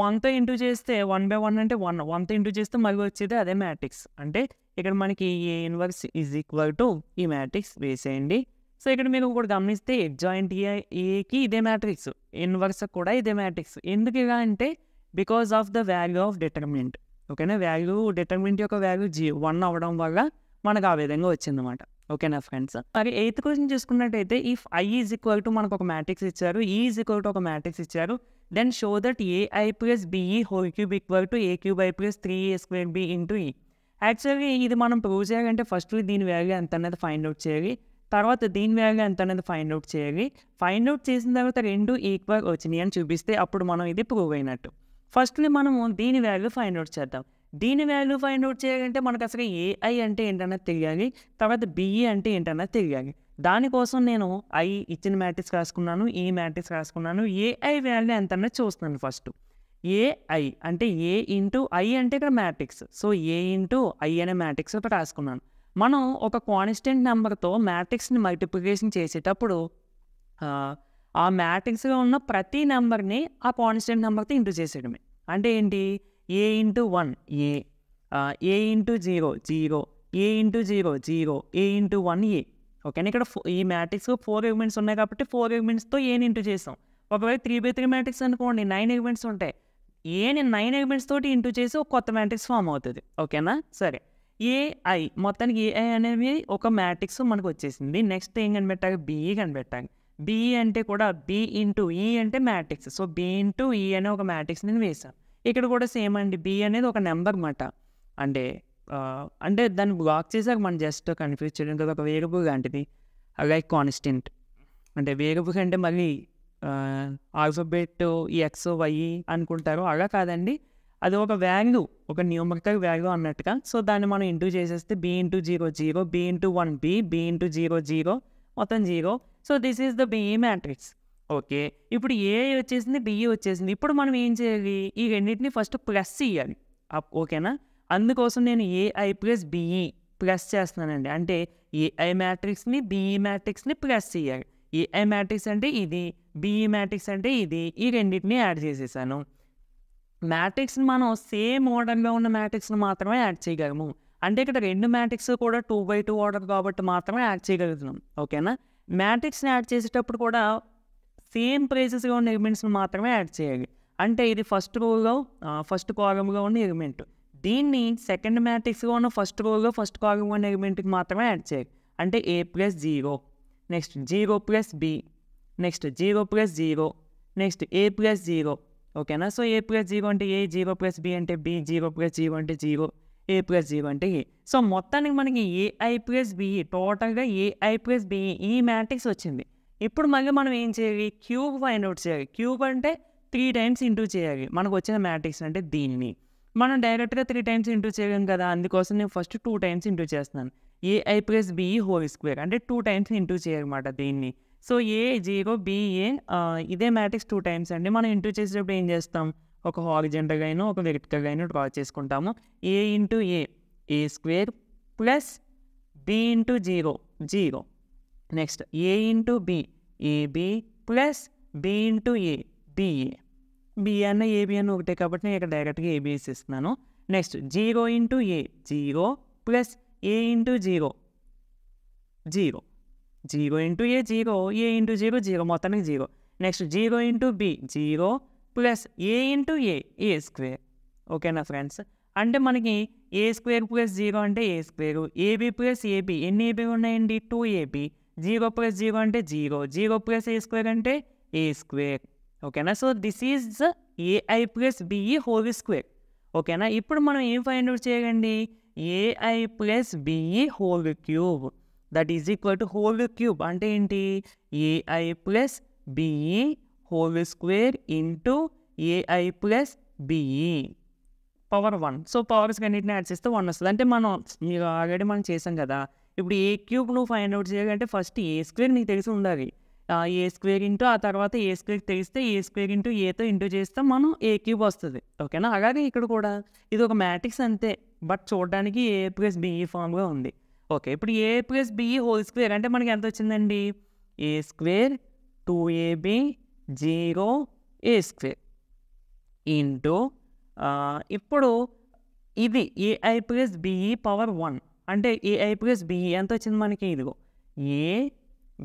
1తో ఇంటూ చేస్తే 1/1 అంటే 1తో ఇంటూ చేస్తే మళ్ళీ వచ్చేది అదే మ్యాట్రిక్స్. అంటే ఇక్కడ మనకి ఏ ఇన్వర్స్ ఈజ్ ఈక్వల్ టు ఈ మ్యాట్రిక్స్ వేసేయండి. సో ఇక్కడ మీరు కూడా గమనిస్తే అడ్జాయింట్ ఏకి ఇదే మ్యాట్రిక్స్, ఇన్వర్స్ కూడా ఇదే మ్యాట్రిక్స్. ఎందుకు ఇలా అంటే because of the value of determinant. ఓకేనా, డిటర్మినెంట్ యొక్క వాల్యూ 1 అవ్వడం వల్ల మనకు ఆ విధంగా వచ్చిందన్నమాట. ఓకేనా ఫ్రెండ్స్. మరి 8th క్వశ్చన్ చూసుకున్నట్టయితే if I is equal to మనకు ఒక మ్యాట్రిక్స్ ఇచ్చారు, ఈ ఈజ్ ఈక్వల్ టు ఒక మ్యాట్రిక్స్ ఇచ్చారు, then show that AI plus BE whole cube equal to A cube I plus 3a square B into E. యాక్చువల్గా ఇది మనం prove చేయాలంటే first దీని వాల్యూ ఎంత అనేది ఫైండ్ అవుట్ చేయాలి, తర్వాత దీని వాల్యూ ఎంత అనేది ఫైండ్ అవుట్ చేయాలి. ఫైండ్ అవుట్ చేసిన తర్వాత రెండు ఈక్వల్ వచ్చినాయి అని చూపిస్తే అప్పుడు మనం ఇది ప్రూవ్ అయినట్టు. ఫస్ట్లీ మనము దీని వాల్యూ ఫైండ్ అవుట్ చేద్దాం. దీని వాల్యూ ఫైండ్ అవుట్ చేయాలంటే మనకు అసలు ఏఐ అంటే ఏంటన్నది తెలియాలి, తర్వాత బిఈ అంటే ఏంటన్నది తెలియాలి. దానికోసం నేను ఐ ఇచ్చిన మ్యాట్రిక్స్ రాసుకున్నాను, ఈ మ్యాట్రిక్స్ రాసుకున్నాను. ఏఐ వాల్యూ ఎంత అన్నది చూస్తున్నాను ఫస్ట్. ఏఐ అంటే ఏ ఇంటూ ఐ అంటే ఇక్కడ matrix. So A into I అనే మ్యాట్రిక్స్ ఒకటి రాసుకున్నాను. మనం ఒక కాన్స్టెంట్ నెంబర్తో మ్యాట్రిక్స్ని మల్టిప్లికేషన్ చేసేటప్పుడు ఆ మ్యాట్రిక్స్లో ఉన్న ప్రతి నెంబర్ని ఆ కాన్స్టెంట్ నెంబర్తో ఇంటూ చేసేయడమే. అంటే ఏంటి, ఏ ఇంటూ 1 ఏ ఇంటూ 0 0, ఏ ఇంటూ 0 0, ఏ ఇంటూ 1 ఏ. ఓకేనా, ఇక్కడ ఈ మ్యాట్రిక్స్లో 4 ఎలిమెంట్స్ ఉన్నాయి కాబట్టి 4 ఎలిమెంట్స్తో ఏని ఇంటూ చేసాం. ఒకవేళ 3/3 మ్యాట్రిక్స్ అనుకోండి, 9 ఎలిమెంట్స్ ఉంటాయి. ఏని 9 ఎలిమెంట్స్ తోటి ఇంటూ చేసి ఒక కొత్త మ్యాట్రిక్స్ ఫామ్ అవుతుంది. ఓకేనా, సరే. ఏఐ మొత్తానికి ఏఐ అనేది ఒక మ్యాట్రిక్స్ మనకు వచ్చేసింది. నెక్స్ట్ ఏం కనిపెట్టాలి, బిఈ కనిపెట్టాలి. బిఈ అంటే కూడా బి ఇంటూ ఈ అంటే మ్యాట్రిక్స్. సో బి ఇంటూ ఈ అనే ఒక మ్యాట్రిక్స్ నేను వేసాను. ఇక్కడ కూడా సేమ్ అండి, బి అనేది ఒక నెంబర్ అన్నమాట. అంటే దాన్ని బ్లాక్ చేసాక మనం జస్ట్ కన్ఫ్యూజ్ చేయడం కదా, ఒక వేరియబుల్ లాంటిది, లైక్ కాన్స్టెంట్. అంటే వేరియబుల్ అంటే మళ్ళీ ఆల్ఫాబెట్ ఎక్స్ వై అనుకుంటారు, అలా కాదండి. అది ఒక వాల్యూ, ఒక న్యూమరికల్ వాల్యూ అన్నట్టుగా. సో దాన్ని మనం ఇంటూ చేసేస్తే B into 0 0, B into 1 B, B into 0 0, మొత్తం 0. So this is the BE matrix. Okay, ఇప్పుడు ఏఐ వచ్చేసింది, బిఈ వచ్చేసింది. ఇప్పుడు మనం ఏం చేయాలి, ఈ రెండింటిని ఫస్ట్ ప్లస్ ఇవ్వాలి. ఓకేనా, అందుకోసం నేను ఏఐ ప్లస్ బిఈ ప్లస్ చేస్తున్నానండి. అంటే ఏఐ మ్యాట్రిక్స్ని బిఈ మ్యాట్రిక్స్ని ప్లస్ చేయాలి. ఏఐ మ్యాట్రిక్స్ అంటే ఇది, బిఈ మ్యాట్రిక్స్ అంటే ఇది, ఈ రెండింటిని యాడ్ చేసేసాను. మ్యాట్రిక్స్ని మనం సేమ్ ఆర్డర్లో ఉన్న మ్యాట్రిక్స్ని మాత్రమే యాడ్ చేయగలము. అంటే ఇక్కడ రెండు మ్యాట్రిక్స్ కూడా 2/2 ఆర్డర్ కాబట్టి మాత్రమే యాడ్ చేయగలుగుతున్నాం. ఓకేనా, మ్యాట్రిక్స్ని యాడ్ చేసేటప్పుడు కూడా సేమ్ ప్లేసెస్లో ఉన్న ఎలిమెంట్స్ని మాత్రమే యాడ్ చేయాలి. అంటే ఇది ఫస్ట్ కాలంలో ఉన్న ఎలిమెంట్, దీన్ని సెకండ్ మ్యాట్రిక్స్లో ఉన్న ఫస్ట్ కాలంలో ఉన్న ఎలిమెంట్కి మాత్రమే యాడ్ చేయాలి. అంటే a plus 0, next 0 plus B, next 0 plus 0, next a plus 0. ఓకేనా, సో a ప్లస్ 0 అంటే a, 0 ప్లస్ బి అంటే b, 0 ప్లస్ 0 అంటే 0, a ప్లస్ 0 అంటే a. సో మొత్తానికి మనకి ఏఐ ప్లస్ బిఈ, టోటల్గా ఏఐ ప్లస్ బిఈ ఈ మ్యాట్రిక్స్ వచ్చింది. ఇప్పుడు మళ్ళీ మనం ఏం చేయాలి, క్యూబ్ ఫైండ్ అవుట్ చేయాలి. క్యూబ్ అంటే 3 టైమ్స్ ఇంటూ చేయాలి మనకు వచ్చిన మ్యాట్రిక్స్. అంటే దీన్ని మనం డైరెక్ట్గా 3 టైమ్స్ ఇంటూ చేయలేం కదా, అందుకోసం నేను ఫస్ట్ 2 టైమ్స్ ఇంటూ చేస్తున్నాను. AI plus BE whole square అంటే 2 టైమ్స్ ఇంటూ చేయాలన్నమాట దీన్ని. సో ఏ 0 బిఏ ఇదే మ్యాట్రిక్స్ 2 టైమ్స్ అండి. మనం ఇంటూ చేసేటప్పుడు ఏం చేస్తాం, ఒక హారిజంటల్ లైన్, ఒక వెర్టికల్ లైన్ డ్రా చేసుకుంటాము. A into A square plus B into 0 0, next A into B AB plus B into A BA. B అన్న ఏబి అన్న ఒకటే కాబట్టి నేను ఇక్కడ డైరెక్ట్గా ఏబిఎస్ ఇస్తున్నాను. Next 0 into A 0 plus A into 0 0, 0 into A 0, A into 0 0, మొత్తానికి 0. Next 0 into B 0 plus A into A square. ఓకేనా ఫ్రెండ్స్, అంటే మనకి ఏ స్క్వేర్ ప్లస్ 0 అంటే ఏ స్క్వేరు, ఏబి ప్లస్ ఏబి ఎన్ని ఏబి ఉన్నాయండి, 2ab. 0 ప్లస్ 0 అంటే 0, 0 ప్లస్ ఏ స్క్వేర్ అంటే A square. ఓకేనా, so this is AI plus BE whole square. ఓకేనా, ఇప్పుడు మనం ఏం ఫైండ్ అవుట్ చేయాలండి, AI plus BE whole cube that is equal to whole cube అంటే ఏంటి, AI plus BE whole square into AI plus BE power 1. So powers అన్నిటిని add చేస్తే 1 వస్తుంది. అంటే మనం మీరు ఆల్రెడీ మనం చేసాం కదా. ఇప్పుడు ఏ క్యూబ్ నువ్వు ఫైండ్ అవుట్ చేయాలంటే ఫస్ట్ ఏ స్క్వేర్ నీకు తెలిసి ఉండాలి. ఏ స్క్వేర్ ఇంటూ ఆ తర్వాత ఏ స్క్వేర్ తెలిస్తే ఏ స్క్వేర్ ఇంటూ ఏతో ఇంటూ చేస్తే మనం ఏ క్యూబ్ వస్తుంది. ఓకేనా? అలాగే ఇక్కడ కూడా ఇది ఒక మ్యాట్రిక్స్ అంతే, బట్ చూడడానికి ఏ ప్లస్ బిఈ ఫామ్గా ఉంది. ఓకే, ఇప్పుడు ఏ ప్లస్ బిఈ హోల్ స్క్వేర్ అంటే మనకి ఎంత వచ్చిందండి? ఏ square 2ab 0 A square into ఇప్పుడు ఇది ఏఐ ప్లస్ బిఈ పవర్ 1 అంటే ఏఐ ప్లస్ బిఈ ఎంత వచ్చింది మనకి? ఇదిగో A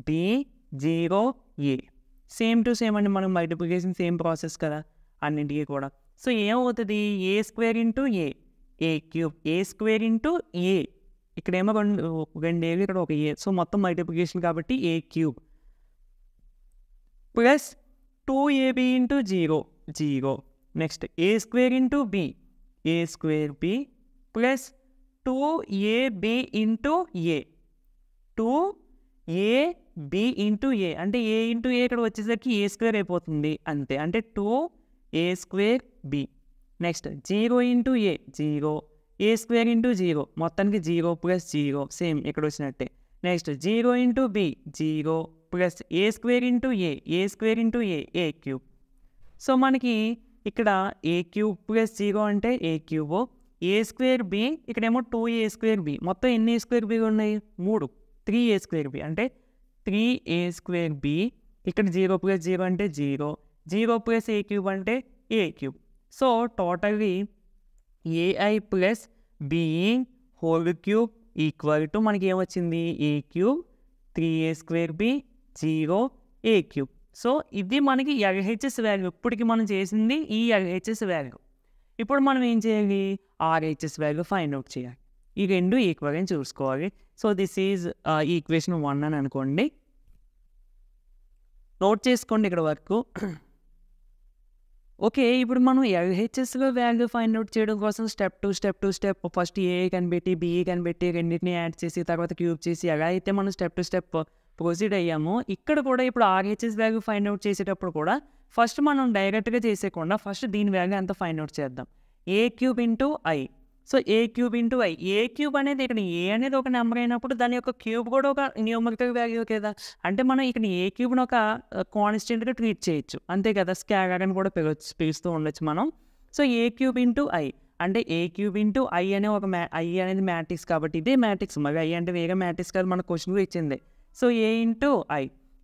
B 0 A same to same అండి. మనం మల్టిప్లికేషన్ సేమ్ ప్రాసెస్ కదా అన్నింటికి కూడా. సో ఏమవుతుంది? ఏ square into A cube, A square into ఏ, ఇక్కడేమో రెండు ఏళ్ళు, ఇక్కడ ఒక ఏ. సో మొత్తం మల్టిప్లికేషన్ కాబట్టి A cube plus 2ab into 0 next A square into B, A square B plus 2ab into A, 2ab into A అంటే ఏ ఇంటూ ఏ ఇక్కడ వచ్చేసరికి ఏ స్క్వేర్ అయిపోతుంది అంతే. అంటే 2a square B. Next 0 into A 0, A square into 0 మొత్తానికి 0 plus 0 same ఇక్కడ వచ్చినట్టే. Next 0 into B 0 plus A square into A square into A cube. So మనకి ఇక్కడ ఏ క్యూబ్ ప్లస్ 0 అంటే A cube, A square B ఇక్కడేమో 2a square B. మొత్తం ఎన్ని ఏ square B ఉన్నాయి? 3, 3a స్క్వేర్ బి అంటే 3a స్క్వేర్ బి. ఇక్కడ 0 plus 0 అంటే 0 ప్లస్ ఏ క్యూబ్ అంటే A cube. So totally AI plus BE whole cube equal to మనకి ఏమొచ్చింది? A cube 3a square B 0 A cube. So ఇది మనకి LHS value. ఇప్పటికి మనం చేసింది ఈ ఎల్హెచ్ఎస్ వాల్యూ. ఇప్పుడు మనం ఏం చేయాలి? ఆర్హెచ్ఎస్ వాల్యూ ఫైండ్ అవుట్ చేయాలి. ఈ రెండు ఈక్వల్ అని చూసుకోవాలి. సో దిస్ ఈజ్ ఈక్వేషన్ 1 అని అనుకోండి. నోట్ చేసుకోండి ఇక్కడ వరకు. ఓకే, ఇప్పుడు మనం ఎల్హెచ్ఎస్లో వాల్యూ ఫైండ్ అవుట్ చేయడం కోసం స్టెప్ ఫస్ట్ ఏ కనిపెట్టి బిఈ కనిపెట్టి రెండింటిని యాడ్ చేసి తర్వాత క్యూబ్ చేసి ఎలా అయితే మనం స్టెప్ ప్రొసీడ్ అయ్యామో ఇక్కడ కూడా ఇప్పుడు ఆర్హెచ్ఎస్ వాల్యూ ఫైండ్ అవుట్ చేసేటప్పుడు కూడా ఫస్ట్ మనం డైరెక్ట్గా చేసేయకుండా ఫస్ట్ దీని వాల్యూ అంతా ఫైండ్ అవుట్ చేద్దాం. A cube into I. So A cube into I, A cube అనేది ఇక్కడ ఏ అనేది ఒక నెంబర్ అయినప్పుడు దాని యొక్క క్యూబ్ కూడా ఒక న్యూమరికల్ వాల్యూ కదా. అంటే మనం ఇక్కడ ఏ క్యూబ్ని ఒక కాన్స్టెంట్గా ట్రీట్ చేయొచ్చు అంతే కదా. స్కేలర్ అని కూడా పిలుస్తూ ఉండొచ్చు మనం. So A cube into I అంటే ఏ క్యూబ్ ఇంటూ ఐ అనే ఒక ఐ అనేది మ్యాట్రిక్స్ కాబట్టి ఇదే మ్యాట్రిక్స్. మరి ఐ అంటే వేరే మ్యాట్రిక్స్ కాదు, మన క్వశ్చన్లో ఇచ్చింది. So A into I,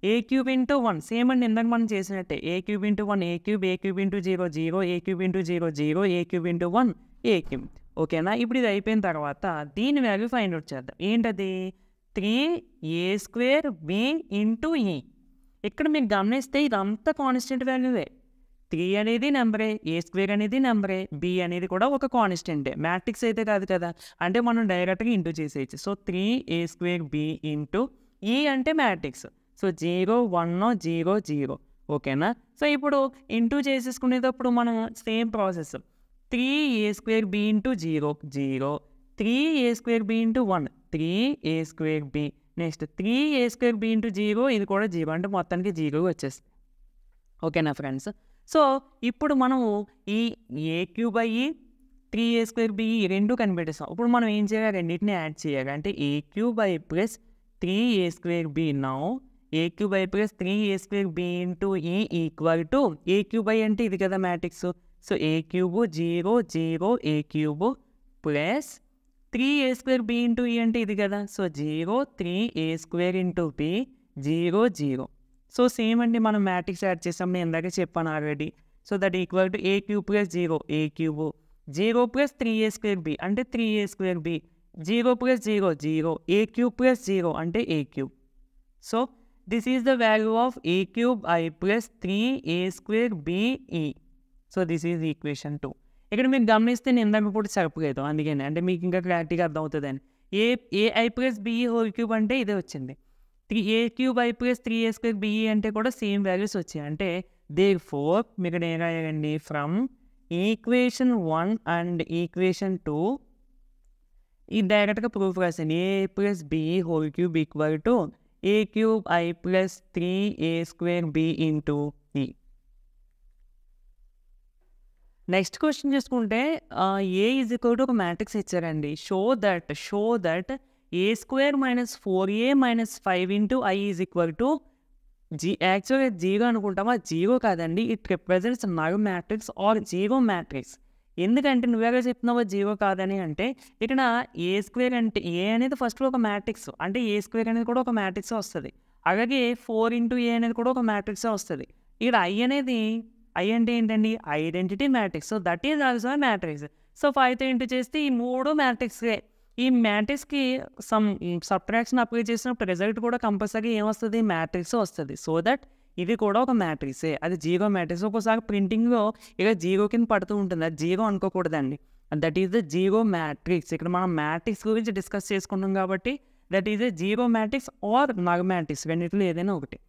A cube into 1 same అండి ఇందాక మనం చేసినట్టే. ఏ cube into 1 A cube into 0 A cube into 0 A cube into 1 A cube. ఓకేనా? ఇప్పుడు ఇది అయిపోయిన తర్వాత దీని వాల్యూ ఫైండ్ అవుట్ చేద్దాం. ఏంటది? 3a స్క్వేర్ బి ఇంటూ ఈ. ఇక్కడ మీరు గమనిస్తే ఇదంతా కాన్స్టెంట్ వాల్యూవే. 3 అనేది నెంబరే, ఏ స్క్వేర్ అనేది నెంబరే, బి అనేది కూడా ఒక కాన్స్టెంటే, మ్యాట్రిక్స్ అయితే కాదు కదా. అంటే మనం డైరెక్ట్గా ఇంటూ చేసేయచ్చు. So 3a square B into E అంటే మ్యాట్రిక్స్. సో 0 1 0 0. ఓకేనా? సో ఇప్పుడు ఇంటూ చేసేసుకునేటప్పుడు మనం same process 3a square B into 0 3a square B into 1 3a square B. Next 3a square B into 0 ఇది కూడా 0 అంటే మొత్తానికి 0 వచ్చేస్తుంది. ఓకేనా ఫ్రెండ్స్? సో ఇప్పుడు మనము ఈ ఏ క్యూబ్ అయ్యి 3a స్క్వేర్ బి రెండు కనిపెట్టేస్తాం. ఇప్పుడు మనం ఏం చేయాలి? రెండింటిని యాడ్ చేయాలి. అంటే A cube I plus 3a square B. Now A cube I plus 3a square B into E equal to A cube I అంటే ఇది కదా matrix. So A cube 0 0 A cube plus 3a square B into E అంటే ఇది కదా. So 0 3a square into B 0 0. So same అండి మనం matrix add చేసాం, నేను ఇందాకే చెప్పాను already. So that equal to A cube plus 0 A cube 0 plus 3a square B అంటే 3a square B 0 plus 0 0 A cube plus 0 అంటే A cube. So this is the value of A cube I plus 3a square BE. So this is equation 2. ఇక్కడ మీరు గమనిస్తే నేను ఇందాక కూడా చెప్పలేదు, అందుకని అంటే మీకు ఇంకా క్లారిటీగా అర్థమవుతుందని. AI plus BE whole cube అంటే ఇదే వచ్చింది. A cube I plus 3a square BE అంటే కూడా సేమ్ వాల్యూస్ వచ్చాయి. అంటే దేర్ఫోర్ మీరు ఇక్కడ ఏం రాయాలండి? ఫ్రమ్ ఈక్వేషన్ 1 అండ్ ఈక్వేషన్ 2 ఈ డైరెక్ట్గా ప్రూఫ్ రాశాను. A plus BE whole cube equal to A cube I plus 3a square B into E. Next question చూసుకుంటే ఏ ఈజ్ ఈక్వల్ టు ఒక మ్యాట్రిక్స్ ఇచ్చారండి. Show that A square minus 4a minus 5 into I is equal to యాక్చువల్గా zero అనుకుంటామా, zero కాదండి. It represents null matrix or zero matrix. ఎందుకంటే నువ్వేగా చెప్తున్నావా zero కాదని అంటే, ఇక్కడ ఏ స్క్వేర్ అంటే ఏ అనేది ఫస్ట్ ఒక మ్యాట్రిక్స్, అంటే ఏ స్క్వేర్ అనేది కూడా ఒక మ్యాట్రిక్స్ వస్తుంది. అలాగే 4 ఇంటూ ఏ అనేది కూడా ఒక మ్యాట్రిక్స్ వస్తుంది. ఇక్కడ ఐ అనేది ఐ అంటే ఏంటండి, identity matrix. So that is also matrix. So 5తో ఇంటూ చేస్తే ఈ 3 మ్యాట్రిక్సే. ఈ మ్యాట్రిక్స్కి సబ్ట్రాక్షన్ అప్లై చేసినప్పుడు రిజల్ట్ కూడా కంపల్సరీ ఏమొస్తుంది, మ్యాట్రిక్స్ వస్తుంది. సో దట్ ఇది కూడా ఒక మ్యాట్రిక్సే, అది జీరో మ్యాట్రిక్స్. ఒక్కోసారి ప్రింటింగ్లో ఇక జీరో కింద పడుతూ ఉంటుంది, అది జీరో అనుకోకూడదండి. That is the zero matrix. ఇక్కడ మనం మ్యాట్రిక్స్ గురించి డిస్కస్ చేసుకున్నాం కాబట్టి that is the zero matrix or null matrix, రెండింటిలో ఏదైనా ఒకటి.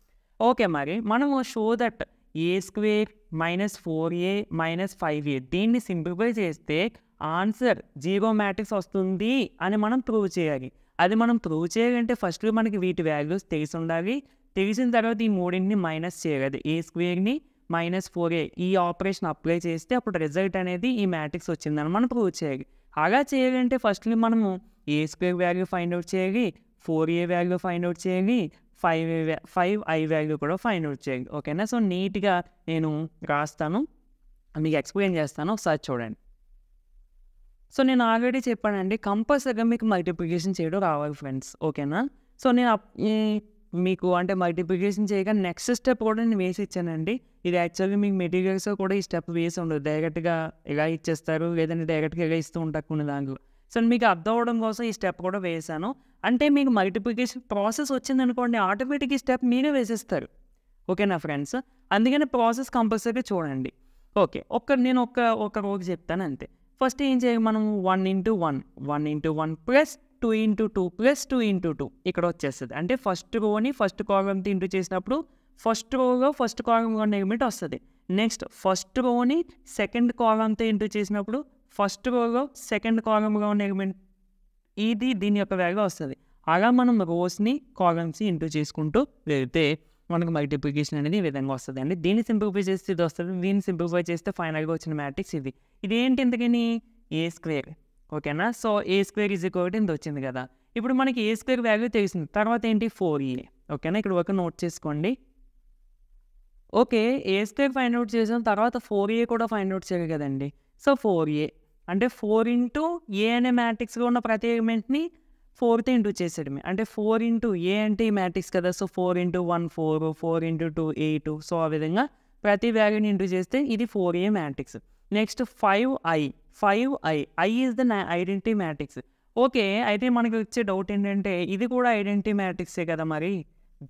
ఓకే, మరి మనము show that A square minus 4a minus 5a దీన్ని సింప్లిఫై చేస్తే ఆన్సర్ జీరో మ్యాట్రిక్స్ వస్తుంది అని మనం ప్రూవ్ చేయాలి. అది మనం ప్రూవ్ చేయాలంటే ఫస్ట్ మనకి వీటి వాల్యూస్ తెలిసి ఉండాలి. తెలిసిన తర్వాత ఈ మూడింటిని మైనస్ చేయాలి. ఏ స్క్వేర్ని మైనస్ 4a ఈ ఆపరేషన్ అప్లై చేస్తే అప్పుడు రిజల్ట్ అనేది ఈ మ్యాట్రిక్స్ వచ్చిందని మనం ప్రూవ్ చేయాలి. అలా చేయాలంటే ఫస్ట్లీ మనము ఏ స్క్వేర్ వాల్యూ ఫైండ్ అవుట్ చేయాలి, 4a వాల్యూ ఫైండ్ అవుట్ చేయాలి, 5i వాల్యూ కూడా ఫైండ్ అవుట్ చేయాలి. ఓకేనా? సో నీట్గా నేను రాస్తాను, మీకు ఎక్స్ప్లెయిన్ చేస్తాను, ఒకసారి చూడండి. సో నేను ఆల్రెడీ చెప్పానండి, కంపల్సరీగా మీకు మల్టిప్లికేషన్ చేయడం రావాలి ఫ్రెండ్స్. ఓకేనా? సో నేను మీకు అంటే మల్టిప్లికేషన్ చేయగా నెక్స్ట్ స్టెప్ కూడా నేను వేసి ఇచ్చానండి. ఇది యాక్చువల్గా మీకు మెటీరియల్స్ కూడా ఈ స్టెప్ వేసి ఉండదు, డైరెక్ట్గా ఇలా ఇచ్చేస్తారు, లేదంటే డైరెక్ట్గా ఇలా ఇస్తూ ఉంటారు కొన్ని దాంట్లో. సో మీకు అర్థం అవ్వడం కోసం ఈ స్టెప్ కూడా వేసాను. అంటే మీకు మల్టిప్లికేషన్ ప్రాసెస్ వచ్చిందనుకోండి, ఆటోమేటిక్ ఈ స్టెప్ మీరే వేసేస్తారు. ఓకేనా ఫ్రెండ్స్? అందుకని ప్రాసెస్ కంపల్సరీ చూడండి. ఓకే, నేను ఒక రోజు చెప్తాను అంతే. ఫస్ట్ ఏం చేయాలి మనం, 1 into 1 plus 2 into 2 plus 2 into 2 ఇక్కడ వచ్చేస్తుంది. అంటే ఫస్ట్ రోని ఫస్ట్ కాలమ్తో ఇంటూ చేసినప్పుడు ఫస్ట్ రోలో ఫస్ట్ కాలంలో ఉన్న ఎలిమెంట్ వస్తుంది. నెక్స్ట్ ఫస్ట్ రోని సెకండ్ కాలంతో ఇంటూ చేసినప్పుడు ఫస్ట్ రోలో సెకండ్ కాలంలో ఉన్న ఎలిమెంట్ దీని యొక్క వాల్యూ వస్తుంది. అలా మనం రోస్ని కాలమ్స్ని ఇంటూ చేసుకుంటూ వెళ్తే మనకు మల్టిప్లికేషన్ అనేది ఈ విధంగా వస్తుంది అండి. దీన్ని సింప్లిఫై చేస్తే ఇది వస్తుంది, దీన్ని సింప్లిఫై చేస్తే ఫైనల్గా వచ్చిన మ్యాట్రిక్స్ ఇది. ఇదేంటి ఇంతకని, ఏ స్క్వేర్. ఓకేనా? So A square is equal to ఇంత వచ్చింది కదా. ఇప్పుడు మనకి ఏ స్క్వేర్ వాల్యూ తెలిసింది, తర్వాత ఏంటి 4a. ఓకేనా? ఇక్కడ ఒక నోట్ చేసుకోండి. ఓకే, ఏ స్క్వేర్ ఫైండ్ అవుట్ చేసాం, తర్వాత 4a కూడా ఫైండ్ అవుట్ చేయాలి కదండి. సో 4a అంటే 4 ఇంటూ ఏ అనే మ్యాట్రిక్స్లో ఉన్న ప్రతి ఎలిమెంట్ని 4తో ఇంటూ చేసేయడమే. అంటే 4 ఇంటూ ఏ అంటే ఈ మ్యాట్రిక్స్ కదా. So 4 into 1 4, 4 into 2 8. సో ఆ విధంగా ప్రతి వాల్యూని ఇంటూ చేస్తే ఇది 4a matrix. Next 5i is the identity matrix. Okay, అయితే మనకి వచ్చే డౌట్ ఏంటంటే ఇది కూడా ఐడెంటిటీ మ్యాట్రిక్సే కదా, మరి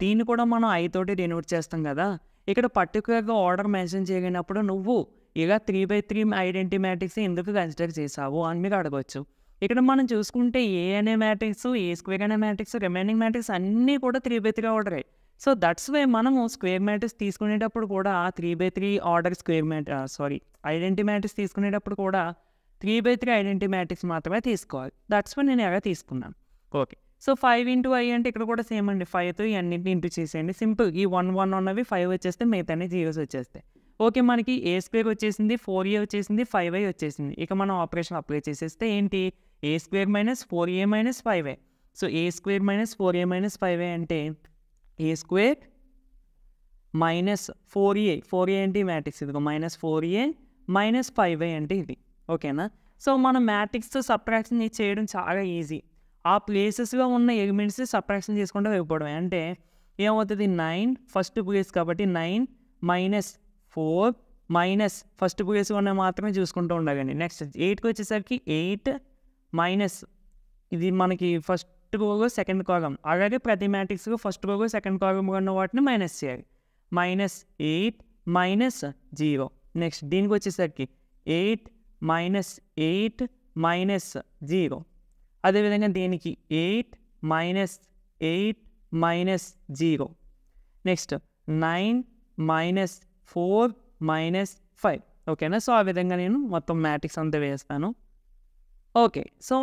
దీన్ని కూడా మనం i తోటి డినోట్ చేస్తాం కదా. ఇక్కడ పర్టికులర్గా ఆర్డర్ మెన్షన్ చేయలేనప్పుడు నువ్వు ఇలా 3/3 ఐడెంటిటీ మ్యాట్రిక్స్ ఎందుకు కన్సిడర్ చేసావు అని మీరు అడగవచ్చు. ఇక్కడ మనం చూసుకుంటే ఏ అనే మ్యాట్రిక్స్, ఏ స్క్వేర్ అనే మ్యాట్రిక్స్, రిమైనింగ్ మ్యాట్రిక్స్ అన్నీ కూడా 3/3 ఆర్డరే. సో దట్స్ వై మనము స్క్వేర్ మ్యాట్రిక్స్ తీసుకునేటప్పుడు కూడా 3/3 ఆర్డర్ ఐడెంటిటీ మ్యాట్రిక్స్ తీసుకునేటప్పుడు కూడా 3/3 ఐడెంటిటీ మ్యాట్రిక్స్ మాత్రమే తీసుకోవాలి. దట్స్ వై నేను ఎలా తీసుకున్నాను. ఓకే, సో 5 ఇంటూ i అంటే ఇక్కడ కూడా సేమ్ అండి. 5తో ఈ అన్నింటిని ఇంటూ చేసేయండి. సింపుల్, ఈ 1 ఉన్నవి 5 వచ్చేస్తే మిగతా జీరోస్ వచ్చేస్తాయి. ఓకే, మనకి ఏ స్క్వేర్ వచ్చేసింది, 4a వచ్చేసింది, 5i వచ్చేసింది. ఇక మనం ఆపరేషన్ అప్లై చేసేస్తే ఏంటి, A square minus 4a minus 5i. So A square minus 4a minus 5i అంటే ఏ స్క్వేర్ మైనస్ 4a అంటే మ్యాట్రిక్స్ ఇదిగో మైనస్ 4a మైనస్ 5i అంటే ఇది. ఓకేనా? సో మనం మ్యాట్రిక్స్తో సబ్ట్రాక్షన్ చేయడం చాలా ఈజీ. ఆ ప్లేసెస్లో ఉన్న ఎలిమెంట్స్ సబ్ట్రాక్షన్ చేసుకుంటూ వెళ్ళిపోవడమే. అంటే ఏమవుతుంది, 9 ఫస్ట్ ప్లేస్ కాబట్టి 9 మైనస్ 4 మైనస్ ఫస్ట్ ప్లేస్ ఉన్న మాత్రమే చూసుకుంటూ ఉండాలండి. నెక్స్ట్ 8కి వచ్చేసరికి 8 మైనస్ ఇది మనకి ఫస్ట్ రోలో సెకండ్ కాలం. అలాగే ప్రతి మ్యాట్రిక్స్లో ఫస్ట్ రోలో సెకండ్ కాలంలో ఉన్న వాటిని మైనస్ చేయాలి. -8 మైనస్ 0. నెక్స్ట్ దీనికి వచ్చేసరికి 8 మైనస్ 8 మైనస్ 0. అదేవిధంగా దీనికి 8 minus 8 minus 0. Next 9 minus 4 minus 5. ఓకేనా? సో ఆ విధంగా నేను మొత్తం మ్యాట్రిక్స్ అంతా వేస్తాను. ఓకే, సో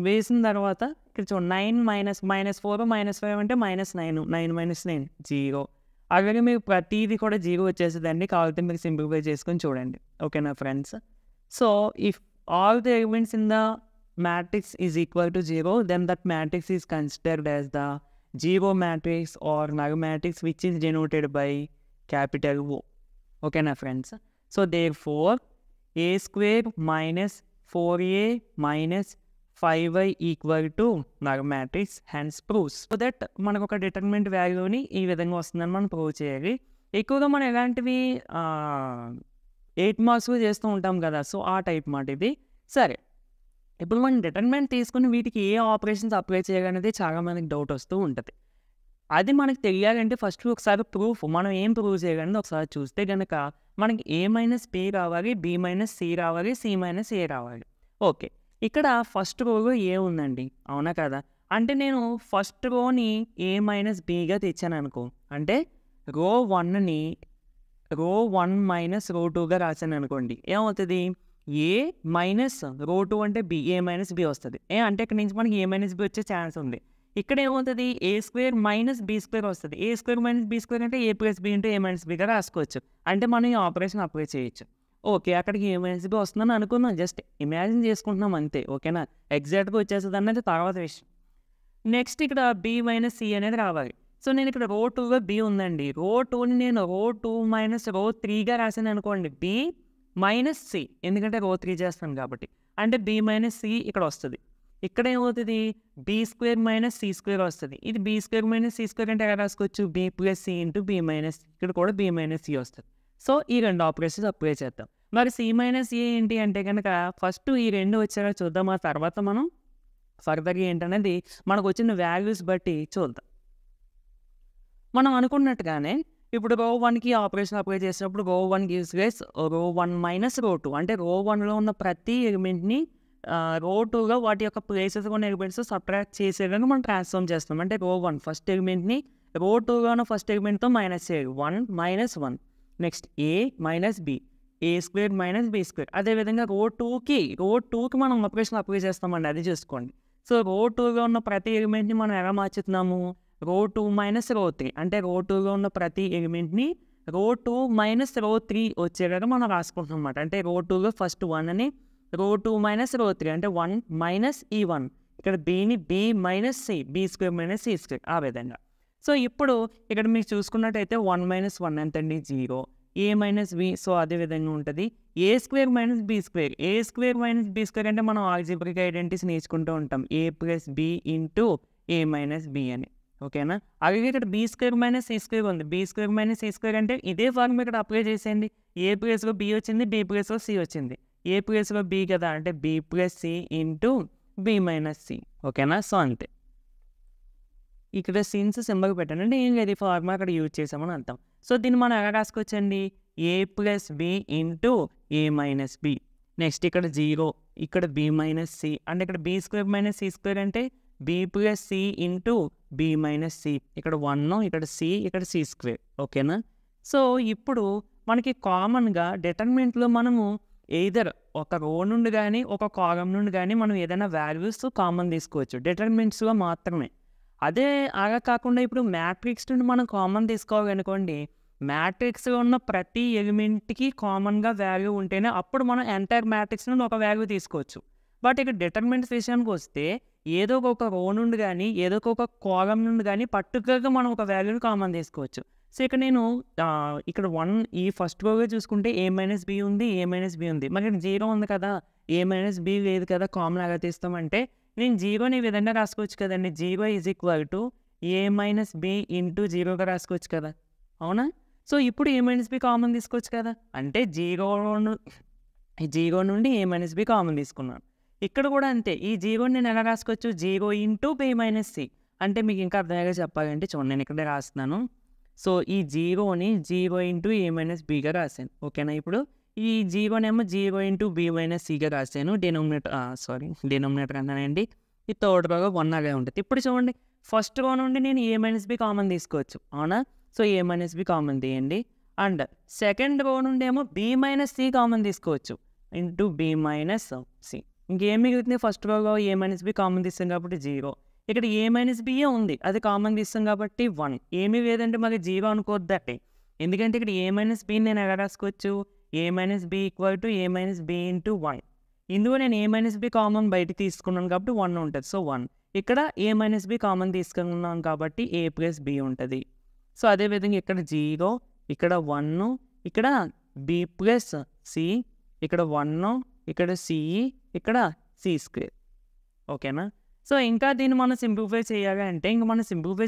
వేసిన తర్వాత ఇక్కడ చూడండి, 9 మైనస్ 4 మైనస్ 5 అంటే -9, 9 మైనస్ 9 0. అలాగే మీకు ప్రతీది కూడా జీరో వచ్చేసేదండి. కావాలంటే మీరు సింప్లిఫై చేసుకొని చూడండి. ఓకేనా friends? So if all the elements in the matrix is equal to zero, then that matrix is considered as the zero matrix or null matrix which is denoted by capital O. ఓకేనా friends? So therefore a square minus 4a minus 5y equal to null matrix hence proves. So that మనకు ఒక determinant వాల్యూని ఈ విధంగా వస్తుందని మనం prove చేయాలి. ఎక్కువగా మనం ఎలాంటివి 8 మార్క్స్ చేస్తూ ఉంటాం కదా, సో ఆ టైప్ మాట ఇది. సరే, ఇప్పుడు మనం డిటర్మినెంట్ తీసుకుని వీటికి ఏ ఆపరేషన్స్ అప్లై చేయాలనేది చాలా మందికి డౌట్ వస్తూ ఉంటుంది. అది మనకు తెలియాలంటే ఫస్ట్ ఒకసారి ప్రూఫ్ మనం ఏం ప్రూవ్ చేయాలని ఒకసారి చూస్తే కనుక మనకి a మైనస్ b రావాలి, b మైనస్ c రావాలి, c మైనస్ a రావాలి. ఓకే, ఇక్కడ ఫస్ట్ రోలో ఏ ఉందండి, అవునా కదా? అంటే నేను ఫస్ట్ రోని a మైనస్ bగా తెచ్చాను అనుకో, అంటే రో 1ని రో 1 మైనస్ రో 2గా రాశాను అనుకోండి, ఏమవుతుంది? a మైనస్ రో 2 అంటే b, a మైనస్ b వస్తుంది. అంటే ఇక్కడ నుంచి మనకి a మైనస్ b వచ్చే ఛాన్స్ ఉంది. ఇక్కడ ఏమవుతుంది? a square minus b square వస్తుంది. a square minus b square అంటే a plus b into a minus bగా రాసుకోవచ్చు. అంటే మనం ఈ ఆపరేషన్ అప్లై చేయొచ్చు. ఓకే, అక్కడికి a మైనస్ b వస్తుందని అనుకుందాం, జస్ట్ ఇమాజిన్ చేసుకుంటున్నాం అంతే. ఓకేనా? ఎగ్జాక్ట్గా వచ్చేస్తుంది అన్నది తర్వాత విషయం. నెక్స్ట్ ఇక్కడ b మైనస్ c అనేది రావాలి. సో నేను ఇక్కడ రో 2గా b ఉందండి, రో 2ని నేను రో 2 మైనస్ రో 3గా రాశాను అనుకోండి, b మైనస్ c, ఎందుకంటే రో 3 చేస్తాను కాబట్టి, అంటే b మైనస్ c ఇక్కడ వస్తుంది. ఇక్కడ ఏమవుతుంది? b square minus c square వస్తుంది. ఇది b square minus c square అంటే ఎలా రాసుకోవచ్చు? b plus c into b minus, ఇక్కడ కూడా b మైనస్ c వస్తుంది. సో ఈ రెండు ఆపరేషన్స్ అప్లై చేద్దాం. మరి c మైనస్ a ఏంటి అంటే కనుక ఫస్ట్ ఈ రెండు వచ్చాక చూద్దాం, ఆ తర్వాత మనం ఫర్దర్గా ఏంటనేది మనకు వచ్చిన వాల్యూస్ బట్టి చూద్దాం. మనం అనుకున్నట్టుగానే ఇప్పుడు రో 1కి ఆపరేషన్ అప్లై చేసినప్పుడు రో 1 గివ్స్ రైస్ రో 1 మైనస్ రో 2, అంటే రో 1లో ఉన్న ప్రతి ఎలిమెంట్ని రో 2గా వాటి యొక్క ప్లేసెస్ ఉన్న ఎలిమెంట్స్ సబ్ట్రాక్ట్ చేసేలాగా మనం ట్రాన్స్ఫార్మ్ చేస్తాం. అంటే రో 1 ఫస్ట్ ఎలిమెంట్ని రో 2గా ఉన్న ఫస్ట్ ఎలిమెంట్తో మైనస్ చేయాలి, 1 minus 1. Next a minus b, a square minus b square. అదేవిధంగా రో 2కి మనం ఆపరేషన్ అప్లై చేస్తామండి, అది చూసుకోండి. సో రో 2గా ఉన్న ప్రతి ఎలిమెంట్ని మనం ఎలా మార్చుతున్నాము? రో 2 మైనస్ రో 3, అంటే రో 2గా ఉన్న ప్రతి ఎలిమెంట్ని రో 2 మైనస్ రో 3 వచ్చేలాగా మనం రాసుకుంటున్నాం అన్నమాట. అంటే రో 2లో ఫస్ట్ 1 అని, రో 2 మైనస్ రో 3 అంటే 1 మైనస్ ఈ 1, ఇక్కడ bని b minus c, b square minus c square, ఆ విధంగా. సో ఇప్పుడు ఇక్కడ మీకు చూసుకున్నట్టయితే 1 మైనస్ 1 ఎంతండి? 0. a మైనస్ b, సో అదే విధంగా ఉంటుంది. a square minus b square, a square minus b square అంటే మనం ఆల్జీబ్రిక్ ఐడెంటిటీస్ నేర్చుకుంటూ ఉంటాం, a plus b into a minus b అని. ఓకేనా? అలాగే ఇక్కడ b square minus c square ఉంది, b square minus c square అంటే ఇదే ఫార్మ్ ఇక్కడ అప్లై చేసేయండి. a ప్లేస్లో b వచ్చింది, b ప్లేస్లో c వచ్చింది, a ప్లేస్లో b కదా, అంటే b plus c into b minus c. ఓకేనా? సో అంతే. ఇక్కడ సిన్స్ సింబల్ పెట్టండి, అంటే ఏం లేదు, ఈ ఫార్ములా అక్కడ యూజ్ చేసామని అర్థం. సో దీన్ని మనం ఎలా రాసుకోవచ్చండి? a plus b into a minus b. Next ఇక్కడ 0, ఇక్కడ b మైనస్ c, అంటే ఇక్కడ b square minus c square అంటే b plus c into b minus c, ఇక్కడ 1, ఇక్కడ c, ఇక్కడ c స్క్వేర్. ఓకేనా? సో ఇప్పుడు మనకి కామన్గా డిటర్మినెంట్లో మనము ఎయిదర్ ఒక రో నుండి కానీ ఒక కాలం నుండి కానీ మనం ఏదైనా వాల్యూస్ కామన్ తీసుకోవచ్చు డిటర్మినెంట్స్లో మాత్రమే. అదే అలా కాకుండా ఇప్పుడు మ్యాట్రిక్స్ నుండి మనం కామన్ తీసుకోవాలనుకోండి, మ్యాట్రిక్స్లో ఉన్న ప్రతి ఎలిమెంట్కి కామన్గా వాల్యూ ఉంటేనే అప్పుడు మనం ఎంటైర్ మ్యాట్రిక్స్ నుండి ఒక వాల్యూ తీసుకోవచ్చు. బట్ ఇక్కడ డిటర్మినెంట్స్ విషయానికి వస్తే ఏదో ఒక రో నుండి కానీ ఏదో ఒక కాలం నుండి కానీ పర్టికులర్గా మనం ఒక వాల్యూని కామన్ తీసుకోవచ్చు. సో ఇక్కడ నేను ఇక్కడ 1 ఈ ఫస్ట్ రోగా చూసుకుంటే a మైనస్ b ఉంది, a మైనస్ b ఉంది, మరి ఇక్కడ 0 ఉంది కదా, a మైనస్ b లేదు కదా, కామన్ ఎలా తీస్తామంటే నేను 0ని ఈ విధంగా రాసుకోవచ్చు కదండి, 0 is equal to a minus b into 0గా రాసుకోవచ్చు కదా, అవునా? సో ఇప్పుడు a మైనస్ b కామన్ తీసుకోవచ్చు కదా, అంటే 0 నుండి a మైనస్ b కామన్ తీసుకున్నాను. ఇక్కడ కూడా అంతే, ఈ 0ని నేను ఎలా రాసుకోవచ్చు? 0 ఇంటూ b మైనస్ c. అంటే మీకు ఇంకా అర్థమయ్యేలా చెప్పాలంటే చూడండి, నేను ఇక్కడే రాస్తున్నాను. సో ఈ 0ని 0 ఇంటూ a మైనస్ bగా రాశాను. ఓకేనా? ఇప్పుడు ఈ 0నేమో 0 ఇంటూ b మైనస్ cగా రాశాను. డినోమినేటర్ అన్నానండి. ఈ థర్డ్ రోగా 1 అలాగే ఉంటుంది. ఇప్పుడు చూడండి, ఫస్ట్ రో నుండి నేను a మైనస్ b కామన్ తీసుకోవచ్చు, అవునా? So a minus b common తీయండి. అండ్ సెకండ్ రో నుండి ఏమో b మైనస్ c కామన్ తీసుకోవచ్చు ఇంటూ b మైనస్ c. ఇంకేం మిగులుతుంది? ఫస్ట్ రోగా a మైనస్ b కామన్ తీస్తాం కాబట్టి 0. ఇక్కడ ఏ మైనస్ బిఏ ఉంది, అది కామన్ తీస్తాం కాబట్టి 1. ఏమీ లేదంటే మరి 0 అనుకోవద్దండి, ఎందుకంటే ఇక్కడ ఏ మైనస్ బిని నేను ఎలా రాసుకోవచ్చు, A minus B equal to A minus B into 1. ఇందులో నేను ఏ మైనస్ బి కామన్ బయట తీసుకున్నాను కాబట్టి 1 ఉంటుంది, సో 1. ఇక్కడ ఏ మైనస్ బి కామన్ తీసుకున్నాను కాబట్టి ఏ ప్లస్ బి ఉంటుంది. సో అదేవిధంగా ఇక్కడ 0, ఇక్కడ 1, ఇక్కడ బి ప్లస్ సి, ఇక్కడ 1, ఇక్కడ సిఈ, ఇక్కడ సి స్క్వేర్. ఓకేనా. సో ఇంకా దీన్ని మనం సింప్లిఫై చేయాలి అంటే ఇంకా మనం సింప్లిఫై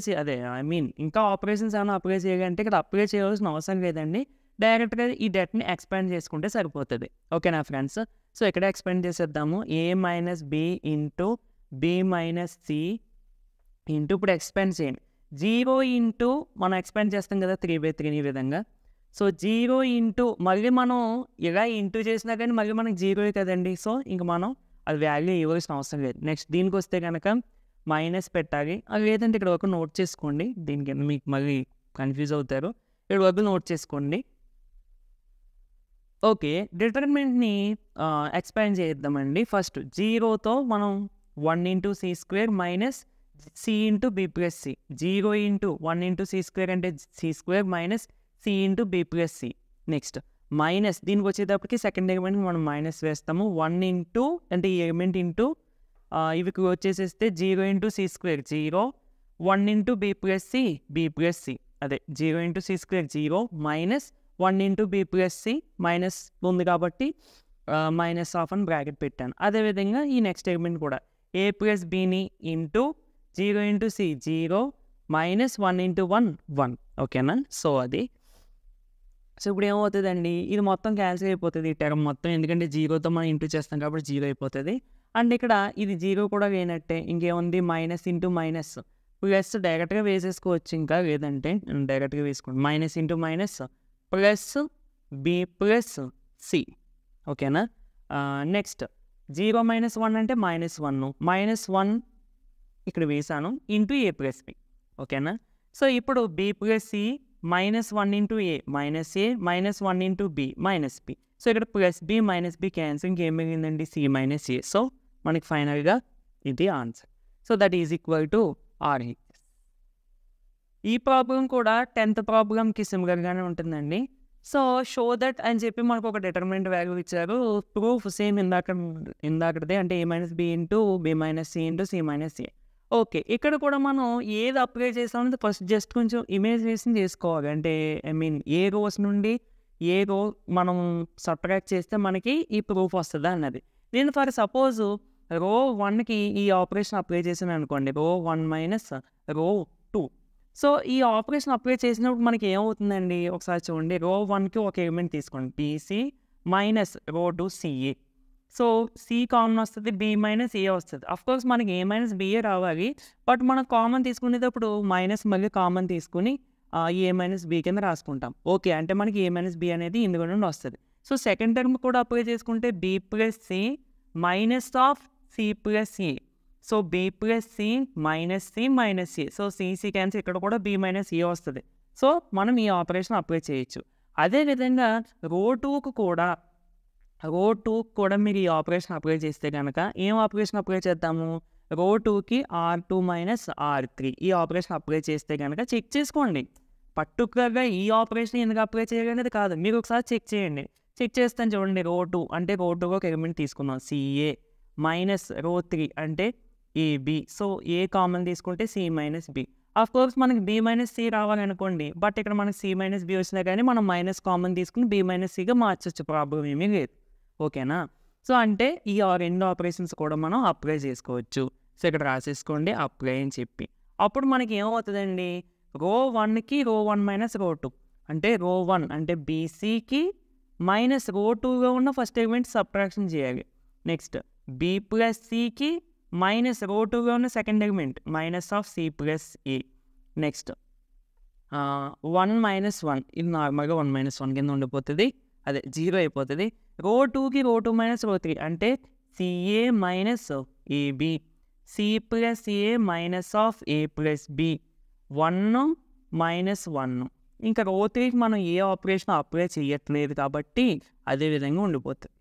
ఇంకా ఆపరేషన్స్ ఏమైనా అప్లై చేయాలి అంటే ఇక్కడ అప్లై చేయాల్సిన అవసరం లేదండి, డైరెక్ట్గా ఈ డెట్ని ఎక్స్పాండ్ చేసుకుంటే సరిపోతుంది. ఓకేనా ఫ్రెండ్స్. సో ఇక్కడ ఎక్స్పాండ్ చేసేద్దాము, A minus B into B minus C into, ఇప్పుడు ఎక్స్పాండ్ చేయండి 0 ఇంటూ మనం ఎక్స్పాండ్ చేస్తాం కదా 3/3 ఈ విధంగా. సో 0 ఇంటూ మళ్ళీ మనం ఇలా ఇంటూ చేసినా కానీ మళ్ళీ మనకి 0 కదండి, సో ఇంక మనం అది వాల్యూ ఇవ్వాల్సిన అవసరం లేదు. నెక్స్ట్ దీనికి వస్తే కనుక మైనస్ పెట్టాలి, అది లేదంటే ఇక్కడ వరకు నోట్ చేసుకోండి, దీనికి మీకు మళ్ళీ కన్ఫ్యూజ్ అవుతారు, ఇక్కడ వరకు నోట్ చేసుకోండి. ఓకే, డిటర్మినెంట్ని ఎక్స్పాండ్ చేద్దామండి. ఫస్ట్ 0తో మనం 1 into C square minus C into B plus C, 0 into 1 into C square అంటే C square minus C into B plus C. Next minus దీనికి వచ్చేటప్పటికి సెకండ్ ఎలిమెంట్ మనం మైనస్ వేస్తాము, 1 ఇంటూ అంటే ఈ ఎలిమెంట్ ఇంటూ ఇవి వచ్చేసేస్తే 0 into C square 0, 1 into B plus C B plus C, అదే 0 into C square 0 minus 1 into B plus C, minus ఉంది కాబట్టి మైనస్ ఆఫ్ అని బ్రాకెట్ పెట్టాను. అదేవిధంగా ఈ నెక్స్ట్ ఎలిమెంట్ కూడా ఏ ప్లస్ బిని into 0 into C 0 minus 1 into 1 1. ఓకేనా. సో అది సో ఇప్పుడు ఏమవుతుందండి, ఇది మొత్తం క్యాన్సిల్ అయిపోతుంది ఈ టర్మ్ మొత్తం, ఎందుకంటే 0తో మనం ఇంటూ చేస్తాం కాబట్టి 0 అయిపోతుంది. అండ్ ఇక్కడ ఇది 0 కూడా లేనట్టే, ఇంకేముంది మైనస్ ఇంటూ మైనస్ ప్లస్ డైరెక్ట్గా వేసేసుకోవచ్చు, ఇంకా లేదంటే డైరెక్ట్గా వేసుకోండి, minus into minus plus B plus C. ఓకేనా. నెక్స్ట్ 0 మైనస్ 1 అంటే -1, -1 ఇక్కడ వేసాను ఇంటూ ఏ ప్లస్ బి. ఓకేనా. సో ఇప్పుడు B plus C -1 into A minus A, -1 into B minus B. So ఇక్కడ plus B minus B cancel, ఇంకేం మిగిలిందండి C minus A. So మనకి ఫైనల్గా ఇది answer. So that is equal to RH. ఈ problem కూడా 10th ప్రాబ్లంకి సిమిలర్గానే ఉంటుందండి. సో షో దట్ అని చెప్పి మనకు ఒక డిటర్మినెంట్ వాల్యూ ఇచ్చారు, ప్రూఫ్ సేమ్ ఇందాకదే అంటే A minus B into B minus C into C minus A. Okay, ఇక్కడ కూడా మనం ఏది అప్లై చేసామనేది ఫస్ట్ జస్ట్ కొంచెం ఇమేజినేషన్ చేసుకోవాలి, అంటే ఏ రోస్ నుండి ఏ రో మనం సబ్ట్రాక్ట్ చేస్తే మనకి ఈ ప్రూఫ్ వస్తుందా అన్నది. నేను ఫర్ సపోజ్ రో 1కి ఈ ఆపరేషన్ అప్లై చేసాను అనుకోండి, రో 1 మైనస్ రో 2. సో ఈ ఆపరేషన్ అప్లై చేసినప్పుడు మనకి ఏమవుతుందండి, ఒకసారి చూడండి, రో 1కి ఒక ఎలిమెంట్ తీసుకోండి బీసీ మైనస్ రో 2 సిఏ. సో సి కామన్ వస్తుంది, బి మైనస్ ఏ వస్తుంది. అఫ్కోర్స్ మనకి ఏ మైనస్ బిఏ రావాలి, బట్ మనం కామన్ తీసుకునేటప్పుడు మైనస్ మళ్ళీ కామన్ తీసుకుని ఏ మైనస్ బి కింద రాసుకుంటాం. ఓకే, అంటే మనకి ఏ మైనస్ బి అనేది ఇందులో నుండి వస్తుంది. సో సెకండ్ టర్మ్ కూడా అప్లై చేసుకుంటే B plus C minus of C plus A. So B plus C minus C minus A. So CC cancel, ఇక్కడ కూడా బి మైనస్ ఏ వస్తుంది. సో మనం ఈ ఆపరేషన్ అప్లై చేయొచ్చు. అదేవిధంగా రో 2కు కూడా మీరు ఈ ఆపరేషన్ అప్లై చేస్తే కనుక ఏం ఆపరేషన్ అప్లై చేద్దాము, రో 2కి R2 మైనస్ R3 ఈ ఆపరేషన్ అప్లై చేస్తే కనుక చెక్ చేసుకోండి. పర్టికులర్గా ఈ ఆపరేషన్ ఎందుకు అప్లై చేయాలనేది కాదు, మీరు ఒకసారి చెక్ చేయండి. చెక్ చేస్తాను చూడండి, రో 2 అంటే రో 2 ఒక ఎలిమెంట్ తీసుకుందాం సిఏ మైనస్ రో 3 అంటే ఏబి. సో ఏ కామన్ తీసుకుంటే సి మైనస్ బి. అఫ్కోర్స్ మనకి బి మైనస్ సి రావాలనుకోండి, బట్ ఇక్కడ మనకి సి మైనస్ బి వచ్చినా కానీ మనం మైనస్ కామన్ తీసుకుని బి మైనస్ సిగా మార్చొచ్చు, ప్రాబ్లం ఏమీ లేదు. ఓకేనా. సో అంటే ఈ రెండు ఆపరేషన్స్ కూడా మనం అప్లై చేసుకోవచ్చు. సో ఇక్కడ రాసేసుకోండి అప్లై అని చెప్పి. అప్పుడు మనకి ఏమవుతుందండి, రో 1కి రో 1 మైనస్ రో 2 అంటే రో 1 అంటే బీసీకి మైనస్ రో 2లో ఉన్న ఫస్ట్ ఎలిమెంట్ సబ్ట్రాక్షన్ చేయాలి. నెక్స్ట్ బి ప్లస్ సికి మైనస్ రో 2లో ఉన్న second element minus of C plus A. Next 1 minus 1 ఇది నార్మల్గా 1 మైనస్ 1 కింద ఉండిపోతుంది, అదే 0 అయిపోతుంది. రో 2కి రో 2 మైనస్ రో 3 అంటే CA minus AB, C plus A minus of A plus B, 1 minus 1. ఇంకా రో 3కి మనం ఏ ఆపరేషన్ అప్లై చేయట్లేదు కాబట్టి అదే విధంగా ఉండిపోతుంది.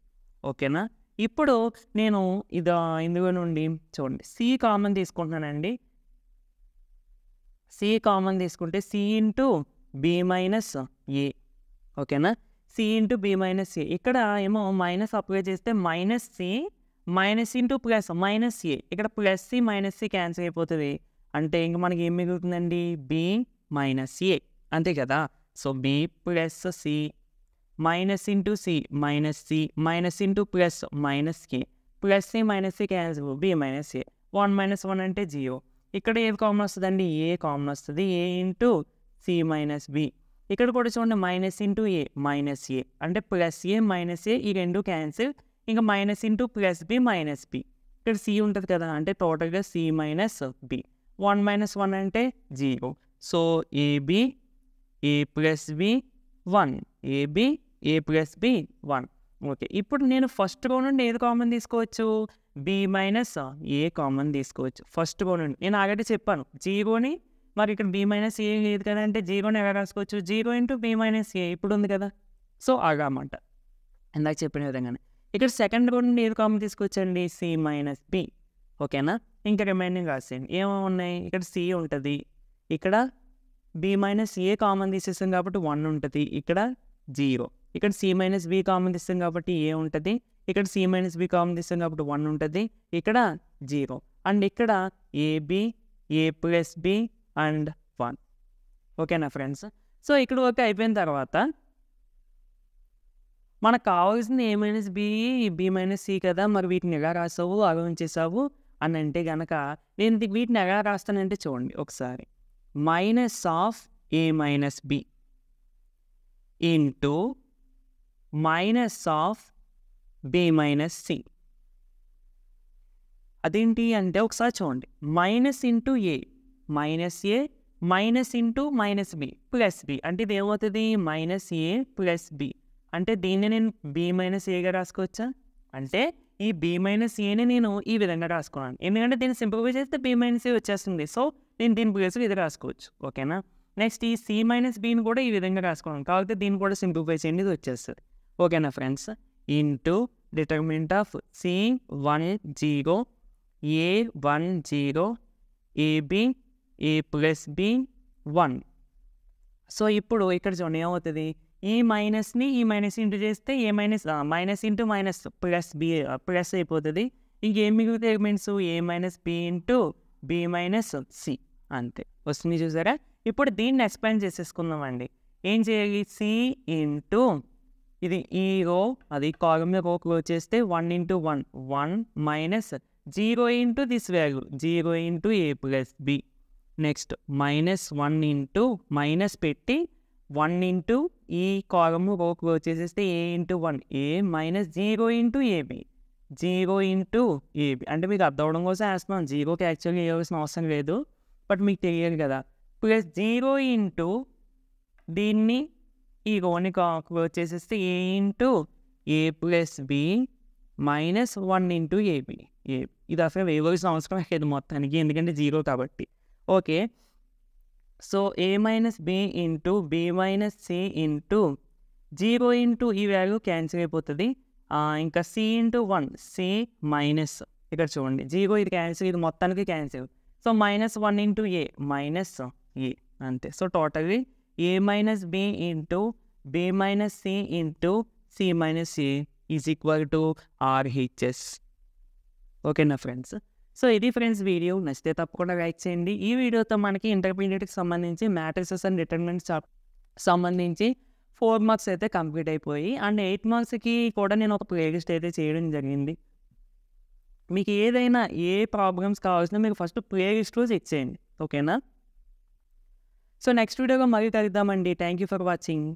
ఓకేనా. ఇప్పుడు నేను ఇందులో నుండి చూడండి సి కామన్ తీసుకుంటున్నానండి. సి కామన్ తీసుకుంటే C into B minus A, ఓకేనా. C into B minus A, ఇక్కడ ఏమో మైనస్ అప్లై చేస్తే minus C minus into plus minus A, ఇక్కడ plus C minus C cancel అయిపోతుంది. అంటే ఇంక మనకి ఏం మిగులుతుందండి, బి మైనస్ ఏ, అంతే కదా. So B plus C minus into C minus into plus minus K, plus C minus C cancel, B minus A, 1 minus 1 అంటే 0. ఇక్కడ ఏది కామన్ వస్తుందండి, ఏ కామన్ వస్తుంది, A into C minus B. ఇక్కడ కూడా చూడండి minus into A minus A, అంటే plus A minus A, ఈ రెండు క్యాన్సిల్, ఇంకా minus into plus B minus B. ఇక్కడ సి ఉంటుంది కదా, అంటే టోటల్గా సి మైనస్ బి. 1 మైనస్ 1 అంటే 0. So AB A plus B 1, AB A plus B 1. Okay, ఇప్పుడు నేను ఫస్ట్ రో నుండి ఏది కామన్ తీసుకోవచ్చు, బి మైనస్ ఏ కామన్ తీసుకోవచ్చు ఫస్ట్ రో నుండి. నేను ఆల్రెడీ చెప్పాను జీరోని, మరి ఇక్కడ బి మైనస్ ఏ లేదు కదా, అంటే జీరోని ఎలా రాసుకోవచ్చు, 0 ఇంటూ బి మైనస్ ఏ ఇప్పుడు ఉంది కదా. సో అలా అన్నమాట, ఇందాక చెప్పిన విధంగానే. ఇక్కడ సెకండ్ రో నుండి ఏది కామన్ తీసుకొచ్చండి, సి మైనస్ బి, ఓకేనా. ఇంకా రిమైనింగ్ రాసేయండి, ఏమో ఉన్నాయి, ఇక్కడ సి ఉంటుంది, ఇక్కడ బి మైనస్ ఏ కామన్ తీసేస్తాం కాబట్టి 1 ఉంటుంది, ఇక్కడ 0. ఇక్కడ సి మైనస్ బి కామన్ తీస్తాం కాబట్టి ఏ ఉంటుంది, ఇక్కడ సి మైనస్ బి కామన్ తీస్తాం కాబట్టి 1 ఉంటుంది, ఇక్కడ 0. అండ్ ఇక్కడ AB A plus B and 1, ఓకేనా ఫ్రెండ్స్. సో ఇక్కడ ఓకే అయిపోయిన తర్వాత మనకు కావాల్సింది A minus B, B minus C కదా, మరి వీటిని ఎలా రాసావు, అలా ఉంచేసావు అని అంటే కనుక నేను వీటిని ఎలా రాస్తానంటే చూడండి ఒకసారి, minus of A minus B into minus of B minus C. అదేంటి అంటే ఒకసారి చూడండి, minus into A minus A minus into minus B plus B, అంటే ఇది ఏమవుతుంది, మైనస్ ఏ ప్లస్ బి. అంటే దీన్ని నేను బి మైనస్ ఏగా రాసుకోవచ్చా, అంటే ఈ బి మైనస్ ఏని నేను ఈ విధంగా రాసుకున్నాను, ఎందుకంటే దీన్ని సింప్లిఫై చేస్తే బి మైనస్ ఏ వచ్చేస్తుంది. సో నేను దీని ప్లేస్లో ఇది రాసుకోవచ్చు, ఓకేనా. నెక్స్ట్ ఈ సి మైనస్ బిని కూడా ఈ విధంగా రాసుకున్నాను, కాబట్టి దీన్ని కూడా సింప్లిఫై చేయండి, ఇది వచ్చేస్తుంది, ఓకేనా friends. Into determinant of C 1 0 A 1 0 AB A plus B 1. So ఇప్పుడు ఇక్కడ చూడండి ఏమవుతుంది, ఈ మైనస్ని ఈ మైనస్ ఇంటూ చేస్తే A minus minus into minus plus B plus అయిపోతుంది. ఇంకేం మిగిలితే elements, A minus B into B minus C, అంతే వస్తుంది చూసారా. ఇప్పుడు దీన్ని ఎక్స్పాండ్ చేసేసుకుందామండి. ఏం చేయాలి, సి ఇంటూ ఇది ఈ రో అది కాలమ్ రో క్లోజ్ చేస్తే 1 into 1 1 minus 0 into this value 0 into A plus B. Next minus 1 into minus పెట్టి 1 ఇంటూ ఈ కాలమ్ రో క్లోజ్ చేసేస్తే A into 1 A minus 0 into AB 0 into AB. అంటే మీకు అర్థం అవడం కోసం వేస్తున్నాం, 0కి యాక్చువల్గా వేయాల్సిన అవసరం లేదు, బట్ మీకు తెలియదు కదా. ప్లస్ 0 ఇంటూ దీన్ని ఈ రోని క్లోజ్ చేసేస్తే A into A plus B minus 1 into AB. ఇది అసలు వేయవలసిన అవసరం లేదు మొత్తానికి, ఎందుకంటే 0 కాబట్టి. Okay, so A minus B into B minus C into 0 into ఈ వాల్యూ క్యాన్సిల్ అయిపోతుంది. ఇంకా సి ఇంటూ 1 సి మైనస్, ఇక్కడ చూడండి 0 ఇది క్యాన్సిల్, ఇది మొత్తానికి cancel. So minus 1 into A minus A, అంతే. So totally A minus B into B minus C into C minus A is equal to RHS, ఓకేనా friends. So ఇది friends video, నచ్చితే తప్పకుండా లైక్ చేయండి. ఈ వీడియోతో మనకి ఇంటర్మీడియట్కి సంబంధించి మ్యాట్రిసెస్ అండ్ డిటర్మినెంట్స్ సంబంధించి 4 మార్క్స్ అయితే కంప్లీట్ అయిపోయి, అండ్ 8 మార్క్స్కి కూడా నేను ఒక ప్లేలిస్ట్ అయితే చేయడం జరిగింది. మీకు ఏదైనా ఏ ప్రాబ్లమ్స్ కావాల్సిన మీరు ఫస్ట్ ప్లేలిస్ట్లో చెక్ చేయండి, ఓకేనా. సో నెక్స్ట్ వీడియోగా మళ్ళీ కలుద్దామండి. Thank you for watching.